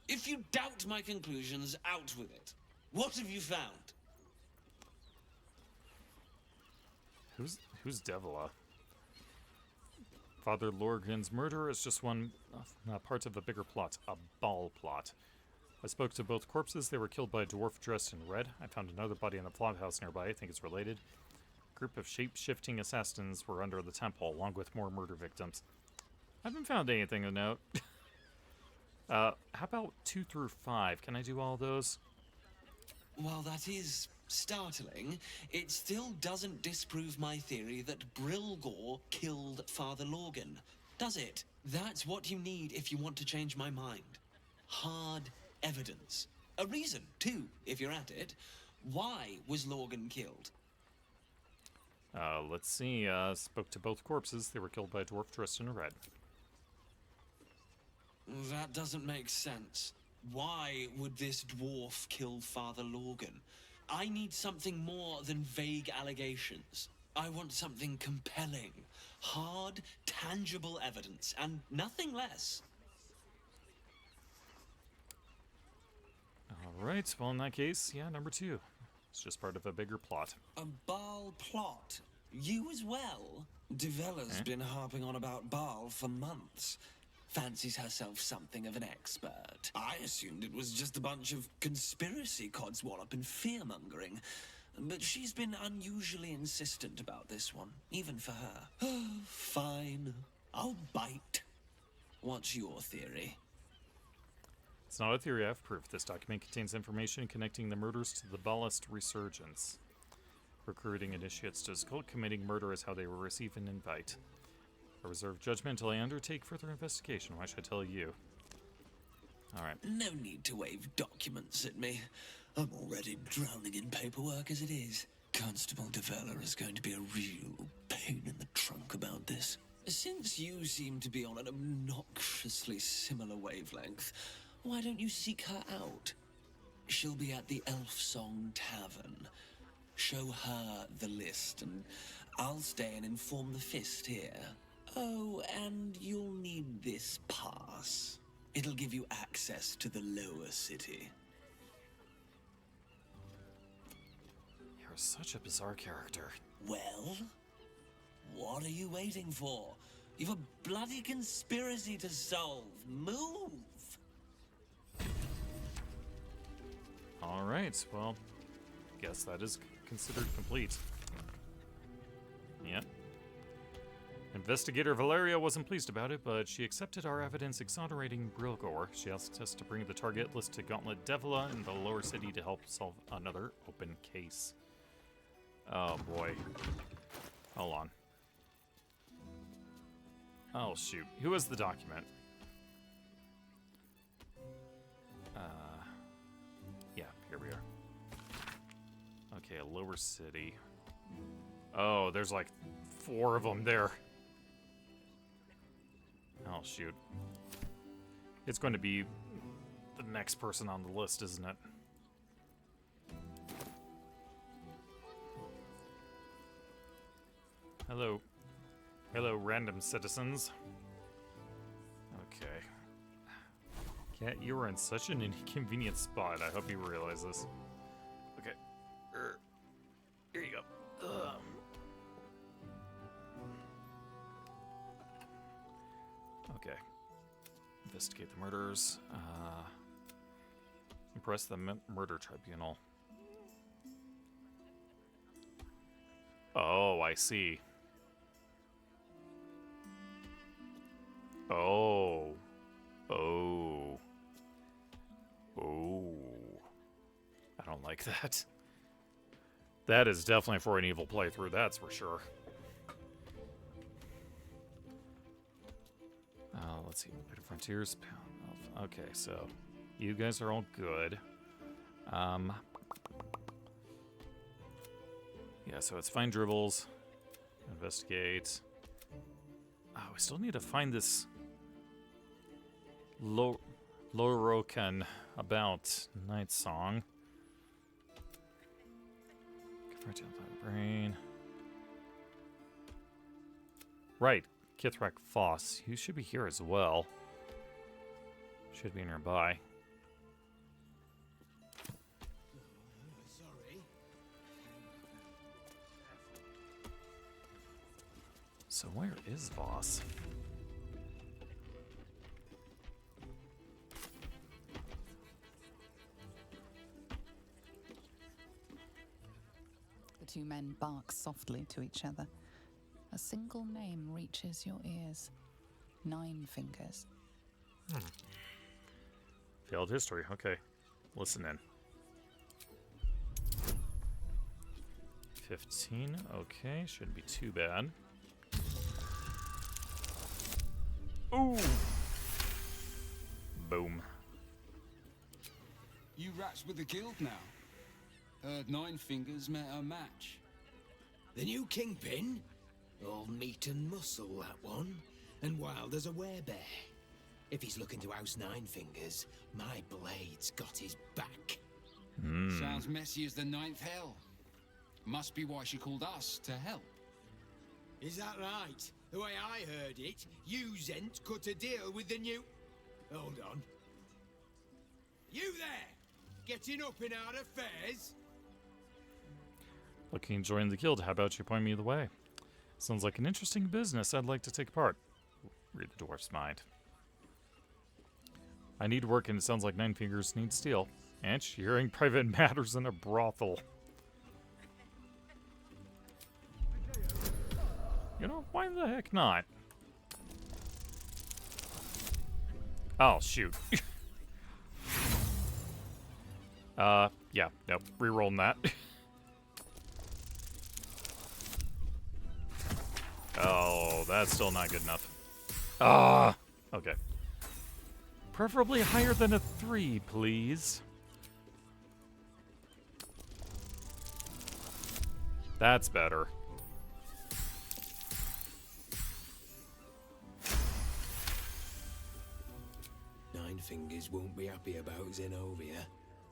If you doubt my conclusions, out with it. What have you found? Who's Devila? Father Lorgan's murder is just one part of a bigger plot, a ball plot. I spoke to both corpses. They were killed by a dwarf dressed in red. I found another body in the flop house nearby. I think it's related. A group of shape-shifting assassins were under the temple, along with more murder victims. I haven't found anything of note. How about 2 through 5? Can I do all those? While that is startling, it still doesn't disprove my theory that Brilgor killed Father Lorgan, does it? That's what you need if you want to change my mind. Hard evidence. A reason, too, if you're at it. Why was Lorgan killed? Let's see. Spoke to both corpses. They were killed by a dwarf dressed in red. That doesn't make sense. Why would this dwarf kill Father Lorgan? I need something more than vague allegations. I want something compelling. Hard, tangible evidence, and nothing less. Alright, well in that case, yeah, number 2. It's just part of a bigger plot. A Baal plot? You as well? Devella's been harping on about Baal for months. Fancies herself something of an expert. I assumed it was just a bunch of conspiracy codswallop and fear-mongering. But she's been unusually insistent about this one, even for her. Fine. I'll bite. What's your theory? It's not a theory, I have proof. This document contains information connecting the murders to the Ballast resurgence. Recruiting initiates to his cult, committing murder is how they will receive an invite. I reserve judgment until I undertake further investigation. Why should I tell you? Alright. No need to wave documents at me. I'm already drowning in paperwork as it is. Constable Devella is going to be a real pain in the trunk about this. Since you seem to be on an obnoxiously similar wavelength, why don't you seek her out? She'll be at the Elf Song Tavern. Show her the list, and I'll stay and inform the Fist here. Oh, and you'll need this pass. It'll give you access to the lower city. You're such a bizarre character. Well, what are you waiting for? You've a bloody conspiracy to solve. Move! Alright, well, guess that is considered complete. Yep. Investigator Valeria wasn't pleased about it, but she accepted our evidence exonerating Brilgor. She asked us to bring the target list to Gauntlet Devila in the lower city to help solve another open case. Oh boy. Hold on. Oh shoot. Who has the document? Yeah, here we are. Okay, a lower city. Oh, there's like 4 of them there. Oh, shoot. It's going to be the next person on the list, isn't it? Hello. Hello, random citizens. Okay. Cat, you are in such an inconvenient spot. I hope you realize this. Okay. Here you go. Okay. Investigate the murders. Impress the murder tribunal. Oh, I see. Oh. Oh. Oh. I don't like that. That is definitely for an evil playthrough, that's for sure. Let's see. Frontiers. Okay, so you guys are all good. Yeah, so it's find dribbles, investigate. Oh, we still need to find this Lorokan about Night Song. Confronting the brain. Right. Kithrak Foss. You should be here as well. Should be nearby. Sorry. So where is Voss? The two men bark softly to each other. A single name reaches your ears. 9 Fingers. Failed history. Okay. Listen in. 15. Okay. Shouldn't be too bad. Ooh! Boom. You rats with the guild now. Heard 9 Fingers met a match. The new kingpin? All meat and muscle, that one. And wild as a werebear. If he's looking to oust 9 Fingers, my blade's got his back. Sounds messy as the 9th hell. Must be why she called us to help. Is that right? The way I heard it, you Zent cut a deal with the new... Hold on. You there! Getting up in our affairs? Looking to join the guild. How about you point me the way? Sounds like an interesting business I'd like to take part. Read the dwarf's mind. I need work and it sounds like 9 Fingers need steel. And sharing private matters in a brothel. You know, why the heck not? Oh, shoot. Yeah, nope. Rerolling that. Oh, that's still not good enough. Okay. Preferably higher than a 3, please. That's better. Nine Fingers won't be happy about Zenobia,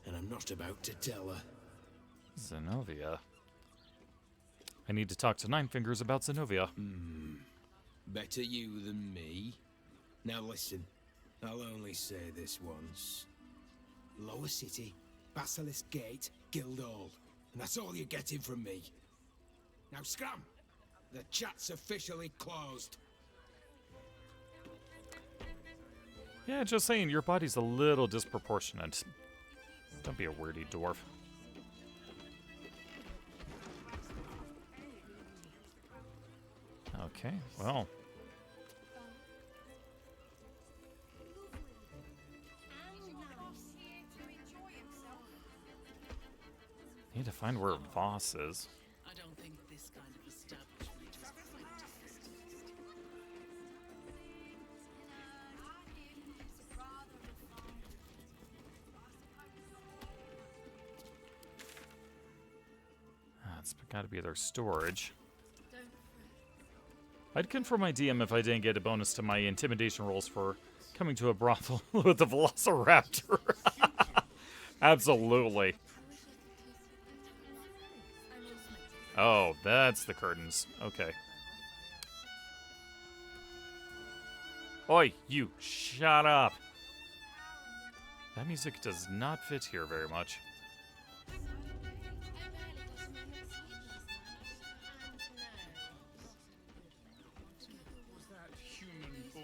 and I'm not about to tell her. Zenobia? I need to talk to Nine Fingers about Zenobia. Better you than me. Now listen, I'll only say this once. Lower City, Basilisk Gate, Guildhall. And that's all you're getting from me. Now scram! The chat's officially closed. Yeah, just saying, your body's a little disproportionate. Don't be a wordy dwarf. Okay, well. Need to find where Voss is. I don't think this kind of establishment is quite It's got to be their storage. I'd confirm my DM if I didn't get a bonus to my intimidation rolls for coming to a brothel with a velociraptor. Absolutely. Oh, that's the curtains. Okay. Oi, you, shut up. That music does not fit here very much. Was that human boy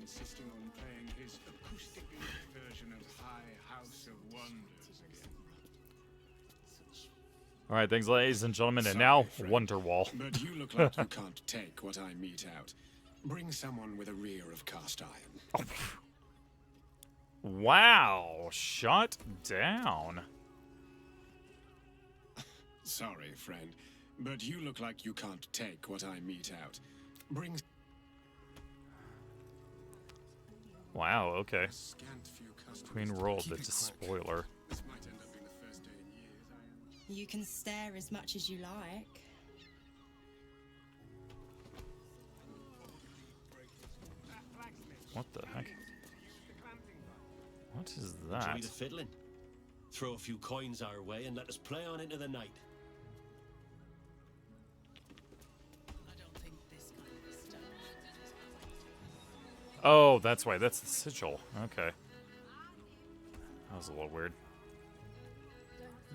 insisting on playing his acoustic version of High House of Wonders again? All right, thanks, ladies and gentlemen, and now Wonderwall. But you look like you can't take what I mete out. Bring someone with a rear of cast iron. Wow, shut down. Sorry, friend, but you look like you can't take what I mete out. Bring. Wow, okay. Queen rolled, that's a spoiler. You can stare as much as you like. What the heck? What is Enjoy that? the fiddling. Throw a few coins our way and let us play on into the night. Oh, that's why. That's the sigil. Okay. That was a little weird.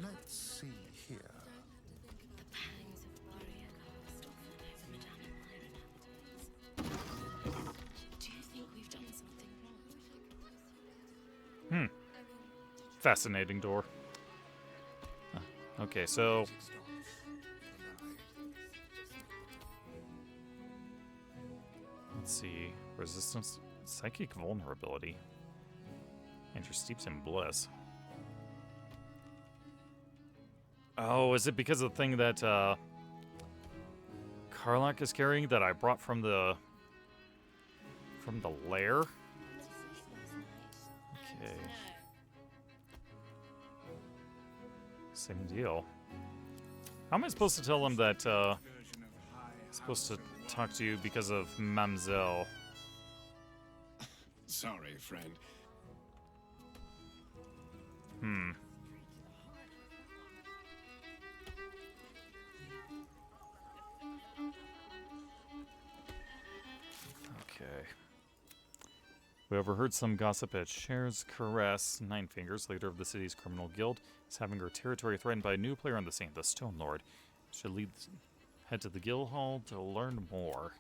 Let's see here. Do you think we've done something wrong? Fascinating door. Okay, so... Let's see. Resistance. Psychic vulnerability. And you're steeped in bliss. Oh, is it because of the thing that Karlak is carrying that I brought from the lair? Okay. Same deal. How am I supposed to tell him that I'm supposed to talk to you because of Mamzelle? Sorry, friend. Okay. We overheard some gossip at Cher's Caress. Nine Fingers, leader of the city's criminal guild, is having her territory threatened by a new player on the scene, the Stone Lord. Should head to the guild hall to learn more.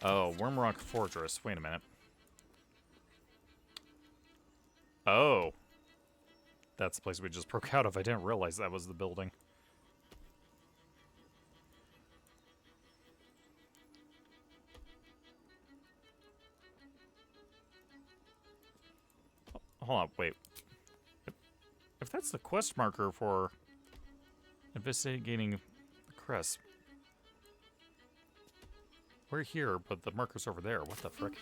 Oh, Wormrock Fortress. Wait a minute. Oh. That's the place we just broke out of. I didn't realize that was the building. Hold on, wait. If that's the quest marker for investigating the press. We're here, but the marker's over there. What the frick?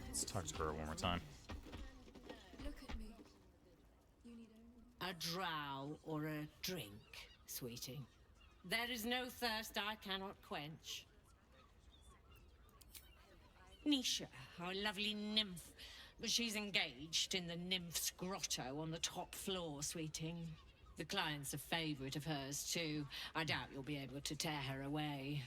Let's talk to her one more time. A drow or a drink, sweeting? There is no thirst I cannot quench. Nisha, our lovely nymph, but she's engaged in the nymph's grotto on the top floor, sweeting. The client's a favourite of hers too. I doubt you'll be able to tear her away.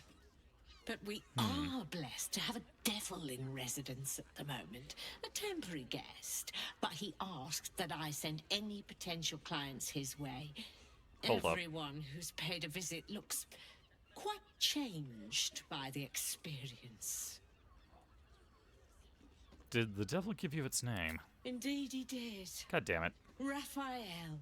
But we are blessed to have a devil in residence at the moment, a temporary guest. But he asked that I send any potential clients his way. Hold up. Everyone who's paid a visit looks quite changed by the experience. Did the devil give you its name? Indeed he did. God damn it. Raphael.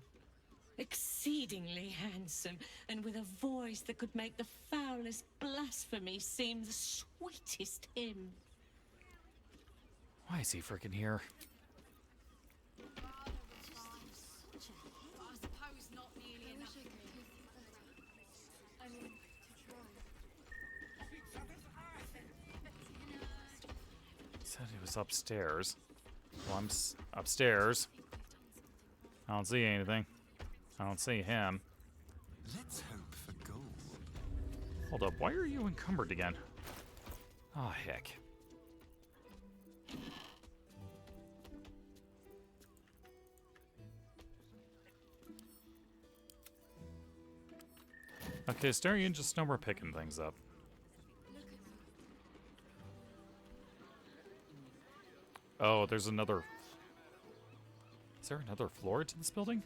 Exceedingly handsome, and with a voice that could make the foulest blasphemy seem the sweetest hymn. Why is he freaking here? Said he was upstairs. Well, I'm upstairs. I don't see anything. I don't see him. Let's hope for gold. Hold up, why are you encumbered again? Oh, heck. Okay, Starion, just know we're picking things up. Oh, there's another... Is there another floor to this building?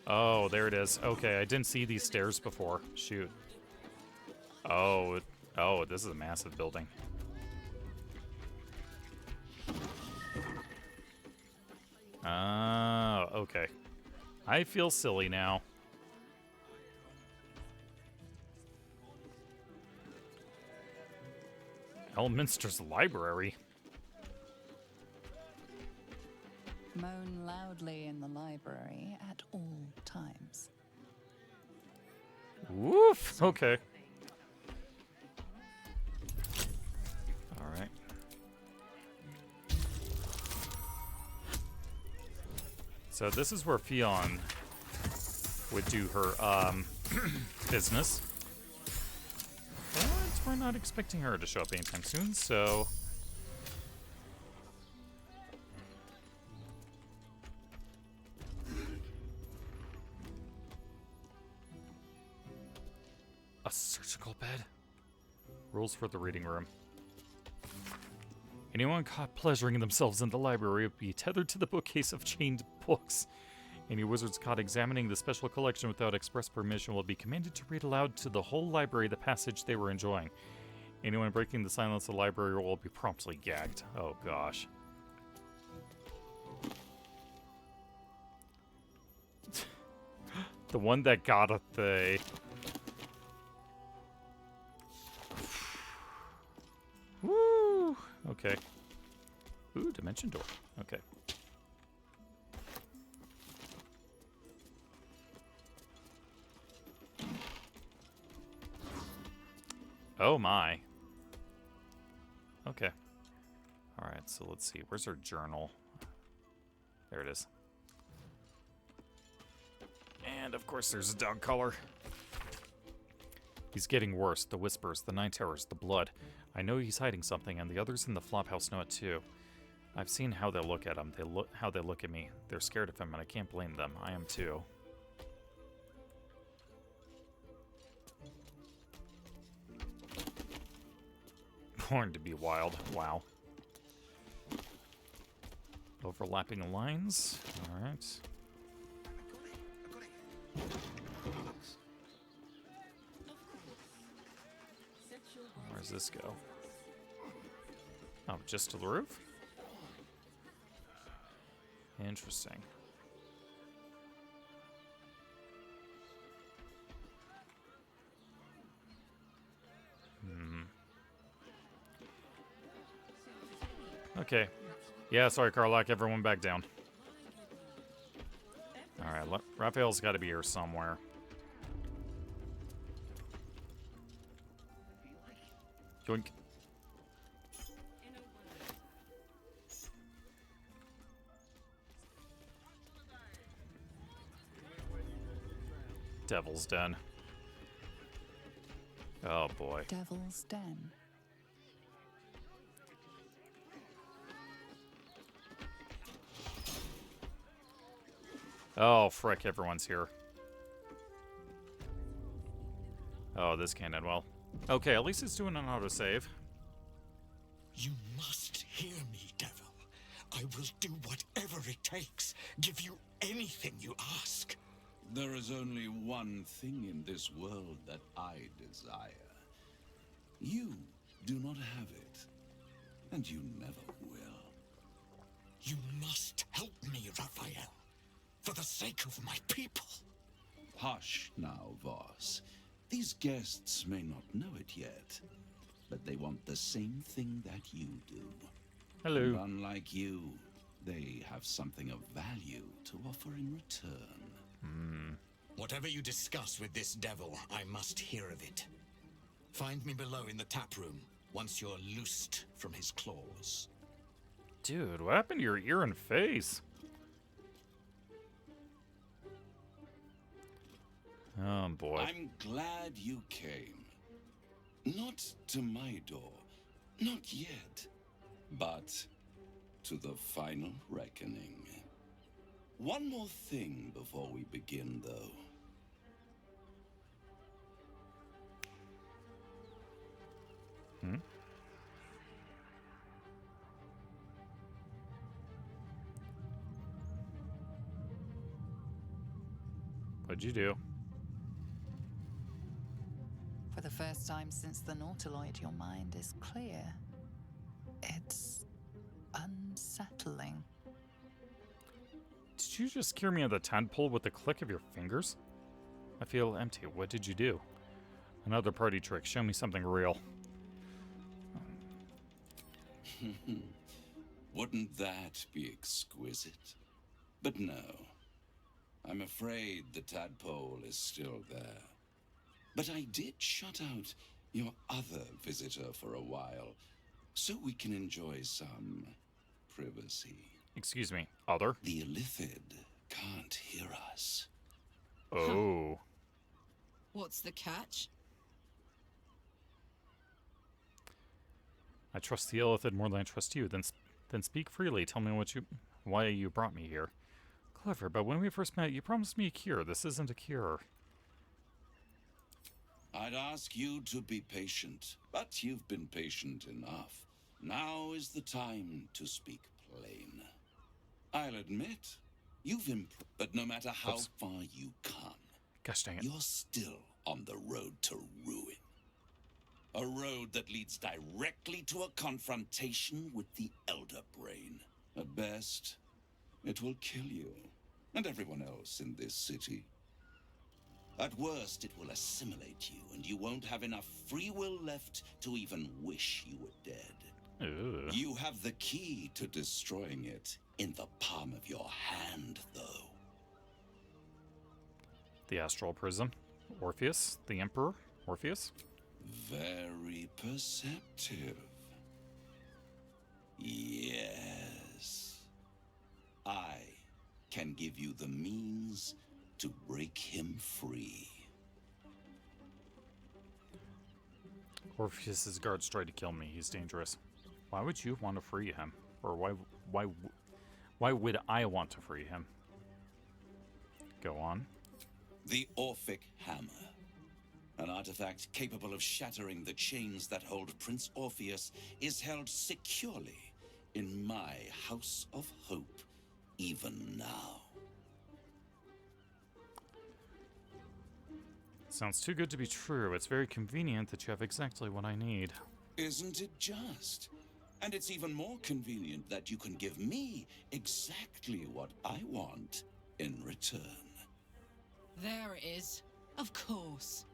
Oh, there it is. Okay, I didn't see these stairs before. Shoot. Oh, this is a massive building. Okay. I feel silly now. Elminster's library. Moan loudly in the library at all times. Woof! Okay. Alright. So this is where Fionn would do her, business. But we're not expecting her to show up anytime soon, so... A surgical bed? Rules for the reading room. Anyone caught pleasuring themselves in the library will be tethered to the bookcase of chained books. Any wizards caught examining the special collection without express permission will be commanded to read aloud to the whole library the passage they were enjoying. Anyone breaking the silence of the library will be promptly gagged. Oh gosh. The one that got at the... Woo! Okay. Ooh, dimension door. Okay. Oh my. Okay. Alright, so let's see. Where's our journal? There it is. And of course there's a dog collar. He's getting worse. The whispers, the nine terrors, the blood. I know he's hiding something, and the others in the flophouse know it too. I've seen how they look at him. How they look at me. They're scared of him, and I can't blame them. I am too. Born to be wild. Wow. Overlapping lines. All right. Where's this go? Oh, just to the roof? Interesting. Okay. Yeah, sorry, Karlak. Everyone back down. Alright, Raphael's got to be here somewhere. Yoink. Devil's Den. Oh boy. Devil's Den. Oh, frick, everyone's here. Oh, this can't end well. Okay, at least it's doing an autosave. You must hear me, Devil. I will do whatever it takes. Give you anything you ask. There is only one thing in this world that I desire. You do not have it, and you never will. You must help me, Raphael, for the sake of my people. Hush now, Voss. These guests may not know it yet, but they want the same thing that you do. Hello. And unlike you, they have something of value to offer in return. Whatever you discuss with this devil, I must hear of it. Find me below in the tap room, once you're loosed from his claws. Dude, what happened to your ear and face? Oh, boy. I'm glad you came. Not to my door, not yet, but to the final reckoning. One more thing before we begin, though. What'd you do? For the first time since the Nautiloid, your mind is clear. It's unsettling. Did you just scare me on the tadpole with the click of your fingers? I feel empty. What did you do? Another party trick. Show me something real. Wouldn't that be exquisite? But no. I'm afraid the tadpole is still there. But I did shut out your other visitor for a while, so we can enjoy some privacy. Excuse me, other? The Illithid can't hear us. Oh. What's the catch? I trust the Illithid more than I trust you. Then speak freely. Tell me why you brought me here. Clever, but when we first met, you promised me a cure. This isn't a cure. I'd ask you to be patient, but you've been patient enough. Now is the time to speak plain. I'll admit, you've improved, but no matter how far you come, gosh dang it, you're still on the road to ruin. A road that leads directly to a confrontation with the Elder Brain. At best, it will kill you, and everyone else in this city. At worst, it will assimilate you, and you won't have enough free will left to even wish you were dead. Ugh. You have the key to destroying it in the palm of your hand, though. The Astral Prism. Orpheus. The Emperor. Orpheus. Very perceptive. Yes. I can give you the means to break him free. Orpheus's guards tried to kill me. He's dangerous. Why would you want to free him? Or why would I want to free him? Go on. The Orphic Hammer. An artifact capable of shattering the chains that hold Prince Orpheus is held securely in my House of Hope, even now. Sounds too good to be true. It's very convenient that you have exactly what I need. Isn't it just? And it's even more convenient that you can give me exactly what I want in return. There it is. Of course.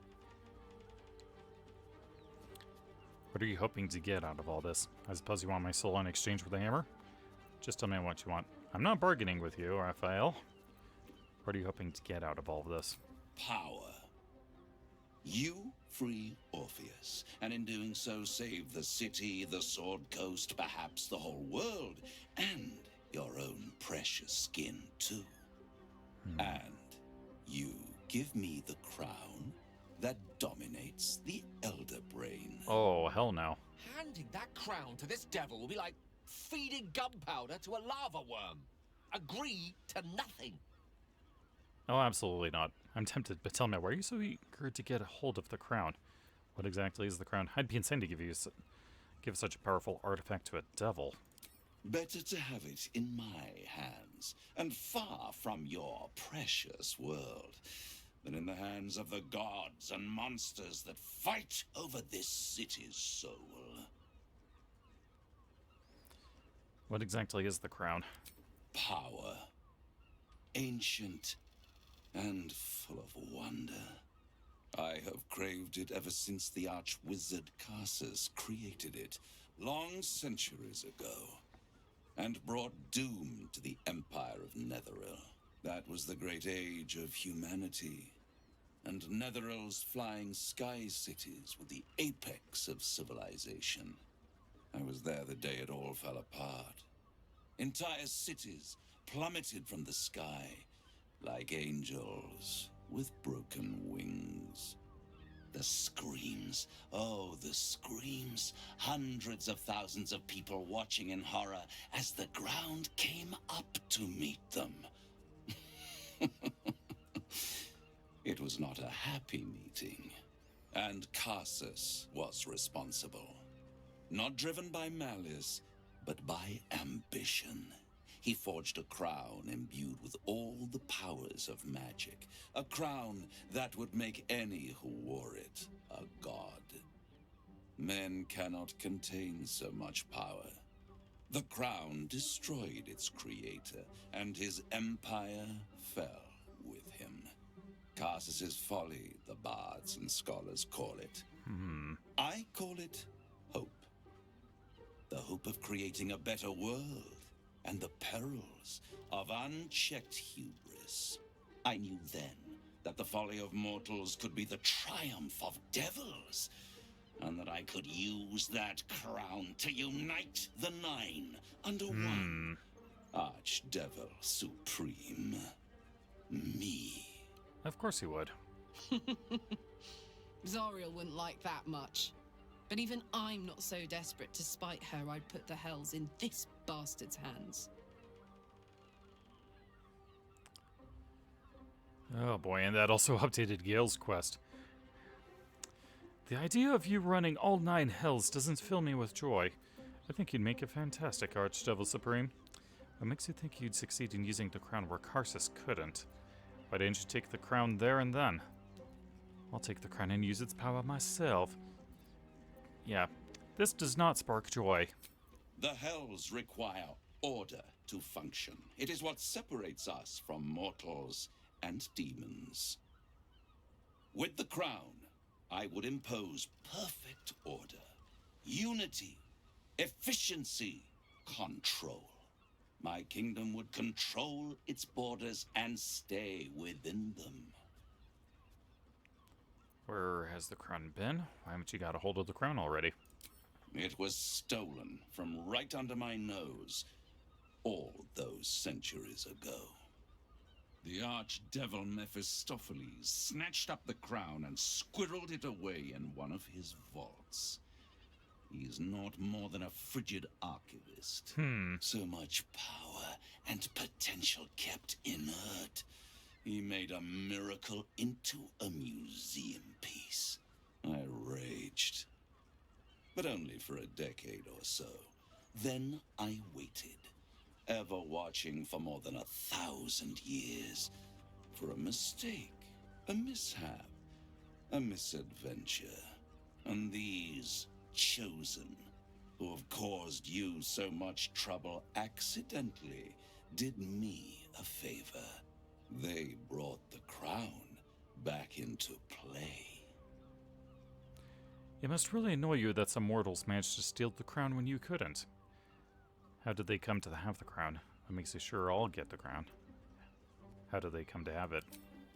What are you hoping to get out of all this? I suppose you want my soul in exchange for the hammer? Just tell me what you want. I'm not bargaining with you, Raphael. What are you hoping to get out of all of this? Power. You free Orpheus, and in doing so save the city, the Sword Coast, perhaps the whole world, and your own precious skin too. And you give me the crown that dominates the Elder Brain. Oh, hell no. Handing that crown to this devil will be like feeding gunpowder to a lava worm. Agree to nothing. Oh, absolutely not. I'm tempted, but tell me, why are you so eager to get a hold of the crown? What exactly is the crown? I'd be insane to give such a powerful artifact to a devil. Better to have it in my hands, and far from your precious world, than in the hands of the gods and monsters that fight over this city's soul. What exactly is the crown? Power. Ancient and full of wonder. I have craved it ever since the arch-wizard Carsus created it, long centuries ago, and brought doom to the Empire of Netheril. That was the great age of humanity, and Netheril's flying sky cities were the apex of civilization. I was there the day it all fell apart. Entire cities plummeted from the sky, like angels with broken wings. The screams, oh, the screams. Hundreds of thousands of people watching in horror as the ground came up to meet them. It was not a happy meeting, and Carsus was responsible. Not driven by malice, but by ambition. He forged a crown imbued with all the powers of magic. A crown that would make any who wore it a god. Men cannot contain so much power. The crown destroyed its creator, and his empire fell with him. Carsus's folly, the bards and scholars call it. I call it hope. The hope of creating a better world, and the perils of unchecked hubris. I knew then that the folly of mortals could be the triumph of devils, and that I could use that crown to unite the Nine under one Archdevil Supreme. Me. Of course he would. Zariel wouldn't like that much. But even I'm not so desperate to spite her I'd put the hells in this bastard's hands. Oh boy, and that also updated Gale's quest. The idea of you running all 9 hells doesn't fill me with joy. I think you'd make a fantastic Archdevil Supreme. What makes you think you'd succeed in using the crown where Carsus couldn't? Why didn't you take the crown there and then? I'll take the crown and use its power myself. Yeah, this does not spark joy. The hells require order to function. It is what separates us from mortals and demons. With the crown, I would impose perfect order, unity, efficiency, control. My kingdom would control its borders and stay within them. Where has the crown been? Why haven't you got a hold of the crown already? It was stolen from right under my nose all those centuries ago. The archdevil Mephistopheles snatched up the crown and squirreled it away in one of his vaults. He is not more than a frigid archivist. So much power and potential kept inert. He made a miracle into a museum piece. I raged. But only for a decade or so. Then I waited, ever watching for more than 1,000 years. For a mistake, a mishap, a misadventure. And these chosen, who have caused you so much trouble accidentally, did me a favor. They brought the crown back into play. It must really annoy you that some mortals managed to steal the crown when you couldn't. How did they come to have the crown? What makes you sure I'll get the crown? How did they come to have it?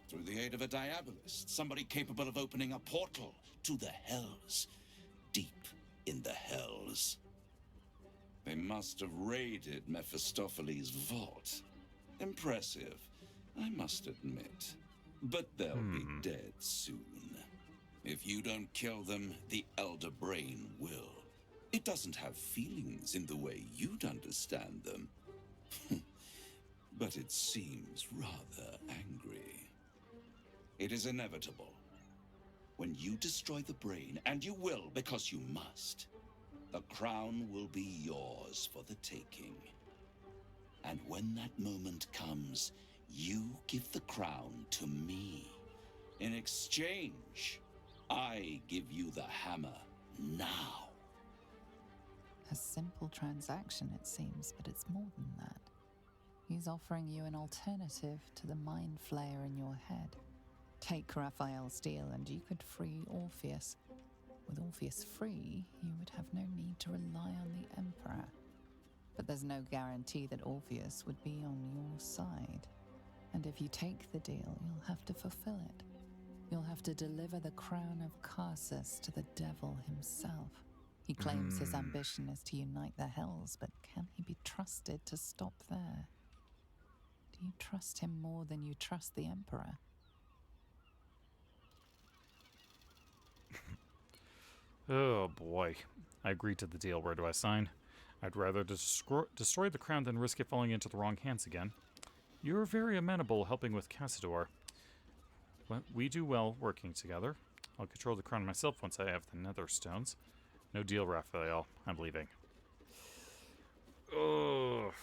Through the aid of a diabolist, somebody capable of opening a portal to the hells. Deep in the hells. They must have raided Mephistopheles' vault. Impressive, I must admit. But they'll be dead soon. If you don't kill them, the Elder Brain will. It doesn't have feelings in the way you'd understand them. But it seems rather angry. It is inevitable. When you destroy the brain, and you will because you must, the crown will be yours for the taking. And when that moment comes, you give the crown to me. In exchange, I give you the hammer now. A simple transaction, it seems, but it's more than that. He's offering you an alternative to the mind flayer in your head. Take Raphael's deal and you could free Orpheus. With Orpheus free, you would have no need to rely on the Emperor. But there's no guarantee that Orpheus would be on your side. And if you take the deal, you'll have to fulfill it. You'll have to deliver the crown of Carsus to the devil himself. He claims his ambition is to unite the hells, but can he be trusted to stop there? Do you trust him more than you trust the Emperor? Oh boy. I agreed to the deal. Where do I sign? I'd rather destroy the crown than risk it falling into the wrong hands again. You're very amenable helping with Cazador. We do well working together. I'll control the crown myself once I have the nether stones. No deal, Raphael. I'm leaving. Ugh.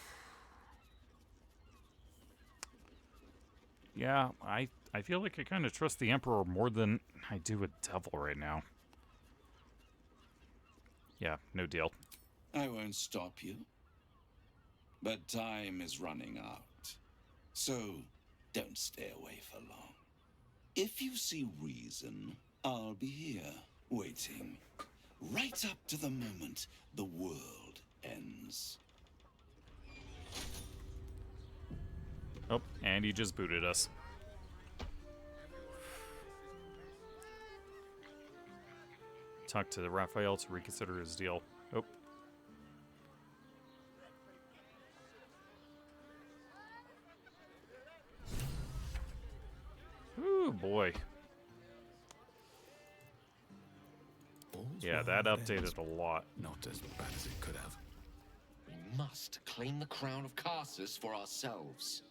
Yeah, I feel like I kind of trust the Emperor more than I do a devil right now. Yeah, no deal. I won't stop you. But time is running out. So, don't stay away for long. If you see reason, I'll be here, waiting. Right up to the moment the world ends. Oh, and he just booted us. Talk to Raphael to reconsider his deal. Oh. Ooh, boy. Yeah, that updated a lot. Not as bad as it could have. We must claim the crown of Carsus for ourselves,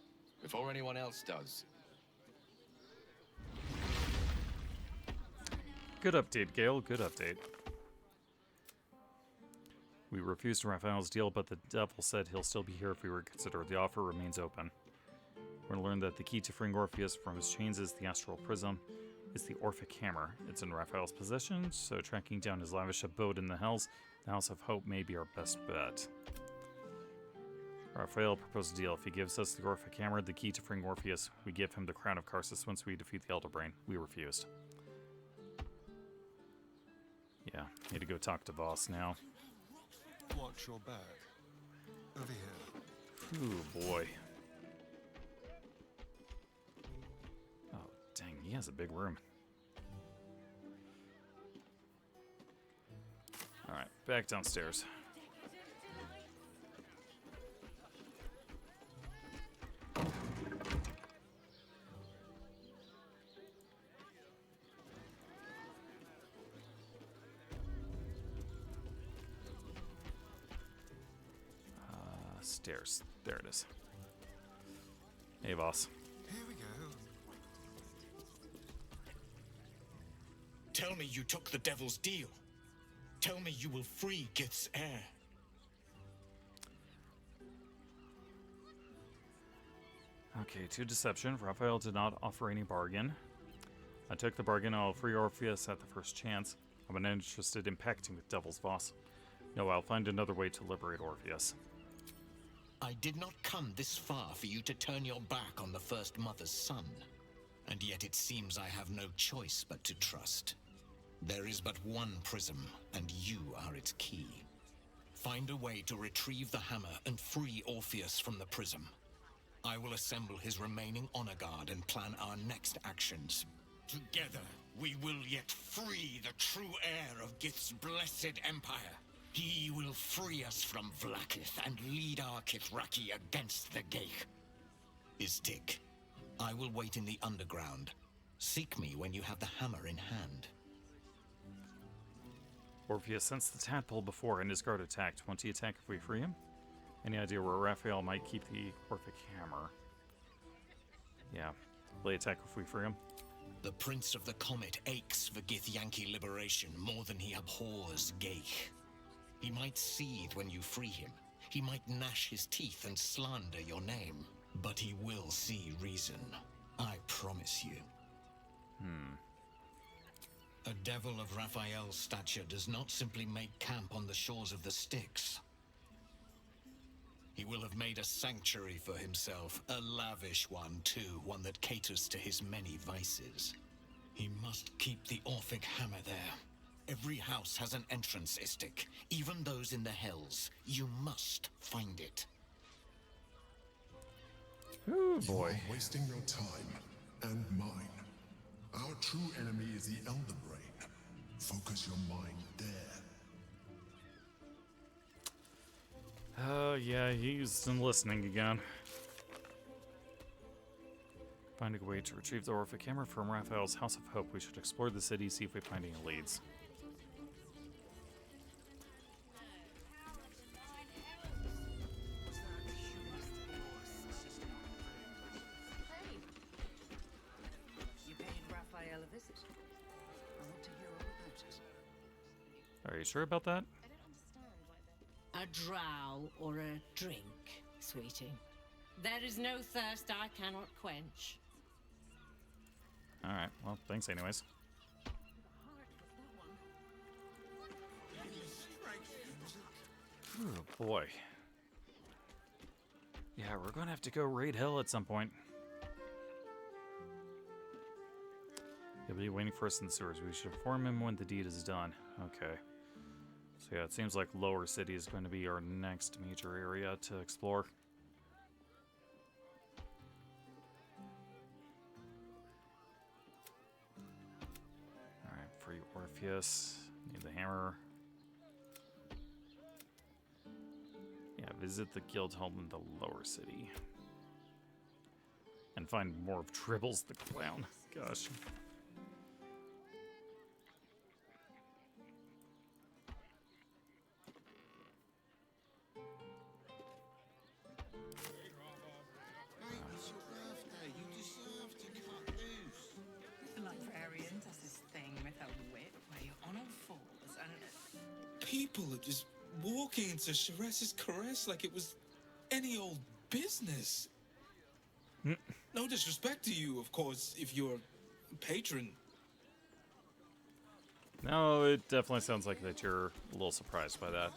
before anyone else does. Good update, Gale. Good update. We refused Raphael's deal, but the devil said he'll still be here if we reconsider. The offer remains open. We're going to learn that the key to freeing Orpheus from his chains is the astral prism. It's the Orphic hammer. It's in Raphael's possession, so tracking down his lavish abode in the hells, the House of Hope may be our best bet. Raphael proposed a deal. If he gives us the Orphic hammer, the key to freeing Orpheus, we give him the crown of Carsus once we defeat the Elder Brain. We refused. Yeah, need to go talk to Voss now. Watch your back. Over here. Ooh, boy. Oh, dang, he has a big room. Alright, back downstairs. Stairs. There it is. Hey, boss. Here we go. Tell me you took the devil's deal. Tell me you will free Gith's heir. Okay, to deception. Raphael did not offer any bargain. I took the bargain. I'll free Orpheus at the first chance. I'm not interested in pacting with Devil's Voss. No, I'll find another way to liberate Orpheus. I did not come this far for you to turn your back on the First Mother's son. And yet it seems I have no choice but to trust. There is but one prism, and you are its key. Find a way to retrieve the hammer and free Orpheus from the prism. I will assemble his remaining honor guard and plan our next actions. Together, we will yet free the true heir of Gith's blessed empire. He will free us from Vlaakith and lead our Kithraki against the Geich. Istik, I will wait in the underground. Seek me when you have the hammer in hand. Orpheus sensed the tadpole before and his guard attacked. Won't he attack if we free him? Any idea where Raphael might keep the Orphic hammer? Yeah. Will he attack if we free him? The Prince of the Comet aches for Githyanki liberation more than he abhors Geich. He might seethe when you free him. He might gnash his teeth and slander your name. But he will see reason. I promise you. A devil of Raphael's stature does not simply make camp on the shores of the Styx. He will have made a sanctuary for himself, a lavish one too, one that caters to his many vices. He must keep the Orphic hammer there. Every house has an entrance, Istik, even those in the Hells. You must find it. Oh boy. You are wasting your time and mine. Our true enemy is the Elder Brain. Focus your mind there. Yeah, he's listening again. Finding a way to retrieve the Orphic hammer from Raphael's House of Hope. We should explore the city, see if we find any leads. You paid Raphael a visit. I want to hear all about it. Are you sure about that? A drow or a drink, sweetie. There is no thirst I cannot quench. Alright, well, thanks anyways. Oh boy. Yeah, we're gonna have to go raid hell at some point. He'll be waiting for us in the sewers. We should inform him when the deed is done. Okay. So yeah, it seems like Lower City is going to be our next major area to explore. Alright, free Orpheus. Need the hammer. Yeah, visit the guild hall in the Lower City. And find more of Tribbles the clown. Gosh. Librarians has this thing with a whip where you're on all fours and... People are just walking into Sharess's caress like it was any old business. No disrespect to you, of course, if you're a patron. No, it definitely sounds like that you're a little surprised by that.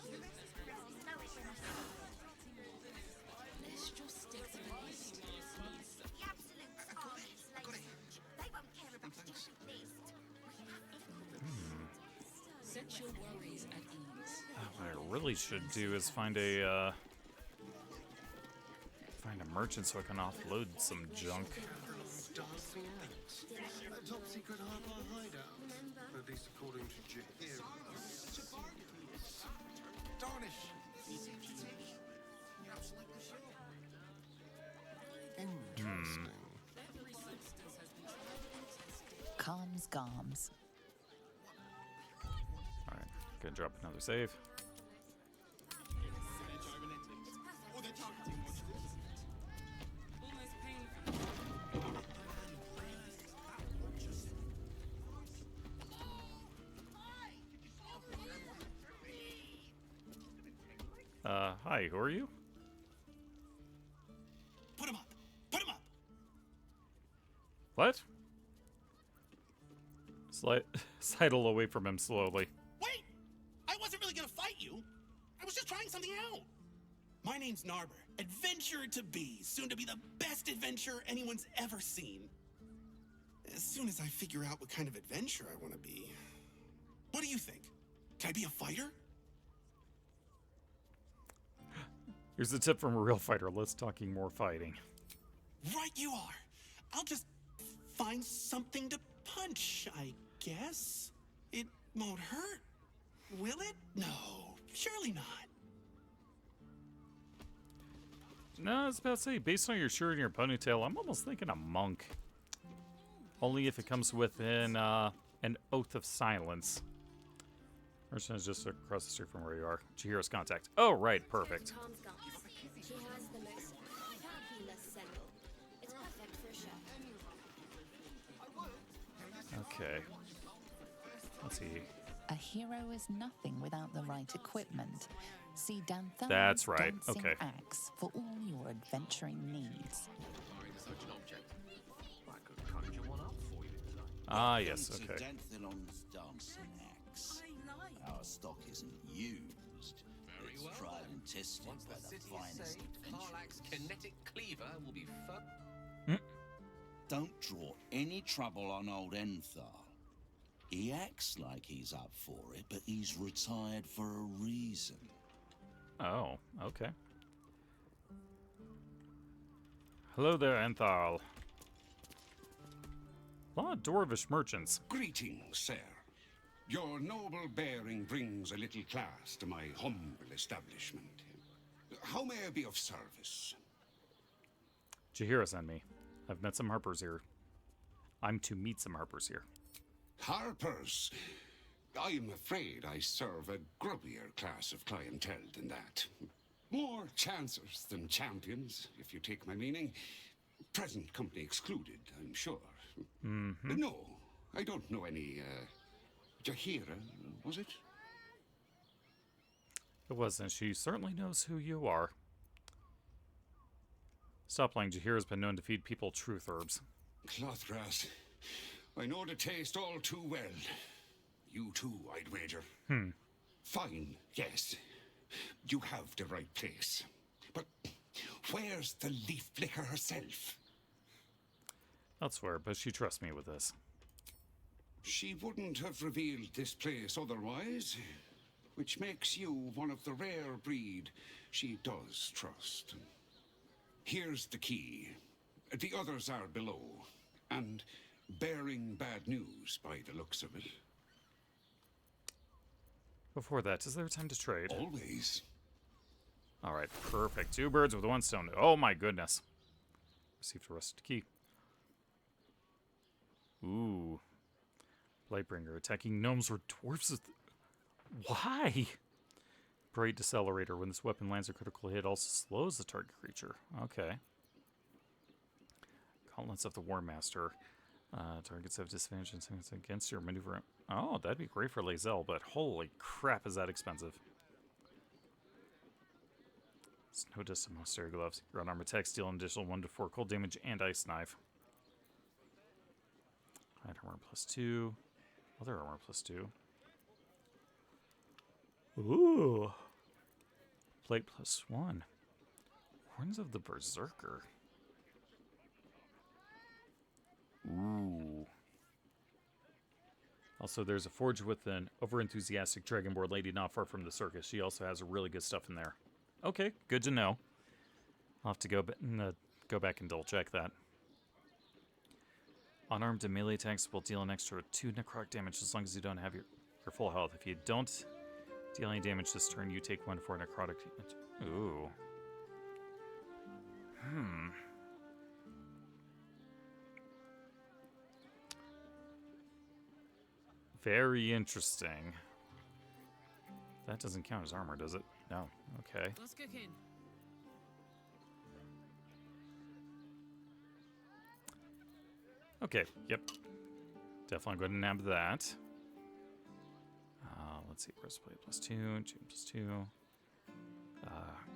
Set your worries at ease. What I really should do is find a merchant so I can offload some junk. A top secret hardware hideout. At least according to Jahir. Darnish. Interesting. Calms Garms. Alright, gonna drop another save. Hi, who are you? Put him up! Put him up! What? Sidle away from him slowly. Wait! I wasn't really gonna fight you. I was just trying something out. My name's Narber. Adventurer to be. Soon to be the best adventurer anyone's ever seen. As soon as I figure out what kind of adventurer I want to be, What do you think? Can I be a fighter? Here's a tip from a real fighter. Let's talking more fighting. Right you are. I'll just find something to punch, I guess. It won't hurt, will it? No, surely not. No, I was about to say, based on your shirt and your ponytail, I'm almost thinking a monk. Only if it comes within an oath of silence. Person is just across the street from where you are. Chihiro's contact. Oh, right, perfect. She has the most fabulous scandal. It's perfect for a chef. Okay. Let's see. A hero is nothing without the right equipment. See Danthal's That's right, dancing okay. axe for all your adventuring needs. Ah, yes, okay. Danthalon's dancing axe. Our stock isn't used. Very It's well. tried and tested Once by the the city's finest safe, adventurers. Karlach's kinetic cleaver will be fun. Don't draw any trouble on old Enthal. He acts like he's up for it, but he's retired for a reason. Oh, okay. Hello there, Enthal. A lot of dwarvish merchants. Greetings, sir. Your noble bearing brings a little class to my humble establishment. How may I be of service? Chihiro sent me. I've met some harpers here. I'm to meet some harpers here. Harpers? I'm afraid I serve a grubbier class of clientele than that. More chancers than champions, if you take my meaning. Present company excluded, I'm sure. Mm-hmm. No, I don't know any, Jahira, was it? It wasn't. She certainly knows who you are. Stop lying. Jahira's been known to feed people truth herbs. Clothgrass. I know the taste all too well. You too, I'd wager. Fine, yes. You have the right place. But where's the leaf flicker herself? Elsewhere, but she trusts me with this. She wouldn't have revealed this place otherwise, which makes you one of the rare breed she does trust. Here's the key. The others are below, and bearing bad news by the looks of it. Before that, is there time to trade? Always. Alright, perfect. 2 birds with 1 stone. Oh my goodness. Received a rusted key. Ooh. Blightbringer. Attacking gnomes or dwarves with... Why? Bright Decelerator. When this weapon lands a critical hit, also slows the target creature. Okay. Gauntlets of the War Master. Targets have disadvantage against your maneuver. Oh, that'd be great for Lae'zel, but holy crap, is that expensive. Snow Dust and Monastery Gloves. Your unarmed attacks deal an additional 1 to 4 cold damage and Ice Knife. Light armor +2. Other armor +2. Ooh. Plate +1. Horns of the Berserker. Ooh. Also, there's a forge with an over-enthusiastic dragonborn lady not far from the circus. She also has really good stuff in there. Okay, good to know. I'll have to go back and double-check that. Unarmed and melee attacks will deal an extra 2 necrotic damage as long as you don't have your full health. If you don't deal any damage this turn, you take 1 for necrotic damage. Ooh. Very interesting. That doesn't count as armor, does it? No. Okay. What's cooking? Okay, yep. Definitely going to nab that. Let's see, breastplate +2, chain +2.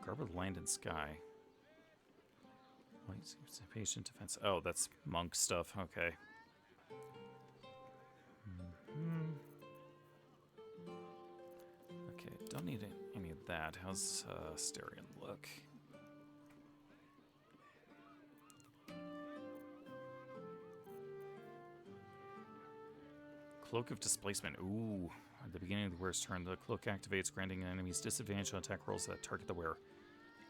Garb of land and sky. Light patient defense. Oh, that's monk stuff. Okay. Okay, don't need any of that. How's Styrian look? Cloak of Displacement. Ooh, At the beginning of the wearer's turn, the cloak activates, granting enemies disadvantage on attack rolls that target the wearer.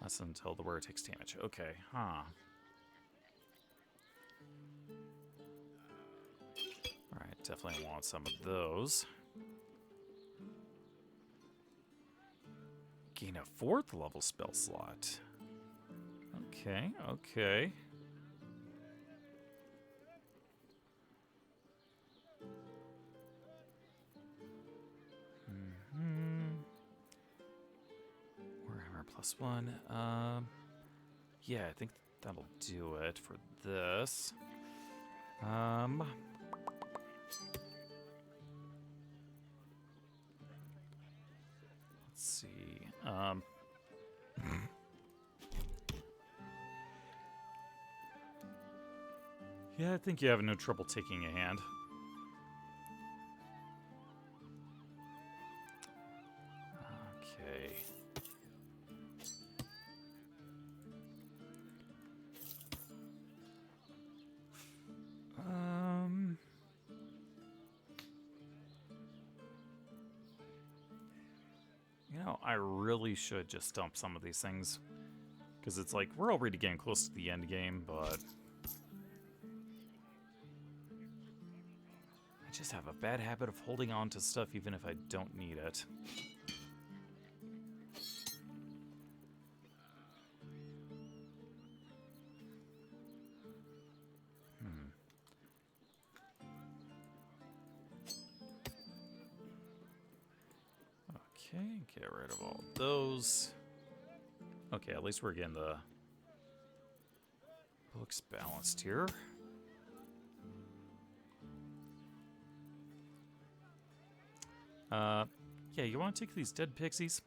That's until the wearer takes damage. Okay, huh. Alright, definitely want some of those. Gain a 4th level spell slot. Okay, okay. Warhammer +1. Yeah, I think that'll do it for this. Let's see. Yeah, I think you have no trouble taking a hand. Okay. You know, I really should just dump some of these things. Because it's like, we're already getting close to the end game, but I just have a bad habit of holding on to stuff even if I don't need it. Okay, get rid of all those. Okay, at least we're getting the books balanced here. Yeah, you want to take these dead pixies?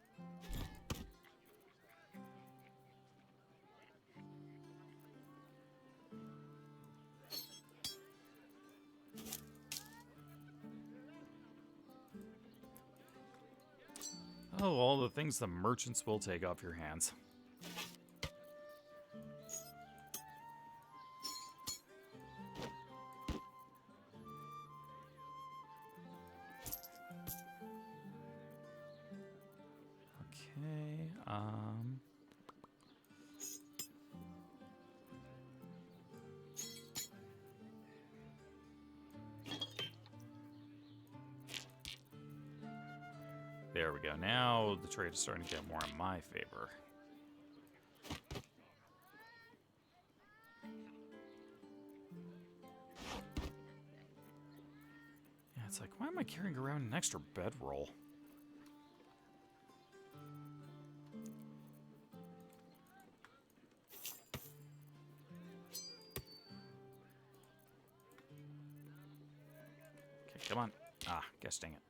Oh, all the things the merchants will take off your hands. Okay, there we go. Now the trade is starting to get more in my favor. Yeah, it's like, why am I carrying around an extra bedroll? Okay, come on. Ah, gosh dang it.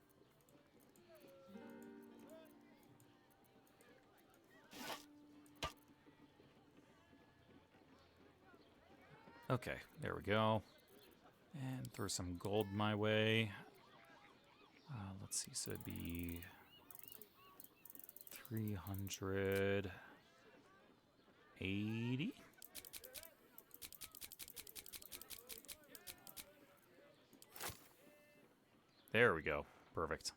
Okay, there we go. And throw some gold my way. Let's see, so it'd be 380. There we go. Perfect.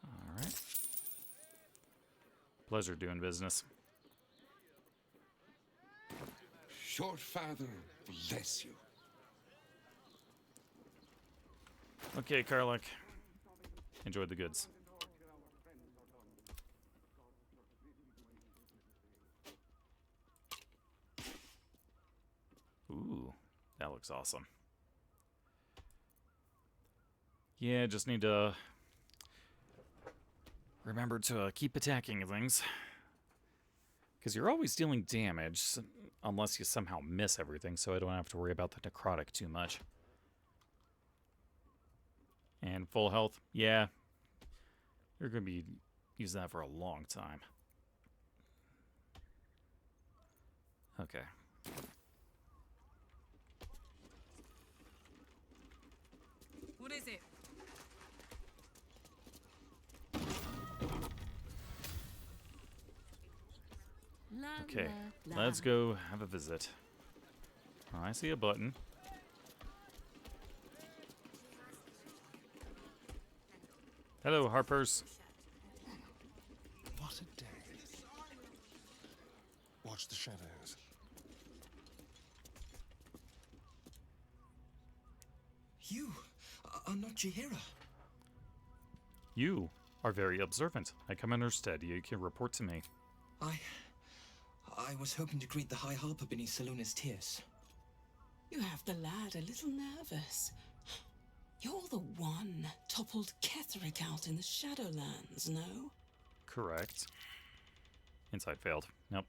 All right. Pleasure doing business. Your father bless you. Okay, Karlak. Enjoy the goods. Ooh, that looks awesome. Yeah, just need to remember to keep attacking things. Because you're always dealing damage, unless you somehow miss everything, so I don't have to worry about the necrotic too much. And full health, yeah. You're going to be using that for a long time. Okay. What is it? Okay, let's go have a visit. Oh, I see a button. Hello, Harpers. What a day. Watch the shadows. You are not Jahira. You are very observant. I come in her stead. You can report to me. I was hoping to greet the High Harper beneath Saluna's tears. You have the lad a little nervous. You're the one toppled Ketherick out in the Shadowlands, no? Correct. Insight failed. Nope.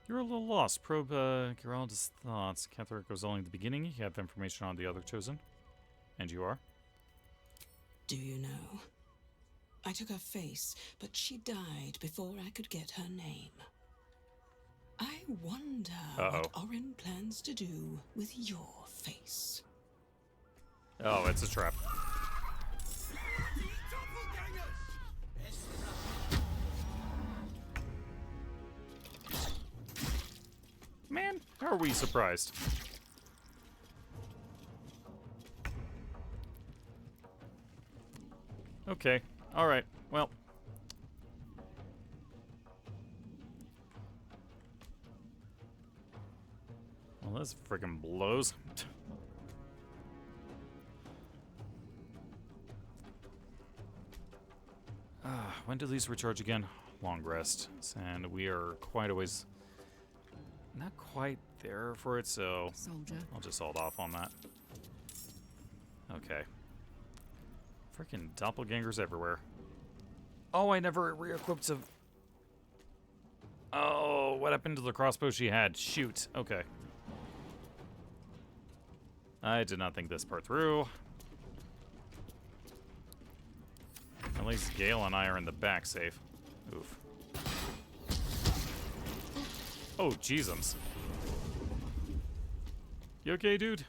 You're a little lost. Probe Geralda's thoughts. Ketherick was only the beginning. You have information on the other chosen. And you are? Do you know? I took her face, but she died before I could get her name. I wonder what Orin plans to do with your face. Oh, it's a trap. Man, how are we surprised? Okay, alright, well. Well, this friggin' blows. When do these recharge again? Long rest. And we are quite a ways... Not quite there for it, so... Soldier. I'll just hold off on that. Okay. Freaking doppelgangers everywhere. Oh, I never re-equipped a... Oh, what happened to the crossbow she had? Shoot. Okay. I did not think this part through. At least Gale and I are in the back safe. Oof. Oh, jeezums. You okay, dude?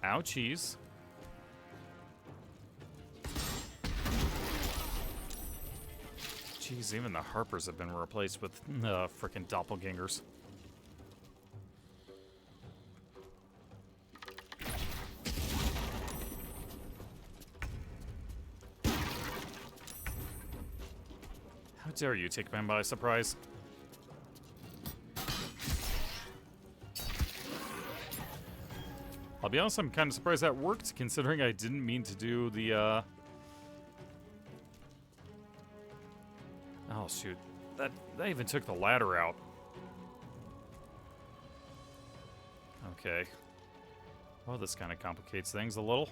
Ouchies. Jeez, even the Harpers have been replaced with frickin' doppelgangers. How dare you take me by surprise? I'll be honest, I'm kind of surprised that worked, considering I didn't mean to do the, Oh, shoot. That even took the ladder out. Okay. Well, this kind of complicates things a little.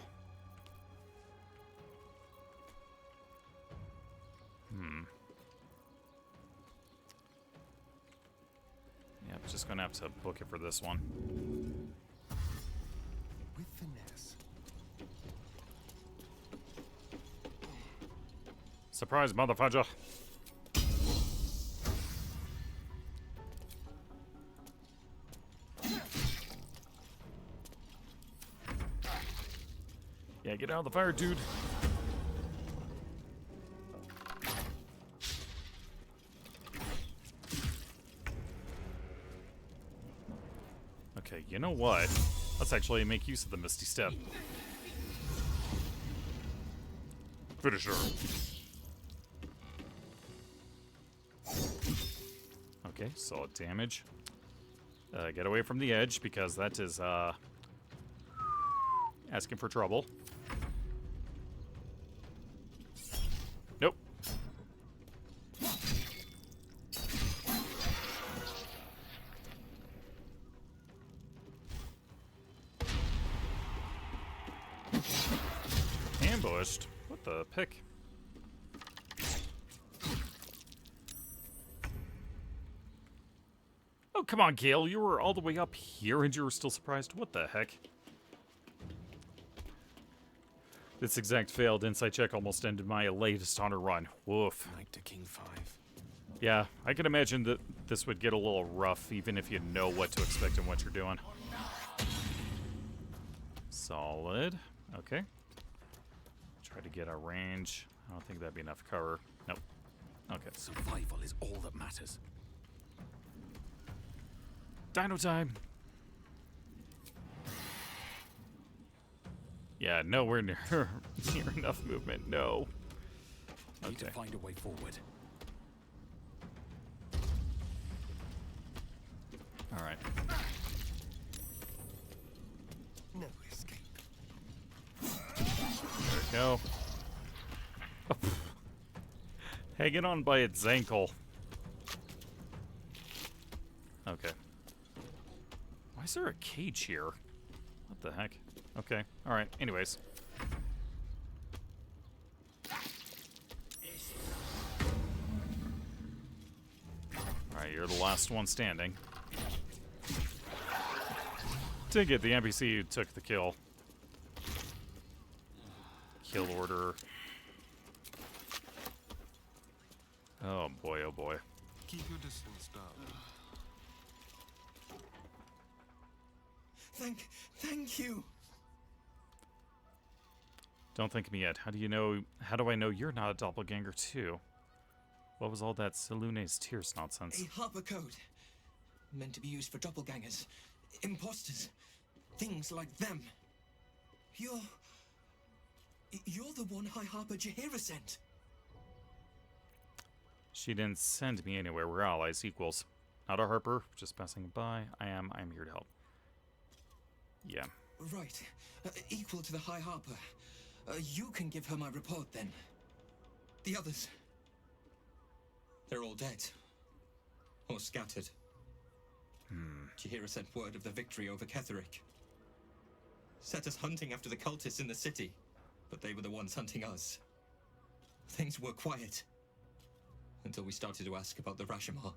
Yep, just gonna have to book it for this one. With finesse. Surprise, motherfudger. Yeah, get out of the fire, dude. Okay, you know what? Let's actually make use of the Misty Step. Finish her. Okay, solid damage. Get away from the edge, because that is, asking for trouble. Nope. Ambushed? What the pick? Oh, come on, Gale. You were all the way up here and you were still surprised? What the heck? This exact failed insight check almost ended my latest honor run. Woof. Knight to King 5. Yeah, I can imagine that this would get a little rough even if you know what to expect and what you're doing. Solid. Okay. Try to get our range. I don't think that'd be enough cover. Nope. Okay. Survival is all that matters. Dino time! Yeah, nowhere near, near enough movement. No. Need to find a way forward. All right. No escape. There we go. Hanging on by its ankle. Okay. Why is there a cage here? What the heck? Okay. All right. Anyways. All right. You're the last one standing. Take it. The NPC who took the kill. Kill order. Oh boy. Oh boy. Keep your distance down. Thank you. Don't think of me yet. How do I know you're not a doppelganger too? What was all that Selune's tears nonsense? A Harper code. Meant to be used for doppelgangers. Imposters. Things like them. You're the one High Harper Jaheira sent. She didn't send me anywhere. We're allies, equals. Not a Harper, just passing by. I am here to help. Yeah. Right. Equal to the High Harper. You can give her my report, then. The others. They're all dead. Or scattered. Jaheira sent word of the victory over Ketheric. Set us hunting after the cultists in the city. But they were the ones hunting us. Things were quiet. Until we started to ask about the Rashomar.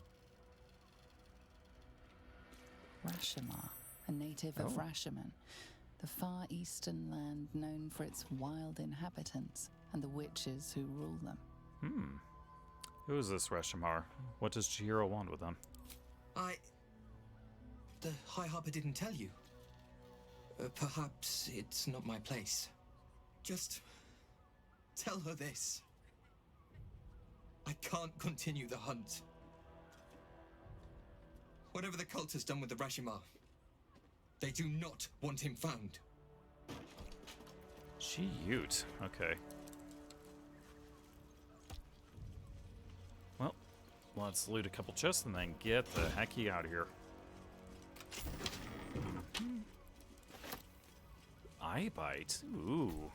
Rashomar, a native of Rashomon, the far eastern land known for its wild inhabitants and the witches who rule them. Who is this Rashomar? What does Jaheira want with them? The High Harper didn't tell you. Perhaps it's not my place. Just tell her this. I can't continue the hunt. Whatever the cult has done with the Rashomar, they do not want him found. She-ute. Okay. Well, let's loot a couple chests and then get the hecky out of here. Eye bite. Ooh.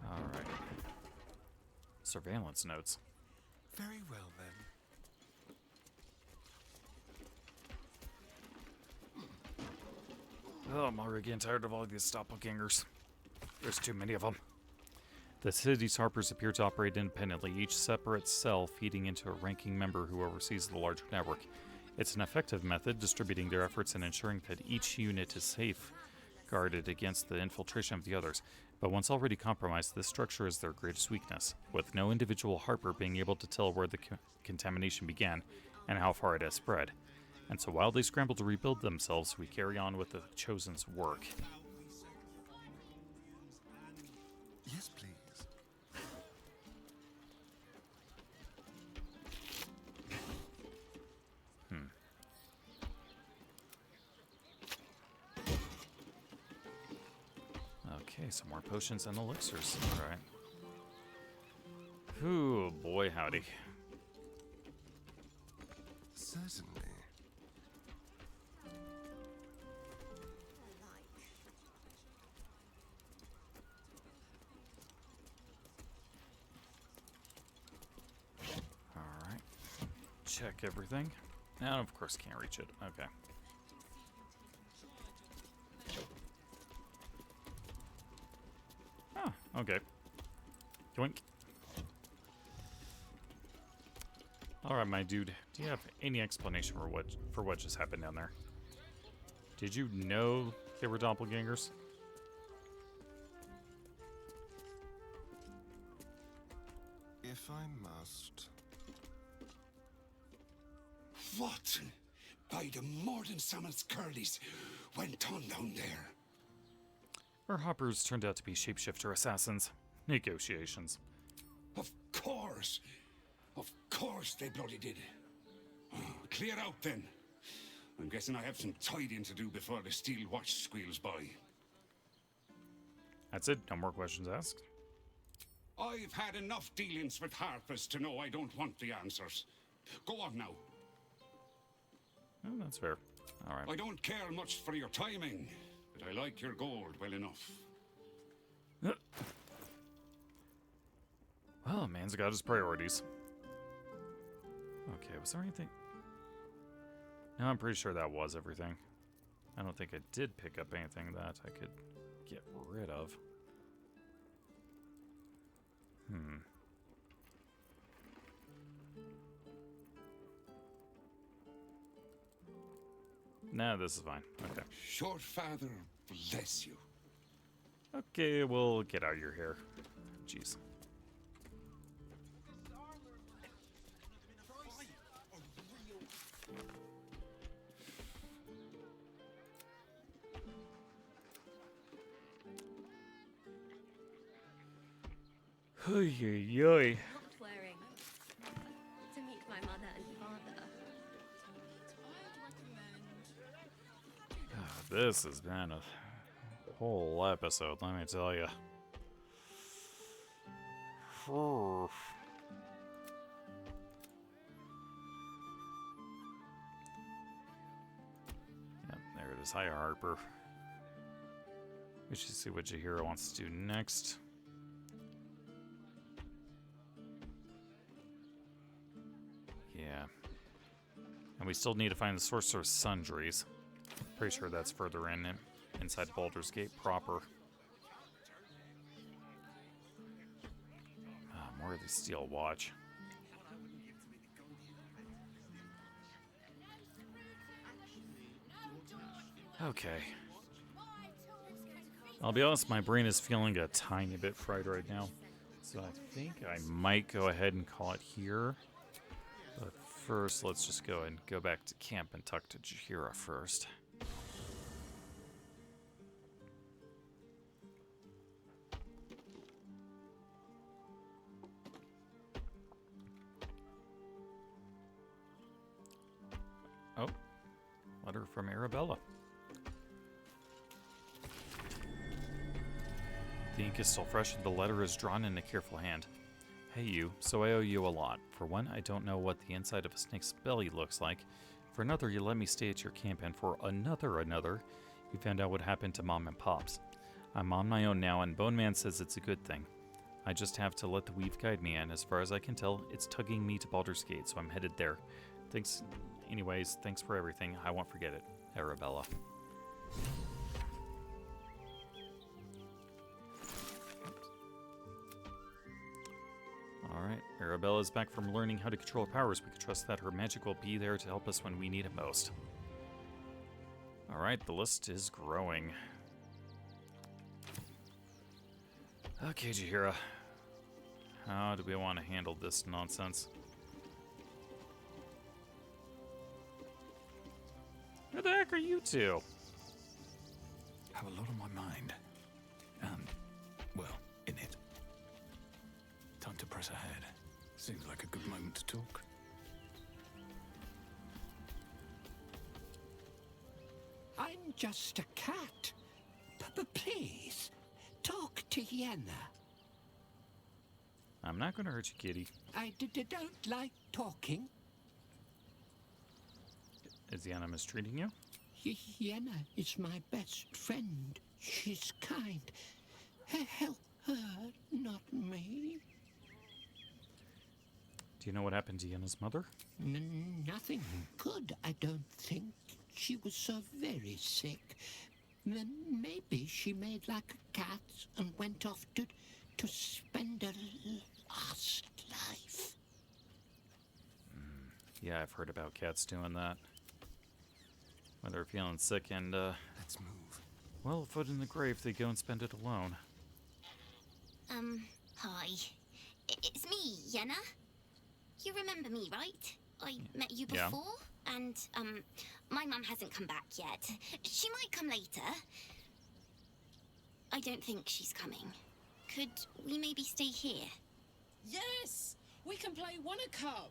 All right. Surveillance notes. Very well, then. Oh, I'm already getting tired of all these doppelgangers. There's too many of them. The city's Harpers appear to operate independently, each separate cell feeding into a ranking member who oversees the larger network. It's an effective method, distributing their efforts and ensuring that each unit is safeguarded against the infiltration of the others. But once already compromised, this structure is their greatest weakness, with no individual Harper being able to tell where the contamination began and how far it has spread. And so while they scramble to rebuild themselves, we carry on with the Chosen's work. Yes, please. Okay, some more potions and elixirs. Alright. Ooh, boy howdy. Certainly. Alright. Check everything. And of course can't reach it. Okay. Oh, okay. Yoink. Alright, my dude. Do you have any explanation for what just happened down there? Did you know they were doppelgangers? If I must. What? By the Morden Summons Curlies went on down there? Our hoppers turned out to be shapeshifter assassins. Negotiations. Of course! Of course they bloody did. Clear out then. I'm guessing I have some tidying to do before the steel watch squeals by. That's it. No more questions asked. I've had enough dealings with Harpers to know I don't want the answers. Go on now. Oh, that's fair. All right. I don't care much for your timing, but I like your gold well enough. Well, man's got his priorities. Okay, was there anything? No, I'm pretty sure that was everything. I don't think I did pick up anything that I could get rid of. Nah, this is fine. Okay. Short father, bless you. Okay, we'll get out of your hair. Jeez. Oy, oy, oy. Not wearing to meet my mother and father. This has been a whole episode, let me tell you. Yep, there it is. Hi, Harper. We should see what Jahira wants to do next. Yeah. And we still need to find the Sorcerer's Sundries. Pretty sure that's further inside Baldur's Gate proper. More of the Steel Watch. Okay. I'll be honest, my brain is feeling a tiny bit fried right now. So I think I might go ahead and call it here. But first, let's just go and go back to camp and talk to Jahira first. Oh, letter from Arabella. The ink is still fresh and the letter is drawn in a careful hand. Hey you, so I owe you a lot. For one, I don't know what the inside of a snake's belly looks like. For another, you let me stay at your camp, and for another, you found out what happened to Mom and Pops. I'm on my own now, and Bone Man says it's a good thing. I just have to let the weave guide me, and as far as I can tell, it's tugging me to Baldur's Gate, so I'm headed there. Anyways, thanks for everything. I won't forget it. Arabella. Alright, Arabella's back from learning how to control her powers. We can trust that her magic will be there to help us when we need it most. Alright, the list is growing. Okay, Jahira. How do we want to handle this nonsense? Who the heck are you two? Have a lot on my mind. Well, in it. Time to press ahead. Seems like a good moment to talk. I'm just a cat. But please, talk to Yenna. I'm not going to hurt you, kitty. I don't like talking. Is Yenna mistreating you? Yenna is my best friend. She's kind. Help her, not me. Do you know what happened to Yenna's mother? Nothing good, I don't think. She was so very sick. Maybe she made like a cat and went off to spend her last life. Yeah, I've heard about cats doing that. When they're feeling sick and, Let's move. well, foot in the grave, they go and spend it alone. Hi. It's me, Yenna. You remember me, right? I met you Yeah. before, and, my mum hasn't come back yet. She might come later. I don't think she's coming. Could we maybe stay here? Yes! We can play One-A-Cup!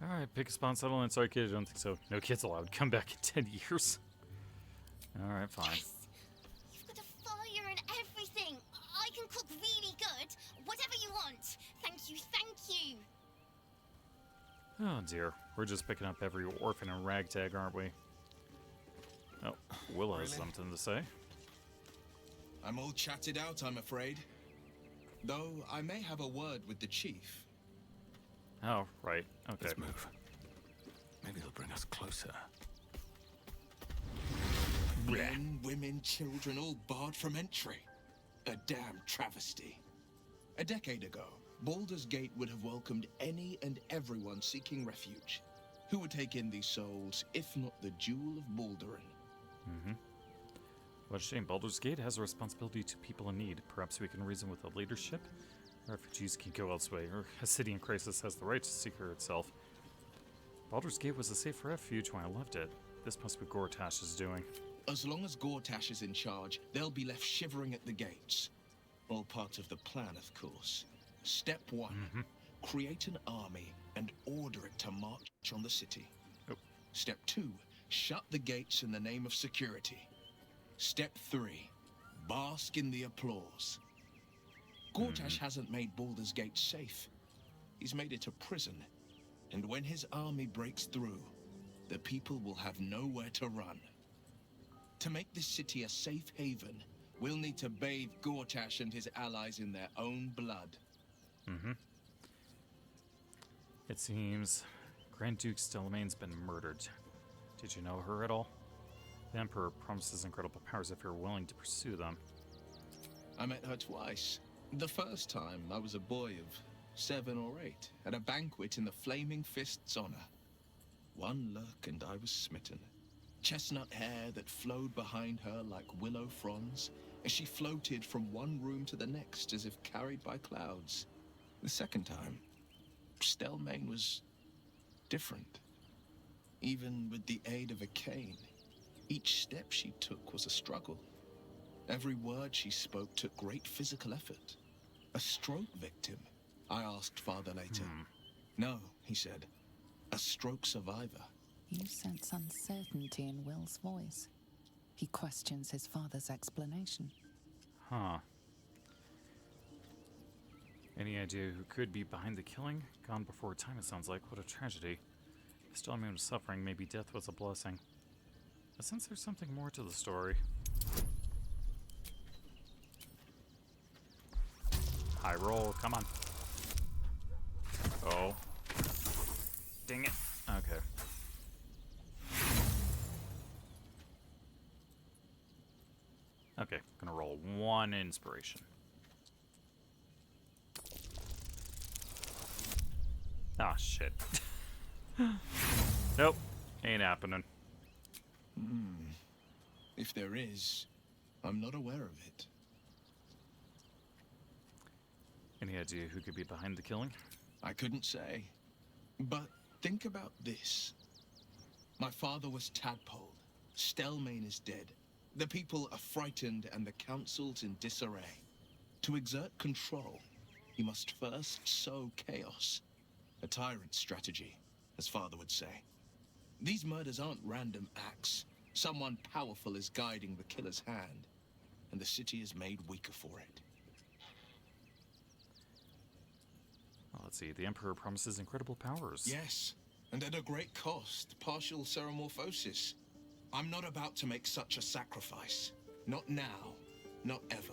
Alright, pick a spot and settle in. Sorry, kid, I don't think so. No kids allowed. Come back in 10 years. Alright, fine. Yes! You've got a fire and everything! I can cook really good! Whatever you want! Thank you, thank you! Oh dear. We're just picking up every orphan and ragtag, aren't we? Oh, Willow has something to say. I'm all chatted out, I'm afraid. Though I may have a word with the chief. Oh, right. Okay. Let's move. Maybe it'll bring us closer. Men, women, children, all barred from entry. A damn travesty. A decade ago, Baldur's Gate would have welcomed any and everyone seeking refuge. Who would take in these souls, if not the Jewel of Baldurin? Mm-hmm. What a shame. Baldur's Gate has a responsibility to people in need. Perhaps we can reason with the leadership? Refugees can go elsewhere, or a city in crisis has the right to secure itself. Baldur's Gate was a safe refuge when I left it. This must be what Gortash is doing. As long as Gortash is in charge, they'll be left shivering at the gates. All part of the plan, of course. Step 1, create an army and order it to march on the city. Step 2, shut the gates in the name of security. Step 3, bask in the applause. Gortash hasn't made Baldur's Gate safe. He's made it a prison. And when his army breaks through, the people will have nowhere to run. To make this city a safe haven, we'll need to bathe Gortash and his allies in their own blood. It seems Grand Duke Stelmane's been murdered. Did you know her at all? The Emperor promises incredible powers if you're willing to pursue them. I met her twice. The first time, I was a boy of 7 or 8, at a banquet in the Flaming Fist's honor. One look and I was smitten. Chestnut hair that flowed behind her like willow fronds, as she floated from one room to the next as if carried by clouds. The second time, Stelmane was different. Even with the aid of a cane, each step she took was a struggle. Every word she spoke took great physical effort. A stroke victim? I asked Father later. No, he said. A stroke survivor. You sense uncertainty in Will's voice. He questions his father's explanation. Huh. Any idea who could be behind the killing? Gone before time, it sounds like. What a tragedy. If Stelmane was suffering, maybe death was a blessing. I sense there's something more to the story. High roll, come on. Oh. Dang it. Okay. Okay, gonna roll 1 inspiration. Ah, shit. Nope, ain't happening. If there is, I'm not aware of it. Any idea who could be behind the killing? I couldn't say. But think about this. My father was tadpoled. Stelmane is dead. The people are frightened and the council's in disarray. To exert control, he must first sow chaos. A tyrant's strategy, as father would say. These murders aren't random acts. Someone powerful is guiding the killer's hand, and the city is made weaker for it. Well, let's see. The Emperor promises incredible powers. Yes, and at a great cost. Partial ceremorphosis. I'm not about to make such a sacrifice. Not now. Not ever.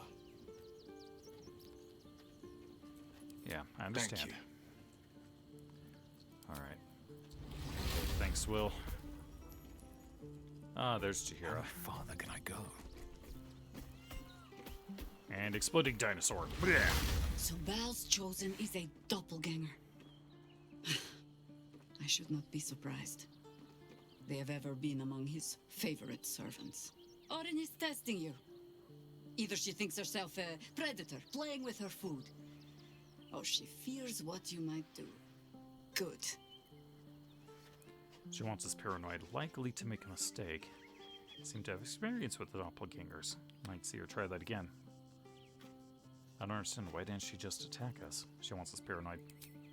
Yeah, I understand. Thank you. Alright. Thanks, Will. Ah, there's Chihira. How farther can I go? And exploding dinosaur. Blech. So Val's chosen is a doppelganger. I should not be surprised. They have ever been among his favorite servants. Orin is testing you. Either she thinks herself a predator, playing with her food, or she fears what you might do. Good. She wants us paranoid, likely to make a mistake. Seem to have experience with the doppelgangers. Might see her try that again. I don't understand. Why didn't she just attack us? She wants us paranoid.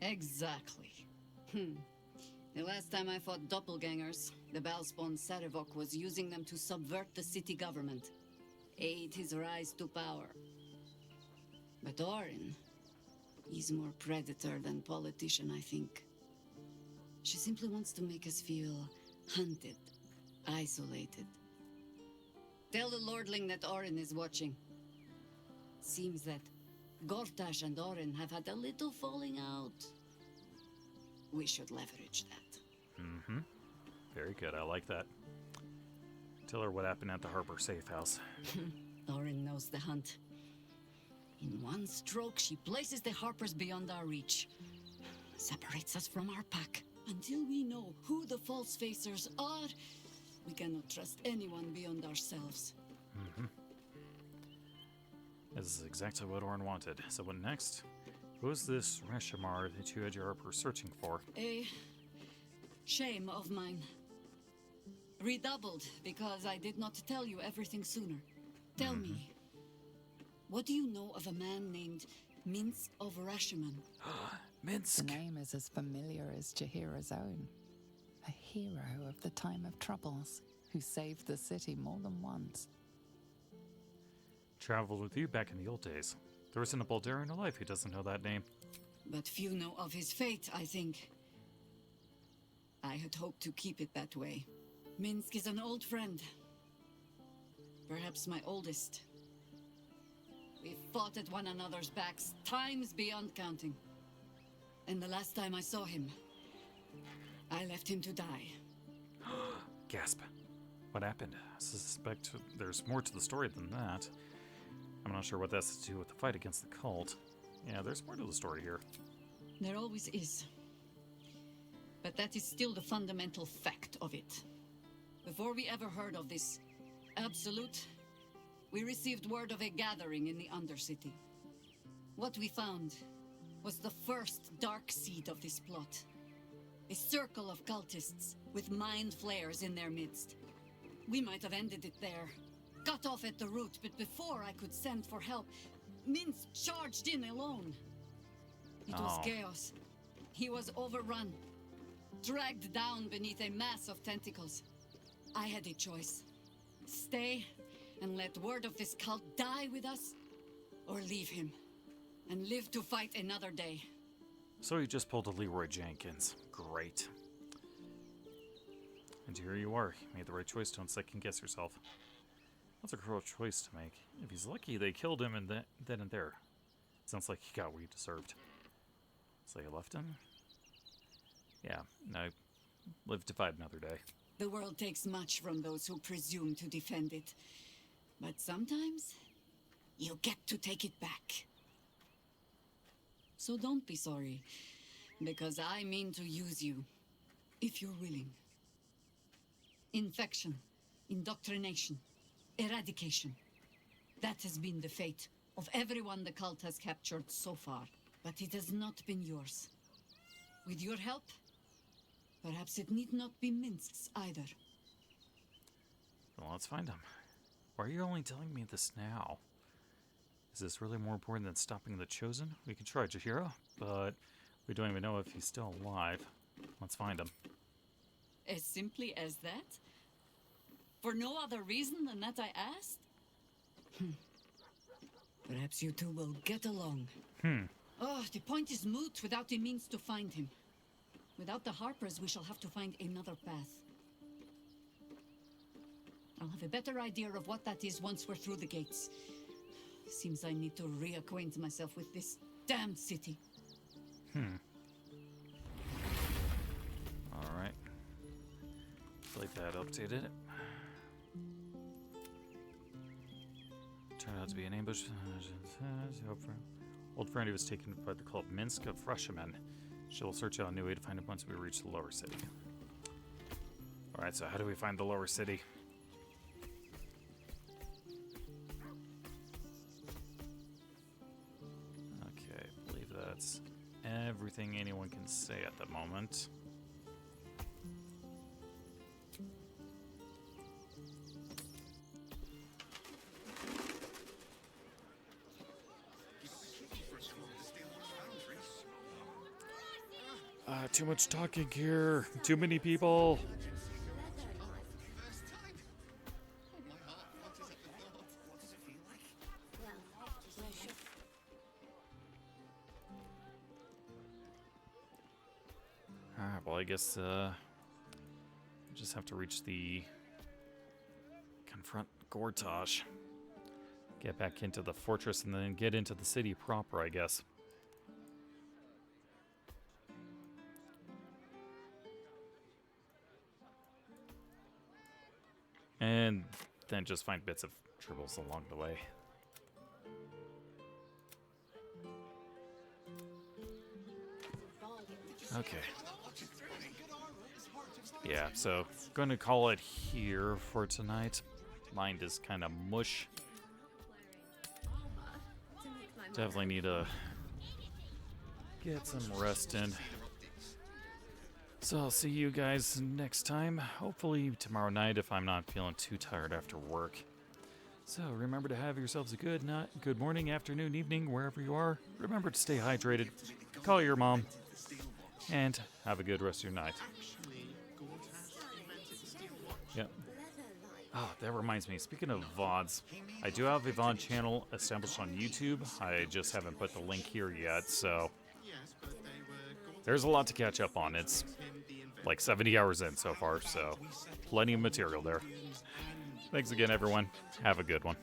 Exactly. The last time I fought doppelgangers, the Balspawn Sarevok was using them to subvert the city government, aid his rise to power. But Orin, he's more predator than politician, I think. She simply wants to make us feel hunted, isolated. Tell the Lordling that Orin is watching. Seems that Gortash and Orin have had a little falling out. We should leverage that. Mm-hmm. Very good. I like that. Tell her what happened at the Harbor Safe House. Orin knows the hunt. In one stroke, she places the Harpers beyond our reach. Separates us from our pack. Until we know who the false facers are, we cannot trust anyone beyond ourselves. Mm-hmm. This is exactly what Orin wanted. So what next? Who's this Reshamar that you had your Harper searching for? A shame of mine. Redoubled because I did not tell you everything sooner. Tell me, what do you know of a man named Minsk of Rashiman? Minsk! The name is as familiar as Jahira's own. A hero of the time of troubles, who saved the city more than once. Traveled with you back in the old days. There isn't a Baldurian alive who doesn't know that name. But few know of his fate, I think. I had hoped to keep it that way. Minsk is an old friend. Perhaps my oldest. We fought at one another's backs, times beyond counting. And the last time I saw him, I left him to die. Gasp. What happened? I suspect there's more to the story than that. I'm not sure what that has to do with the fight against the cult. Yeah, there's more to the story here. There always is. But that is still the fundamental fact of it. Before we ever heard of this absolute, we received word of a gathering in the Undercity. What we found was the first dark seed of this plot. A circle of cultists with mind flayers in their midst. We might have ended it there, cut off at the root, but before I could send for help, Minsk charged in alone. It was chaos. He was overrun, dragged down beneath a mass of tentacles. I had a choice. Stay and let word of this cult die with us, or leave him and live to fight another day. So you just pulled a Leroy Jenkins. Great. And here you are. You made the right choice. Don't second guess yourself. That's a cruel choice to make. If he's lucky, they killed him and then and there. Sounds like he got what he deserved. So you left him? Yeah, no. Live to fight another day. The world takes much from those who presume to defend it. But sometimes, you get to take it back. So don't be sorry, because I mean to use you, if you're willing. Infection, indoctrination, eradication. That has been the fate of everyone the cult has captured so far. But it has not been yours. With your help, perhaps it need not be Minsk's either. Well, let's find him. Why are you only telling me this now? Is this really more important than stopping the Chosen? We can try Jahira, but we don't even know if he's still alive. Let's find him. As simply as that? For no other reason than that I asked? Perhaps you two will get along. Oh, the point is moot without the means to find him. Without the Harpers, we shall have to find another path. I'll have a better idea of what that is once we're through the gates. Seems I need to reacquaint myself with this damned city. Alright. Like that updated it. Turned out to be an ambush. Old friend who was taken by the cult Minsk of Rushaman. She'll search out a new way to find him once we reach the lower city. Alright, so how do we find the lower city? Okay, I believe that's everything anyone can say at the moment. Too much talking here. Too many people. Alright, well, I guess, just have to reach the... confront Gortash. Get back into the fortress and then get into the city proper, I guess. And then just find bits of tribbles along the way. Okay. Yeah, so going to call it here for tonight. Mind is kind of mush. Definitely need to get some rest in. So I'll see you guys next time. Hopefully tomorrow night if I'm not feeling too tired after work. So remember to have yourselves a good night, good morning, afternoon, evening, wherever you are. Remember to stay hydrated. Call your mom. And have a good rest of your night. Yep. Oh, that reminds me. Speaking of VODs, I do have a VOD channel established on YouTube. I just haven't put the link here yet, so there's a lot to catch up on. It's like 70 hours in so far, so plenty of material there. Thanks again, everyone. Have a good one.